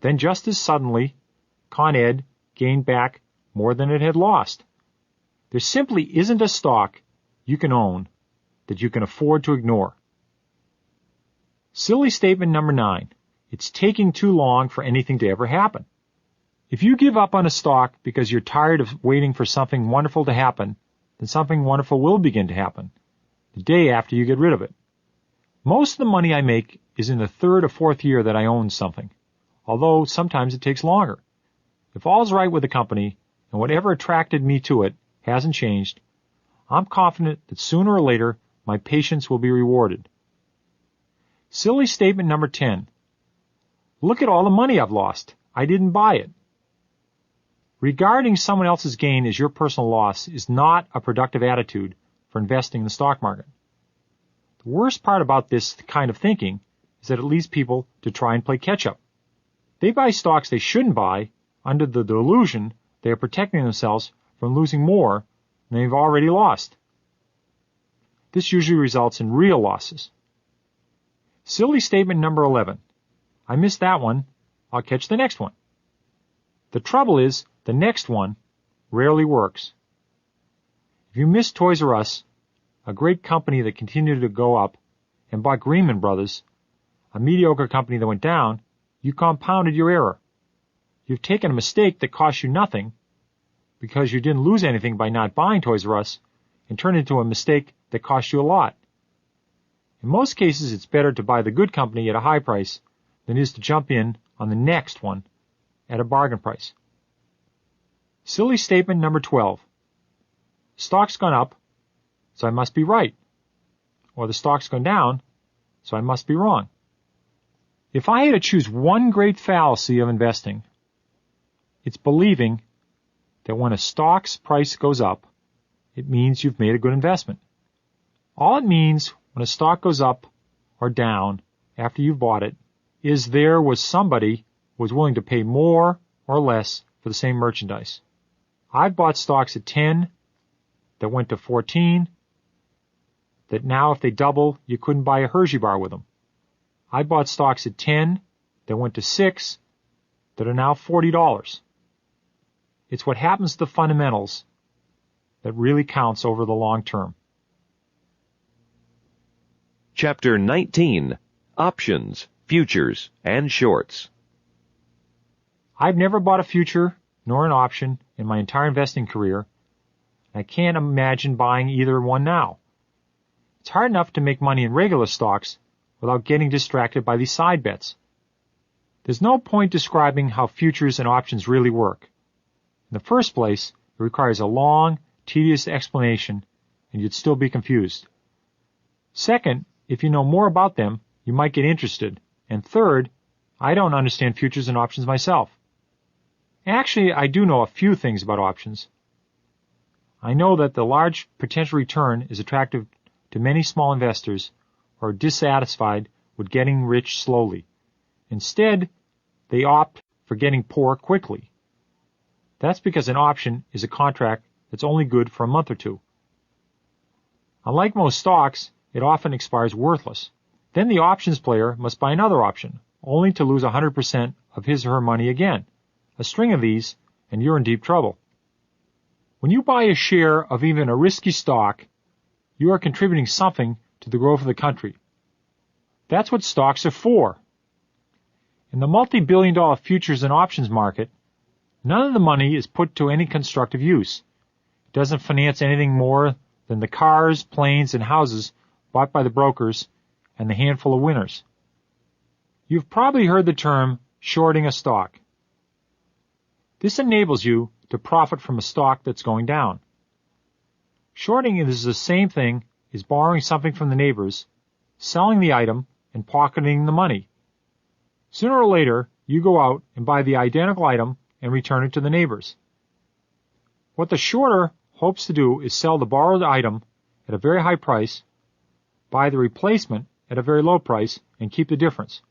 Then just as suddenly, Con Ed gained back more than it had lost. There simply isn't a stock you can own that you can afford to ignore. Silly statement number 9. It's taking too long for anything to ever happen. If you give up on a stock because you're tired of waiting for something wonderful to happen, then something wonderful will begin to happen the day after you get rid of it. Most of the money I make is in the 3rd or 4th year that I own something, although sometimes it takes longer. If all's right with the company and whatever attracted me to it hasn't changed, I'm confident that sooner or later my patience will be rewarded. Silly statement number 10. Look at all the money I've lost. I didn't buy it. Regarding someone else's gain as your personal loss is not a productive attitude for investing in the stock market. The worst part about this kind of thinking is that it leads people to try and play catch-up. They buy stocks they shouldn't buy under the delusion they are protecting themselves from losing more than they've already lost. This usually results in real losses. Silly statement number 11. I missed that one. I'll catch the next one. The trouble is, the next one rarely works. If you missed Toys R Us, a great company that continued to go up, and bought Greenman Brothers, a mediocre company that went down, you compounded your error. You've taken a mistake that cost you nothing because you didn't lose anything by not buying Toys R Us and turned it into a mistake that cost you a lot. In most cases, it's better to buy the good company at a high price than it is to jump in on the next one at a bargain price. Silly statement number 12. Stock's gone up, so I must be right. Or the stock's gone down, so I must be wrong. If I had to choose one great fallacy of investing, it's believing that when a stock's price goes up, it means you've made a good investment. All it means when a stock goes up or down after you've bought it is there was somebody who was willing to pay more or less for the same merchandise. I've bought stocks at 10 that went to 14 that now if they double, you couldn't buy a Hershey bar with them. I bought stocks at 10 that went to 6 that are now $40. It's what happens to the fundamentals that really counts over the long term. Chapter 19. Options, Futures, and Shorts. I've never bought a future nor an option in my entire investing career. I can't imagine buying either one now. It's hard enough to make money in regular stocks without getting distracted by these side bets. There's no point describing how futures and options really work. In the first place, it requires a long, tedious explanation, and you'd still be confused. Second, if you know more about them, you might get interested. And third, I don't understand futures and options myself. Actually, I do know a few things about options. I know that the large potential return is attractive to many small investors who are dissatisfied with getting rich slowly. Instead, they opt for getting poor quickly. That's because an option is a contract that's only good for a month or two. Unlike most stocks, it often expires worthless. Then the options player must buy another option, only to lose 100% of his or her money again. A string of these, and you're in deep trouble. When you buy a share of even a risky stock, you are contributing something to the growth of the country. That's what stocks are for. In the multi-billion-dollar futures and options market, none of the money is put to any constructive use. It doesn't finance anything more than the cars, planes, and houses bought by the brokers and the handful of winners. You've probably heard the term shorting a stock. This enables you to profit from a stock that's going down. Shorting is the same thing as borrowing something from the neighbors, selling the item, and pocketing the money. Sooner or later, you go out and buy the identical item and return it to the neighbors. What the shorter hopes to do is sell the borrowed item at a very high price, buy the replacement at a very low price, and keep the difference.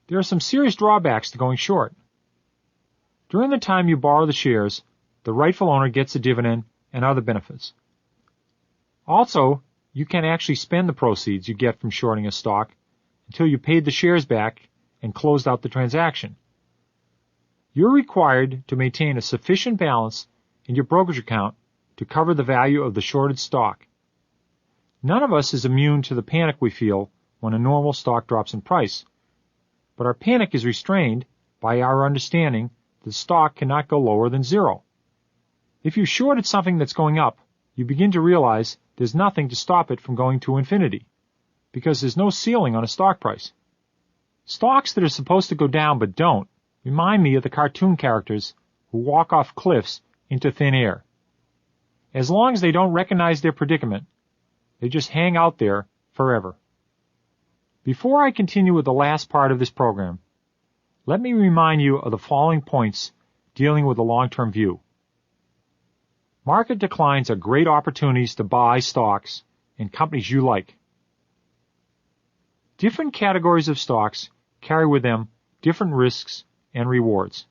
There are some serious drawbacks to going short. During the time you borrow the shares, the rightful owner gets a dividend and other benefits. Also, you can't actually spend the proceeds you get from shorting a stock until you paid the shares back and closed out the transaction. You're required to maintain a sufficient balance in your brokerage account to cover the value of the shorted stock. None of us is immune to the panic we feel when a normal stock drops in price, but our panic is restrained by our understanding that the stock cannot go lower than zero. If you shorted something that's going up, you begin to realize there's nothing to stop it from going to infinity, because there's no ceiling on a stock price. Stocks that are supposed to go down but don't remind me of the cartoon characters who walk off cliffs into thin air. As long as they don't recognize their predicament, they just hang out there forever. Before I continue with the last part of this program, let me remind you of the following points dealing with the long-term view. Market declines are great opportunities to buy stocks in companies you like. Different categories of stocks carry with them different risks and rewards.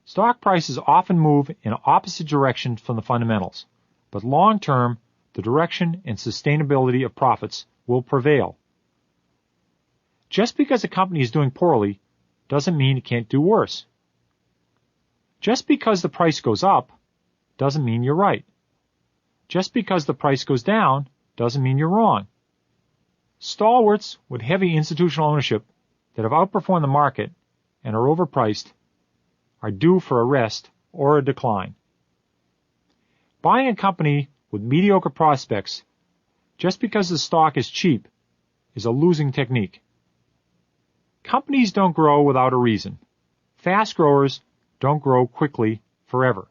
Stock prices often move in opposite directions from the fundamentals, but long-term, the direction and sustainability of profits will prevail. Just because a company is doing poorly doesn't mean it can't do worse. Just because the price goes up doesn't mean you're right. Just because the price goes down doesn't mean you're wrong. Stalwarts with heavy institutional ownership that have outperformed the market and are overpriced are due for a rest or a decline. Buying a company with mediocre prospects just because the stock is cheap is a losing technique. Companies don't grow without a reason. Fast growers don't grow quickly forever.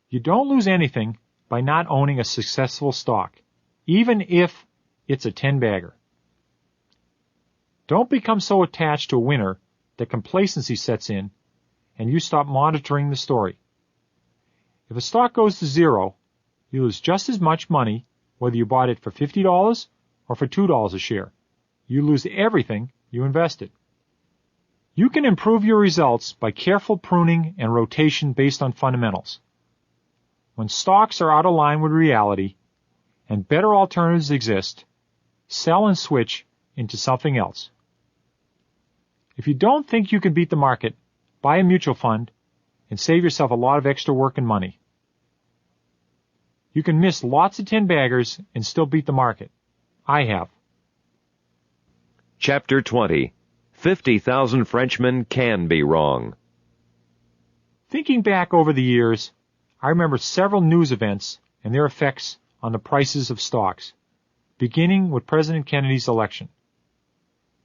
You don't lose anything by not owning a successful stock, even if it's a 10-bagger. Don't become so attached to a winner that complacency sets in and you stop monitoring the story. If a stock goes to zero, you lose just as much money whether you bought it for $50 or for $2 a share. You lose everything you invested. You can improve your results by careful pruning and rotation based on fundamentals. When stocks are out of line with reality and better alternatives exist, sell and switch into something else. If you don't think you can beat the market, buy a mutual fund and save yourself a lot of extra work and money. You can miss lots of 10-baggers and still beat the market. I have. Chapter 20. 50,000 Frenchmen Can Be Wrong. Thinking back over the years, I remember several news events and their effects on the prices of stocks, beginning with President Kennedy's election.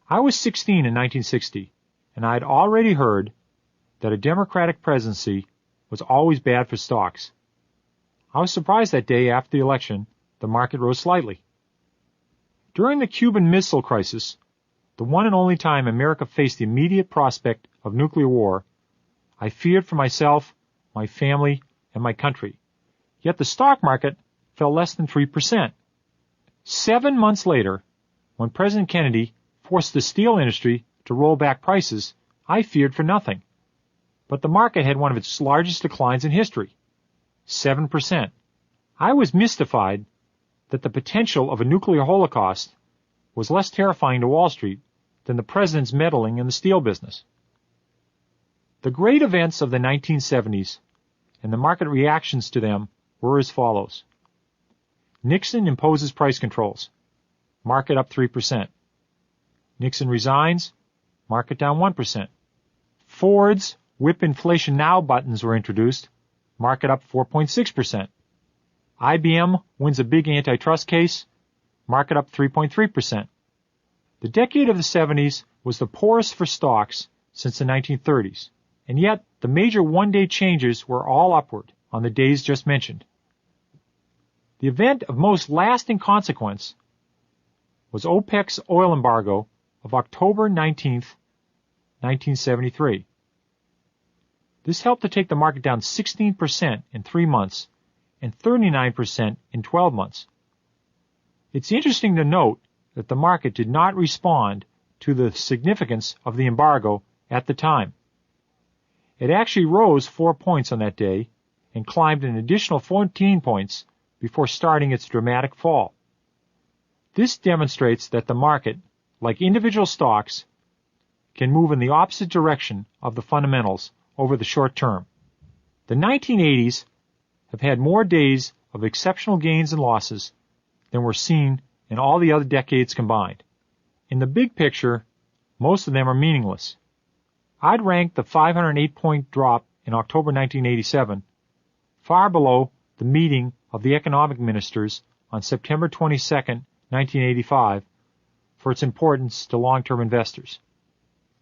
I was 16 in 1960, and I had already heard that a Democratic presidency was always bad for stocks. I was surprised that day after the election, the market rose slightly. During the Cuban Missile Crisis, the one and only time America faced the immediate prospect of nuclear war, I feared for myself, my family, and my country. Yet the stock market fell less than 3%. 7 months later, when President Kennedy forced the steel industry to roll back prices, I feared for nothing. But the market had one of its largest declines in history, 7%. I was mystified that the potential of a nuclear holocaust was less terrifying to Wall Street than the president's meddling in the steel business. The great events of the 1970s and the market reactions to them were as follows. Nixon imposes price controls. Market up 3%. Nixon resigns. Market down 1%. Ford's Whip Inflation Now buttons were introduced. Market up 4.6%. IBM wins a big antitrust case. Market up 3.3%. The decade of the 70s was the poorest for stocks since the 1930s, and yet the major one-day changes were all upward on the days just mentioned. The event of most lasting consequence was OPEC's oil embargo of October 19, 1973. This helped to take the market down 16% in 3 months and 39% in 12 months. It's interesting to note that the market did not respond to the significance of the embargo at the time. It actually rose 4 points on that day and climbed an additional 14 points before starting its dramatic fall. This demonstrates that the market, like individual stocks, can move in the opposite direction of the fundamentals over the short term. The 1980s have had more days of exceptional gains and losses than were seen in all the other decades combined. In the big picture, most of them are meaningless. I'd rank the 508-point drop in October 1987 far below the meeting of the economic ministers on September 22, 1985, for its importance to long-term investors.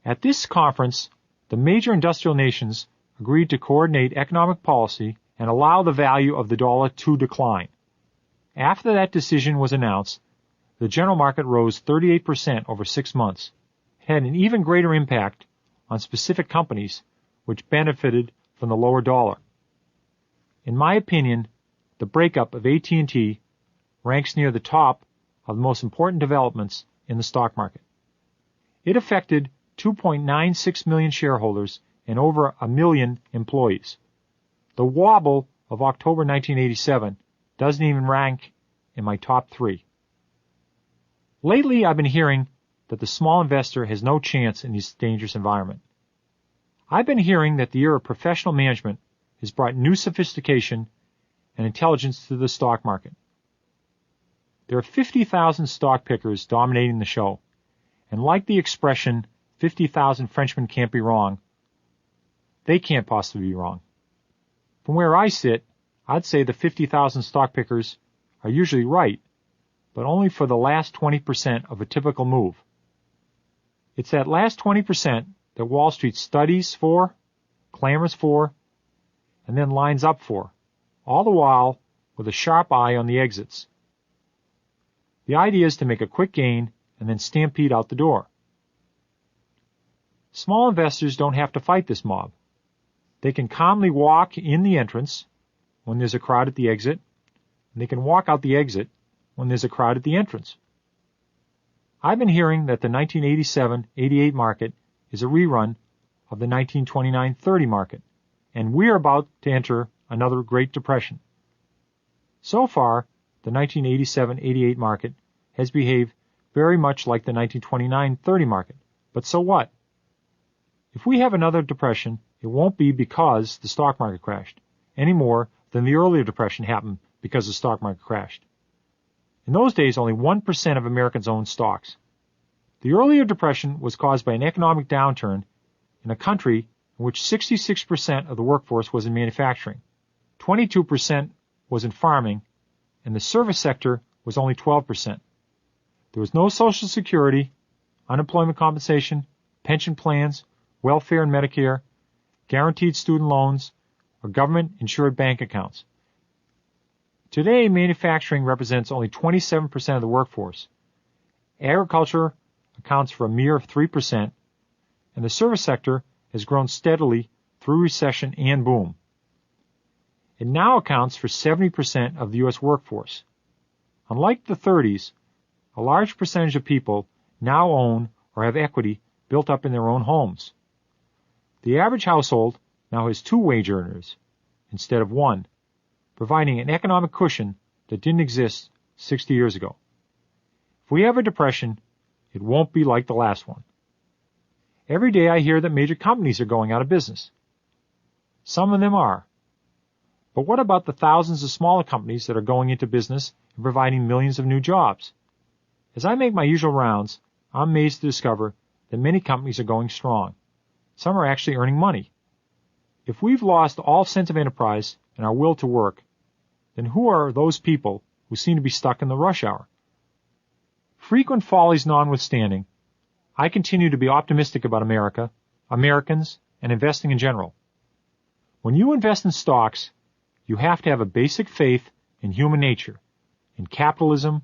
At this conference, the major industrial nations agreed to coordinate economic policy and allow the value of the dollar to decline. After that decision was announced, the general market rose 38% over 6 months. It had an even greater impact on specific companies which benefited from the lower dollar. In my opinion, the breakup of AT&T ranks near the top of the most important developments in the stock market. It affected 2.96 million shareholders and over 1 million employees. The wobble of October 1987 doesn't even rank in my top 3. Lately, I've been hearing that the small investor has no chance in this dangerous environment. I've been hearing that the era of professional management has brought new sophistication and intelligence to the stock market. There are 50,000 stock pickers dominating the show, and like the expression, 50,000 Frenchmen can't be wrong, they can't possibly be wrong. From where I sit, I'd say the 50,000 stock pickers are usually right, but only for the last 20% of a typical move. It's that last 20% that Wall Street studies for, clamors for, and then lines up for, all the while with a sharp eye on the exits. The idea is to make a quick gain and then stampede out the door. Small investors don't have to fight this mob. They can calmly walk in the entrance when there's a crowd at the exit, and they can walk out the exit when there's a crowd at the entrance. I've been hearing that the 1987-88 market is a rerun of the 1929-30 market, and we're about to enter another Great Depression. So far, the 1987-88 market has behaved very much like the 1929-30 market. But so what? If we have another depression, it won't be because the stock market crashed, any more than the earlier depression happened because the stock market crashed. In those days, only 1% of Americans owned stocks. The earlier depression was caused by an economic downturn in a country in which 66% of the workforce was in manufacturing, 22% was in farming, and the service sector was only 12%. There was no Social Security, unemployment compensation, pension plans, welfare and Medicare, guaranteed student loans, or government-insured bank accounts. Today, manufacturing represents only 27% of the workforce. Agriculture accounts for a mere 3%, and the service sector has grown steadily through recession and boom. It now accounts for 70% of the U.S. workforce. Unlike the 30s, a large percentage of people now own or have equity built up in their own homes. The average household now has 2 wage earners instead of 1, providing an economic cushion that didn't exist 60 years ago. If we have a depression, it won't be like the last one. Every day I hear that major companies are going out of business. Some of them are. But what about the thousands of smaller companies that are going into business and providing millions of new jobs? As I make my usual rounds, I'm amazed to discover that many companies are going strong. Some are actually earning money. If we've lost all sense of enterprise and our will to work, then who are those people who seem to be stuck in the rush hour? Frequent follies notwithstanding, I continue to be optimistic about America, Americans, and investing in general. When you invest in stocks, you have to have a basic faith in human nature, in capitalism,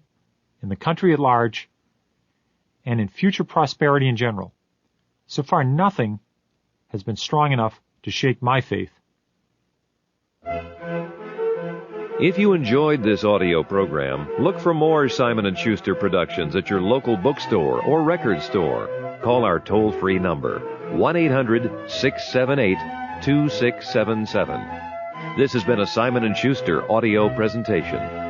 in the country at large, and in future prosperity in general. So far, nothing has been strong enough to shake my faith. If you enjoyed this audio program, look for more Simon & Schuster productions at your local bookstore or record store. Call our toll-free number, 1-800-678-2677. This has been a Simon & Schuster audio presentation.